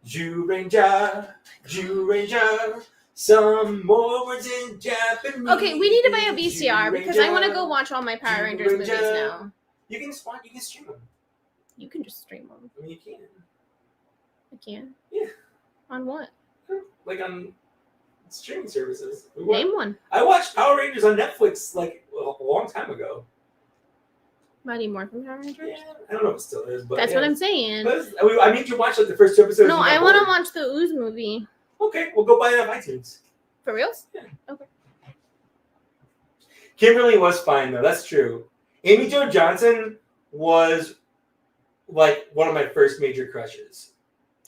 Zyuranger. Some more words in Japanese. Okay, we need to buy a VCR because I want to go watch all my Power Rangers movies now. You can stream them. You can just stream them. I mean, you can. I can? Yeah. On what? Like on streaming services. Name one. I watched Power Rangers on Netflix a long time ago. Mighty Morphin Power Rangers? Yeah, I don't know if it still is, but that's what I'm saying. I made you watch the first 2 episodes. No, I want to watch the Ooze movie. Okay, we'll go buy it on iTunes. For reals? Yeah. Okay. Kimberly was fine though. That's true. Amy Jo Johnson was one of my first major crushes.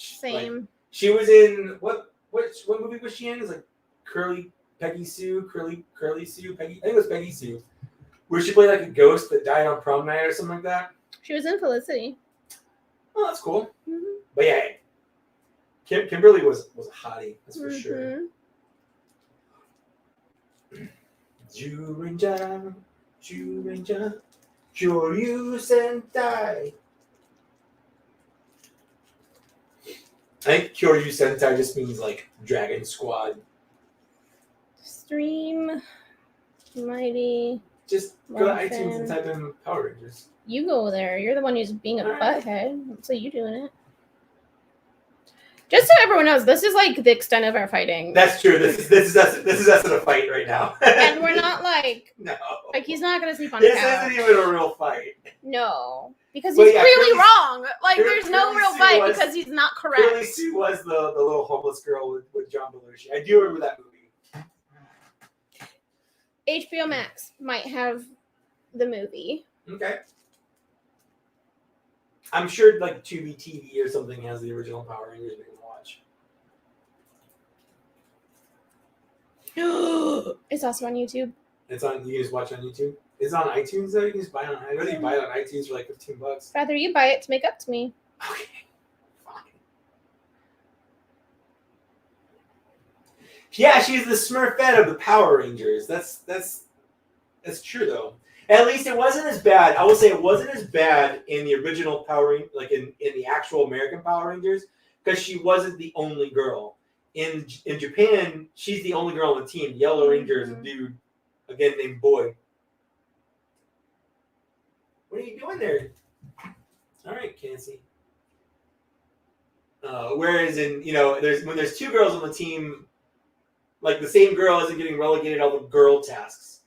Same. She was in what movie was she in? It was like Peggy Sue. I think it was Peggy Sue. Where she played like a ghost that died on prom night or something like that. She was in Felicity. Oh, that's cool. Mm-hmm. But yeah, Kimberly was a hottie, that's for sure. Jurinja, Kyoryu Sentai. I think Kyoryu Sentai just means like Dragon Squad. Stream, Mighty. Just go to iTunes and type in Power Rangers. You go there. You're the one who's being a butthead. So you doing it. Just so everyone knows, this is like the extent of our fighting. That's true. This is us in a fight right now. And we're not like he's not gonna sleep on the couch. This isn't even a real fight. No, because he's really wrong. Like there's no real fight because he's not correct. Curly Sue was the little homeless girl with John Belushi. I do remember that movie. HBO Max might have the movie. Okay. I'm sure like Tubi TV or something has the original Power Rangers we can watch. It's also on YouTube. It's on. You can just watch it on YouTube. It's on iTunes though. You can just buy it on. I know you buy it on iTunes for like $15. Rather you buy it to make up to me. Okay. Fine. Yeah, she's the Smurfette of the Power Rangers. That's true though. At least it wasn't as bad. I will say it wasn't as bad in the original Power Rangers, like in the actual American Power Rangers, because she wasn't the only girl. In Japan, she's the only girl on the team. Yellow Ranger is a dude, again named Boy. What are you doing there? All right, Cassie. Whereas when there's two girls on the team, like the same girl isn't getting relegated all the girl tasks.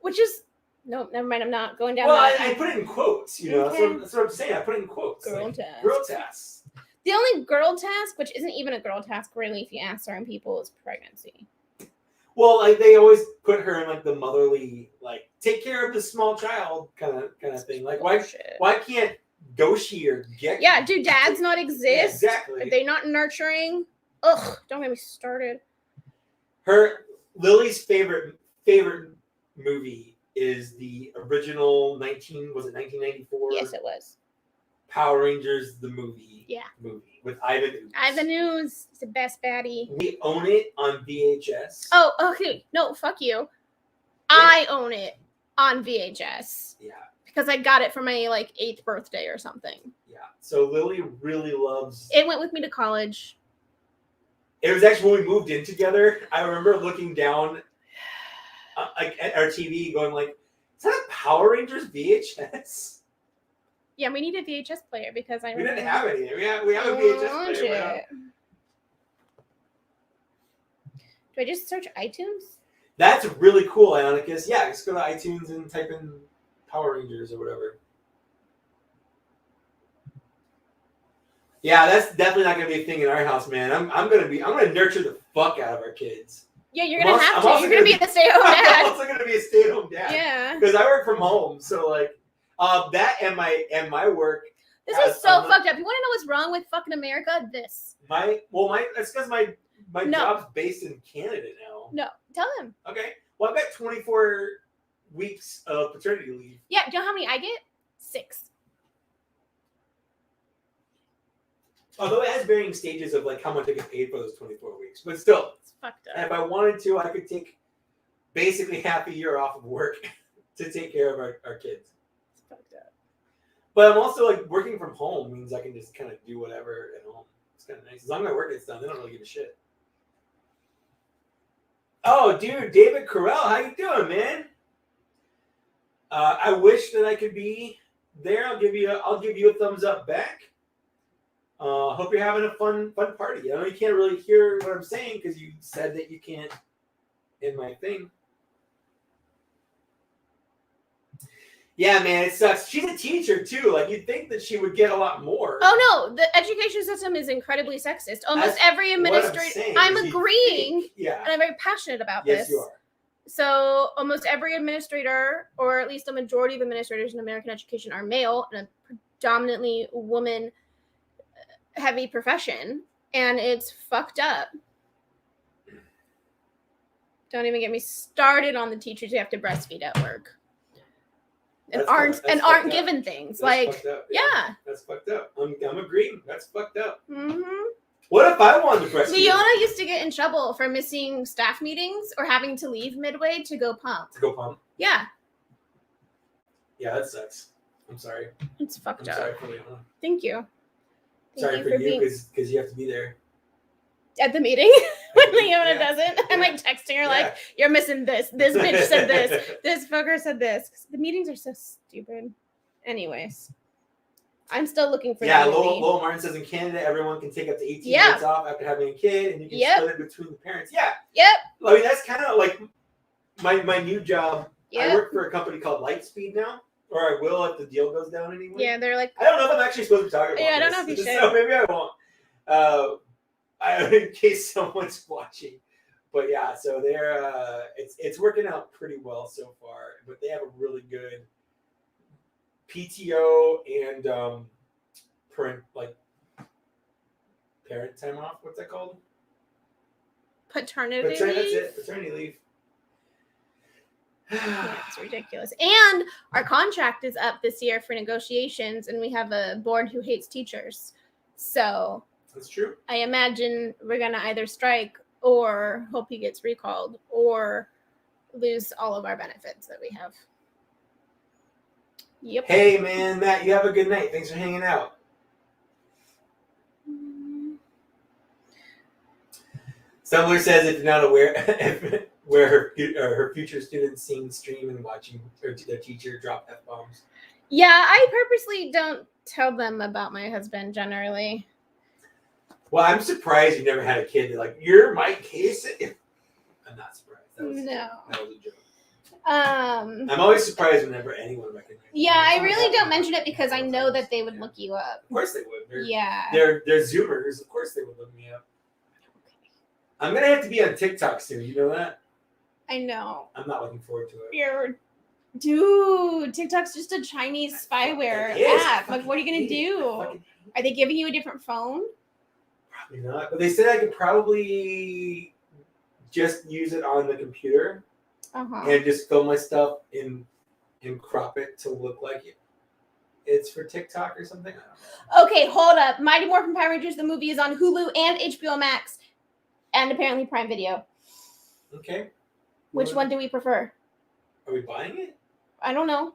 Which is nope, never mind. I'm not going down. Well, I put it in quotes. Okay. That's what I'm saying. I put it in quotes. Girl tasks. Girl tasks. The only girl task, which isn't even a girl task really, if you ask certain people, is pregnancy. Well, like they always put her in like the motherly, like take care of the small child kind of thing. Like why can't Goshi or Geki? Yeah, do dads not exist? Yeah, exactly. Are they not nurturing? Ugh, don't get me started. Lily's favorite movie is the original 1994? Yes, it was. Power Rangers the movie. Yeah. Movie with Ivan Ooze. Ivan Ooze is the best baddie. We own it on VHS. Oh, okay. No, fuck you. I own it on VHS. Yeah. Because I got it for my 8th birthday or something. Yeah. So Lily really loves. It went with me to college. It was actually when we moved in together. I remember looking down at our TV, going like, "Is that a Power Rangers VHS?" Yeah, we need a VHS player because we didn't have any. We have a VHS player. Do I just search iTunes? That's really cool, Ionicus. Yeah, just go to iTunes and type in Power Rangers or whatever. Yeah, that's definitely not gonna be a thing in our house, man. I'm gonna nurture the fuck out of our kids. Yeah, you're gonna have to. You're gonna be the stay-at-home dad. I'm also gonna be a stay-at-home dad. Yeah. Because I work from home, so that and my work. This is so fucked up. You want to know what's wrong with fucking America? This. That's because my job's based in Canada now. No, tell him. Okay. Well, I've got 24 weeks of paternity leave. Yeah, do you know how many I get? 6. Although it has varying stages of how much I get paid for those 24 weeks, but still, it's fucked up. And if I wanted to, I could take basically half a year off of work to take care of our kids. It's fucked up. But I'm also working from home means I can just kind of do whatever at home. It's kind of nice. As long as my work gets done, they don't really give a shit. Oh, dude, David Carell, how you doing, man? I wish that I could be there. I'll give you a thumbs up back. Hope you're having a fun party. I know you can't really hear what I'm saying because you said that you can't in my thing. Yeah, man, it sucks. She's a teacher too. You'd think that she would get a lot more. Oh no, the education system is incredibly sexist. Almost every administrator. I'm agreeing. Yeah. And I'm very passionate about this. Yes, you are. So almost every administrator, or at least a majority of administrators in American education, are male, and a predominantly woman heavy profession, and it's fucked up. Don't even get me started on the teachers who have to breastfeed at work and That's aren't fucked up. given things. That's Like, fucked up. yeah. That's fucked up. I'm agreeing. That's fucked up. Mm-hmm. What if I wanted to breastfeed? Leona used to get in trouble for missing staff meetings or having to leave midway to go pump. Yeah. Yeah, that sucks. I'm sorry. It's fucked I'm up. sorry for Leona. Thank you. Sorry for you because you have to be there. At the meeting when Leona Yeah. doesn't. I'm like texting her Yeah. like, you're missing this. This bitch said this. This fucker said this. The meetings are so stupid. Anyways. I'm still looking for Yeah, that movie. Lowell Martin says in Canada, everyone can take up to 18 Yeah. months off after having a kid, and you can Yep. split it between the parents. Yeah. Yep. I mean, that's kind of like my new job. I Yep. work for a company called Lightspeed now, or I will if the deal goes down anyway. Yeah, they're like, I don't know if I'm actually supposed to be talking about Yeah, I don't this, know if you so should. maybe I won't. In case someone's watching. But yeah, so they're it's working out pretty well so far. But they have a really good PTO and parent time off. What's that called? paternity That's leave. it. Paternity leave. Yeah, it's ridiculous. And our contract is up this year for negotiations, and we have a board who hates teachers. So That's true. I imagine we're gonna either strike or hope he gets recalled or lose all of our benefits that we have. Yep. Hey man, Matt, you have a good night. Thanks for hanging out. Stumbler says if you're not aware where her future students seeing stream and watching their teacher drop F-bombs. Yeah, I purposely don't tell them about my husband generally. Well, I'm surprised you never had a kid. Like, you're my case. I'm not surprised. That was a joke. I'm always surprised whenever anyone recognizes. Yeah, I really don't mention it because I know that they would look you up. Of course they would. Yeah. They're Zoomers. Of course they would look me up. I'm gonna have to be on TikTok soon. You know that? I know. I'm not looking forward to it. Dude, TikTok's just a Chinese spyware app. Like, what are you gonna do? Are they giving you a different phone? Probably not. But they said I could probably just use it on the computer and just film my stuff and crop it to look like it's for TikTok or something. I don't know. Okay, hold up. Mighty Morphin Power Rangers, the movie, is on Hulu and HBO Max, and apparently Prime Video. Okay. Which one do we prefer? Are we buying it? I don't know.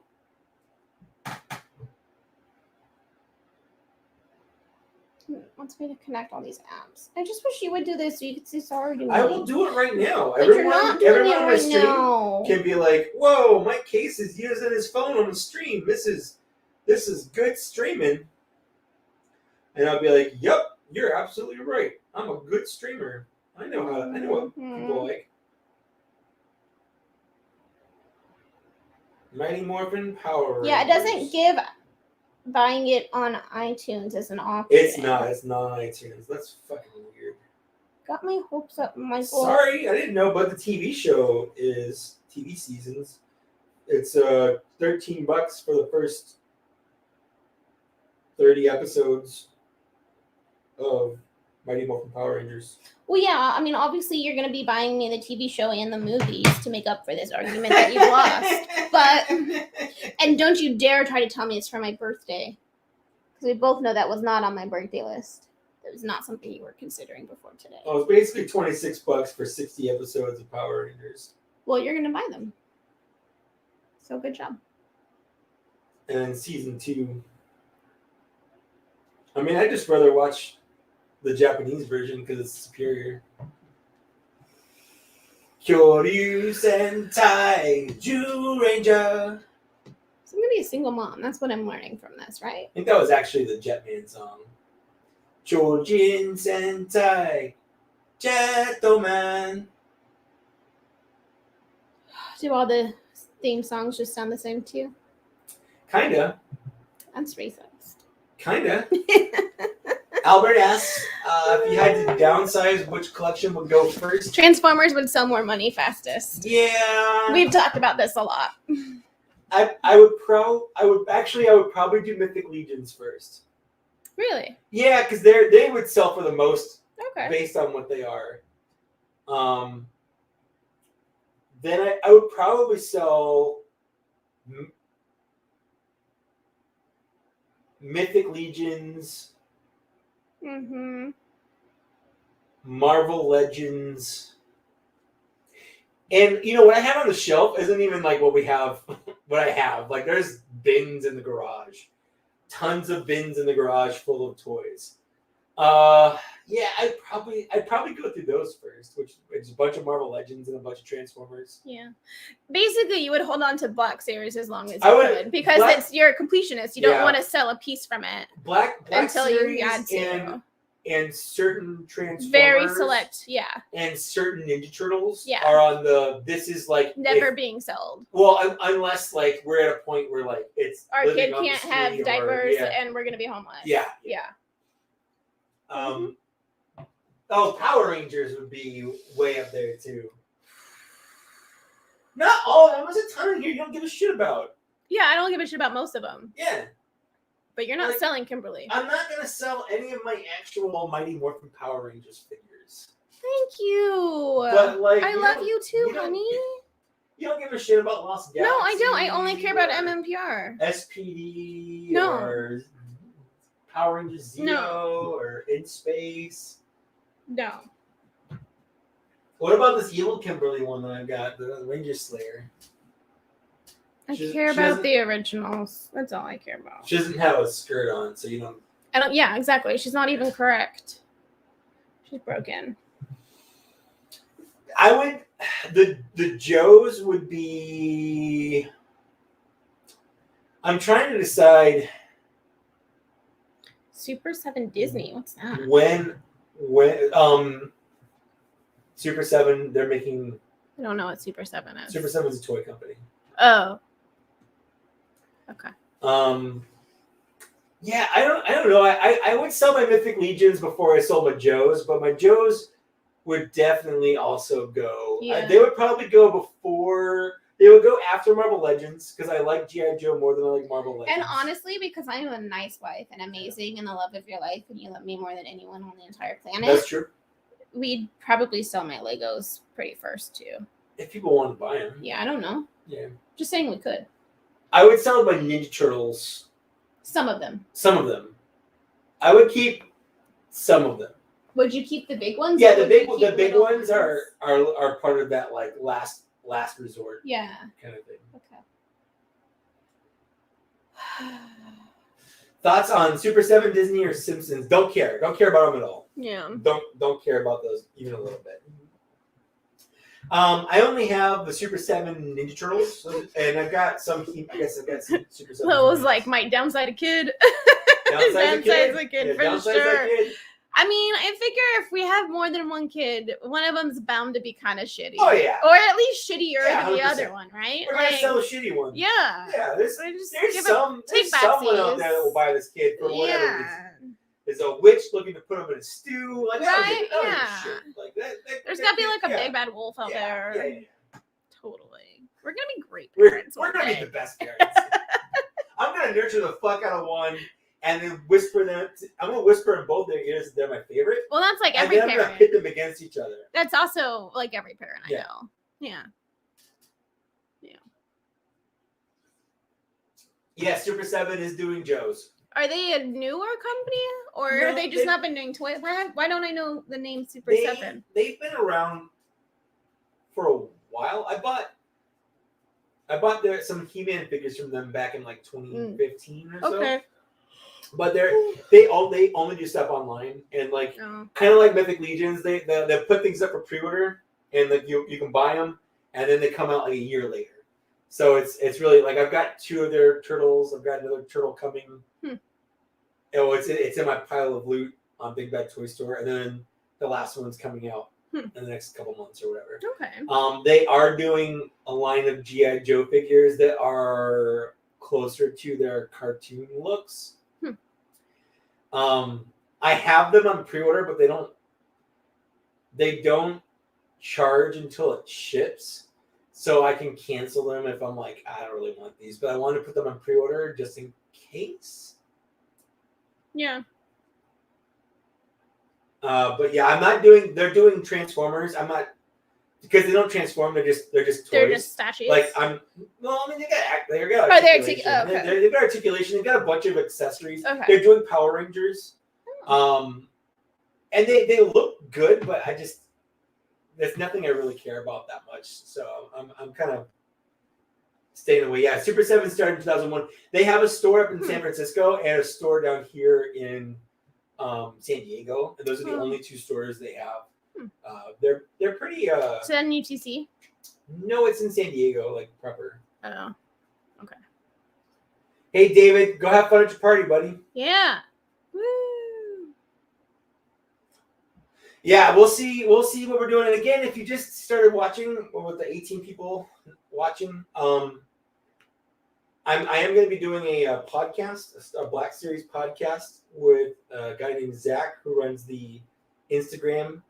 Wants me to connect all these apps. I just wish you would do this so you could see Sorry to Me. I will do it right now. But you're not doing it on my right stream now. can be like, "Whoa, my case is using his phone on the stream. This is good streaming." And I'll be like, "Yep, you're absolutely right. I'm a good streamer. I know what people like." Mighty Morphin Power Rangers. Yeah, it doesn't give buying it on iTunes as an option. It's not on iTunes. That's fucking weird. Got my hopes up, Michael. Sorry, I didn't know, but the TV show is TV seasons. It's $13 for the first 30 episodes of Mighty Morphin Power Rangers. Well, yeah, I mean, obviously you're going to be buying me the TV show and the movies to make up for this argument that you've lost. But, and don't you dare try to tell me it's for my birthday. Because we both know that was not on my birthday list. That was not something you were considering before today. Oh, it's basically $26 for 60 episodes of Power Rangers. Well, you're going to buy them. So good job. And then season 2. I mean, I'd just rather watch the Japanese version because it's superior. Kyoryu Sentai Ju Ranger. So I'm going to be a single mom. That's what I'm learning from this, right? I think that was actually the Jetman song. Chojin Sentai Gentleman. Do all the theme songs just sound the same to you? Kinda. That's racist. Kinda. Albert asks if you had to downsize, which collection would go first? Transformers would sell more money fastest. Yeah. We've talked about this a lot. I would probably do Mythic Legions first. Really? Yeah, because they would sell for the most Okay. based on what they are. Then I would probably sell Mythic Legions, Mm-hmm. Marvel Legends, and what I have on the shelf isn't even like what we have. What I have, like, there's bins in the garage, tons of bins in the garage full of toys. Yeah, I'd probably go through those first, which is a bunch of Marvel Legends and a bunch of Transformers. Yeah. Basically, you would hold on to Black Series as long as I you would- could, because Black- you're a completionist. You don't Yeah. want to sell a piece from it Black until Series you had to. and certain Transformers, Very select, yeah. and certain Ninja Turtles Yeah. are on the. This is like Never being sold. Well, unless like we're at a point where like it's Our living kid on the can't have street or- diapers, yeah. and we're gonna be homeless. Yeah. Yeah. Oh, Power Rangers would be way up there too. Not all of them. There's a ton in here you don't give a shit about. Yeah, I don't give a shit about most of them. Yeah. But you're not Like, selling Kimberly. I'm not gonna sell any of my actual Mighty Morphin Power Rangers figures. Thank you. But like, I love you too, you don't- honey. You don't give a shit about Lost Galaxy. No, I don't. I only care about or MMPR. SPD No. or Power Rangers Zeo or In Space. No. What about this evil Kimberly one that I've got, the Ranger Slayer? I She care about doesn't- the originals. That's all I care about. She doesn't have a skirt on, so you don't. I don't. Yeah, exactly. She's not even correct. She's broken. I would. The Joes would be. I'm trying to decide Super 7 Disney. What's that? when Super 7 they're making. I don't know what Super 7 is. Super 7's a toy company. Oh. Okay. Yeah, I don't know. I would sell my Mythic Legions before I sold my Joes, but my Joes would definitely also go. Yeah. They would probably go before. They would go after Marvel Legends because I like G.I. Joe more than I like Marvel Legends. And honestly, because I'm a nice wife and amazing and the love of your life, and you love me more than anyone on the entire planet, That's true. we'd probably sell my Legos pretty first too. If people wanted to buy them. Yeah, I don't know. Yeah. Just saying we could. I would sell my Ninja Turtles. Some of them. Some of them. I would keep some of them. Would you keep the big ones? Yeah, or the would you big keep little ones are part of that like last resort Yeah. kind of thing. Okay. Thoughts on Super 7, Disney, or Simpsons? Don't care. Don't care about them at all. Yeah. Don't care about those even a little bit. I only have the Super 7 Ninja Turtles, and I've got some. I guess I've got some Super 7. That was like my downside a kid. Downside's a kid for downside's a sure. kid. I mean, I figure if we have more than one kid, one of them's bound to be kind of shitty. Oh yeah, Or at least shittier Yeah, than the 100%. other one, right? we're gonna sell a shitty one. Yeah. Yeah, there's I just there's give some take there's someone out backsies. there that will buy this kid for whatever reason. Yeah. There's a witch looking to put him in a stew. Like, I don't Right, give- I don't give a yeah. shit. Like that. There's gotta be like a yeah. big bad wolf out Yeah, there. yeah. Totally. We're gonna be great We're parents. gonna one be day. the best parents. I'm gonna nurture the fuck out of one, and then whisper them. I'm gonna whisper in both their ears that they're my favorite, Well, that's like and every then I'm gonna parent. pit them against each other. That's also like every parent I Yeah. know. Yeah. Yeah, Super 7 is doing Joe's. Are they a newer company, or No, are they just not been doing toys? Why don't I know the name Super 7? They've been around for a while. I bought some He-Man figures from them back in like 2015 or so. Okay. But they only do stuff online, and like Oh. kind of like Mythic Legions, they put things up for pre-order, and like you can buy them, and then they come out like a year later. So it's really like I've got 2 of their turtles. I've got another turtle coming. Oh, it's in my pile of loot on Big Bad Toy Store, and then the last one's coming out in the next couple months or whatever. Okay. They are doing a line of G.I. Joe figures that are closer to their cartoon looks. I have them on pre-order, but they don't charge until it ships, so I can cancel them if I'm like, I don't really want these, but I want to put them on pre-order just in case. Yeah. But yeah, I'm not doing. They're doing Transformers. I'm not because they don't transform. They're just toys. They're just statues. Like I'm. Well, I mean, they got Oh, they're articulation. okay. They've got articulation. They've got a bunch of accessories. Okay. They're doing Power Rangers. And they look good, but there's nothing I really care about that much. So I'm kind of staying away. Yeah, Super 7 started in 2001. They have a store up in San Francisco and a store down here in San Diego. And those are the only two stores they have. They're pretty. Is that in UTC? No, it's in San Diego, like proper. Oh, okay. Hey, David, go have fun at your party, buddy. Yeah. Woo. Yeah, we'll see what we're doing. And again, if you just started watching with the 18 people watching, I am going to be doing a podcast, a Black Series podcast with a guy named Zach who runs the Instagram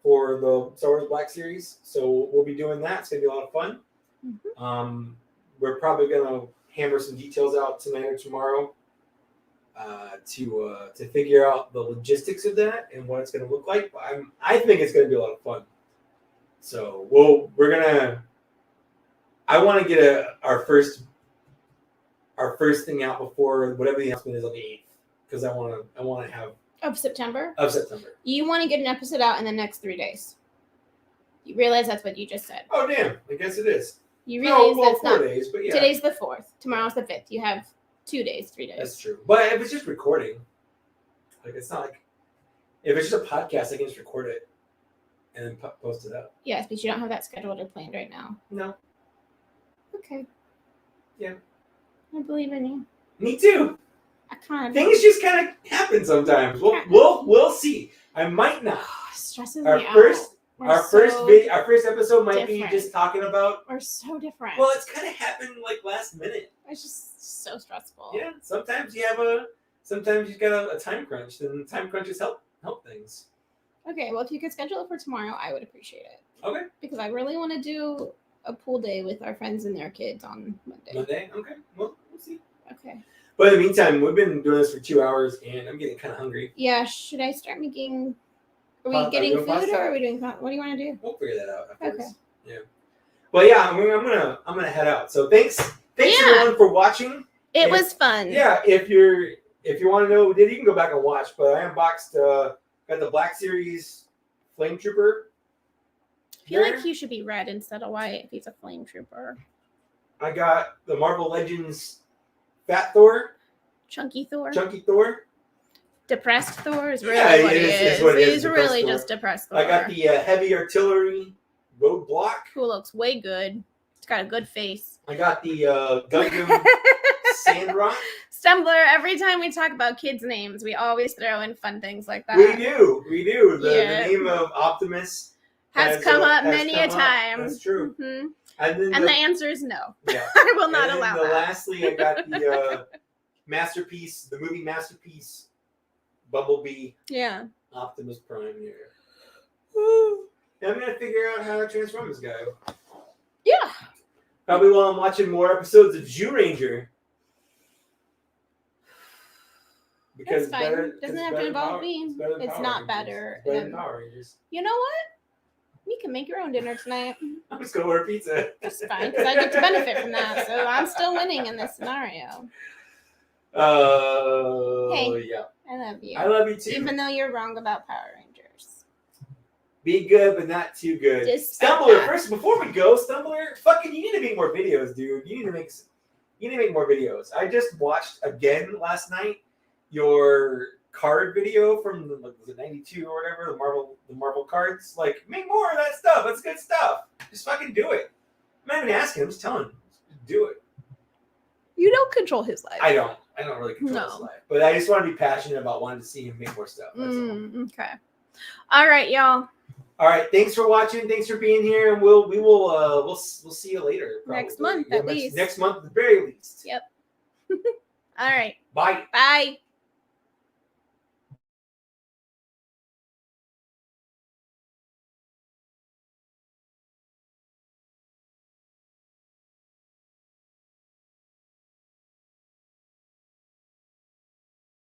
for the Star Wars Black Series. So we'll be doing that. It's going to be a lot of fun. Mm-hmm. We're probably going to hammer some details out tonight or tomorrow. To figure out the logistics of that and what it's going to look like. But I think it's going to be a lot of fun. So I want to get our first thing out before whatever the announcement is on the 8th because I want to have Of September. You want to get an episode out in the next 3 days. You realize that's what you just said. Oh damn! I guess it is. You realize that's 4 not. days, but yeah. Today's the 4th. Tomorrow's the 5th. You have 2 days, 3 days. That's true. But if it's just recording, like it's not like if it's just a podcast, I can just record it and then post it up. Yes, but you don't have that scheduled or planned right now. No. Okay. Yeah. I believe in you. Me too. I kind of Things just kind of happen sometimes. We'll see. I might not. Stresses Our me first out. our first episode might be different. just talking about. We're so different. Well, it's kind of happened like last minute. It's just so stressful. Yeah. Sometimes you got a time crunch. Then time crunches help things. Okay. Well, if you could schedule it for tomorrow, I would appreciate it. Okay. Because I really want to do a pool day with our friends and their kids on Monday. Monday. Okay. Well, we'll see. Okay. But in the meantime, we've been doing this for 2 hours, and I'm getting kind of hungry. Yeah. Should I start making? Are we getting food pasta? or are we doing? What do you want to do? We'll figure that out afterwards. Okay. Yeah. But yeah, I'm gonna head out. So thanks everyone for watching. It was fun. Yeah, if you want to know, you can go back and watch. But I unboxed got the Black Series Flame Trooper. I feel like he should be red instead of white if he's a flame trooper. I got the Marvel Legends Fat Thor. Chunky Thor. Depressed Thor is really what he is. He's really just depressed Thor. I got the Heavy Artillery Roadblock. Who looks way good. He's got a good face. I got the Gundam Sandrock. Stumbler, every time we talk about kids' names, we always throw in fun things like that. We do. The name of Optimus has come up many a time. That's true. Mm-hmm. And the answer is no. Yeah. I will not allow that. Lastly, I got the Masterpiece, the movie Masterpiece, Bumblebee. Yeah. Optimus Prime here. I'm going to figure out how to transform this guy. Yeah. Probably while I'm watching more episodes of Jew Ranger. Because that's fine. Doesn't have to involve me. It's not better. It's better than Power Rangers. You know what? You can make your own dinner tonight. I'm just going to order pizza. That's fine, because I get to benefit from that. So I'm still winning in this scenario. Hey, yeah. I love you. I love you too. Even though you're wrong about Power Rangers. Be good, but not too good. Stumbler, first, before we go, Stumbler, fucking, you need to make more videos, dude. You need to make more videos. I just watched again last night your card video from was it 92 or whatever, the Marvel cards. Like, make more of that stuff. That's good stuff. Just fucking do it. I'm not even asking. I'm just telling him. Just do it. You don't control his life. I don't really control his life. But I just want to be passionate about wanting to see him make more stuff. That's all. Okay. All right, y'all. All right. Thanks for watching. Thanks for being here, and we'll see you later. Probably. Next month, at least. Next month, at the very least. Yep. All right. Bye. Bye.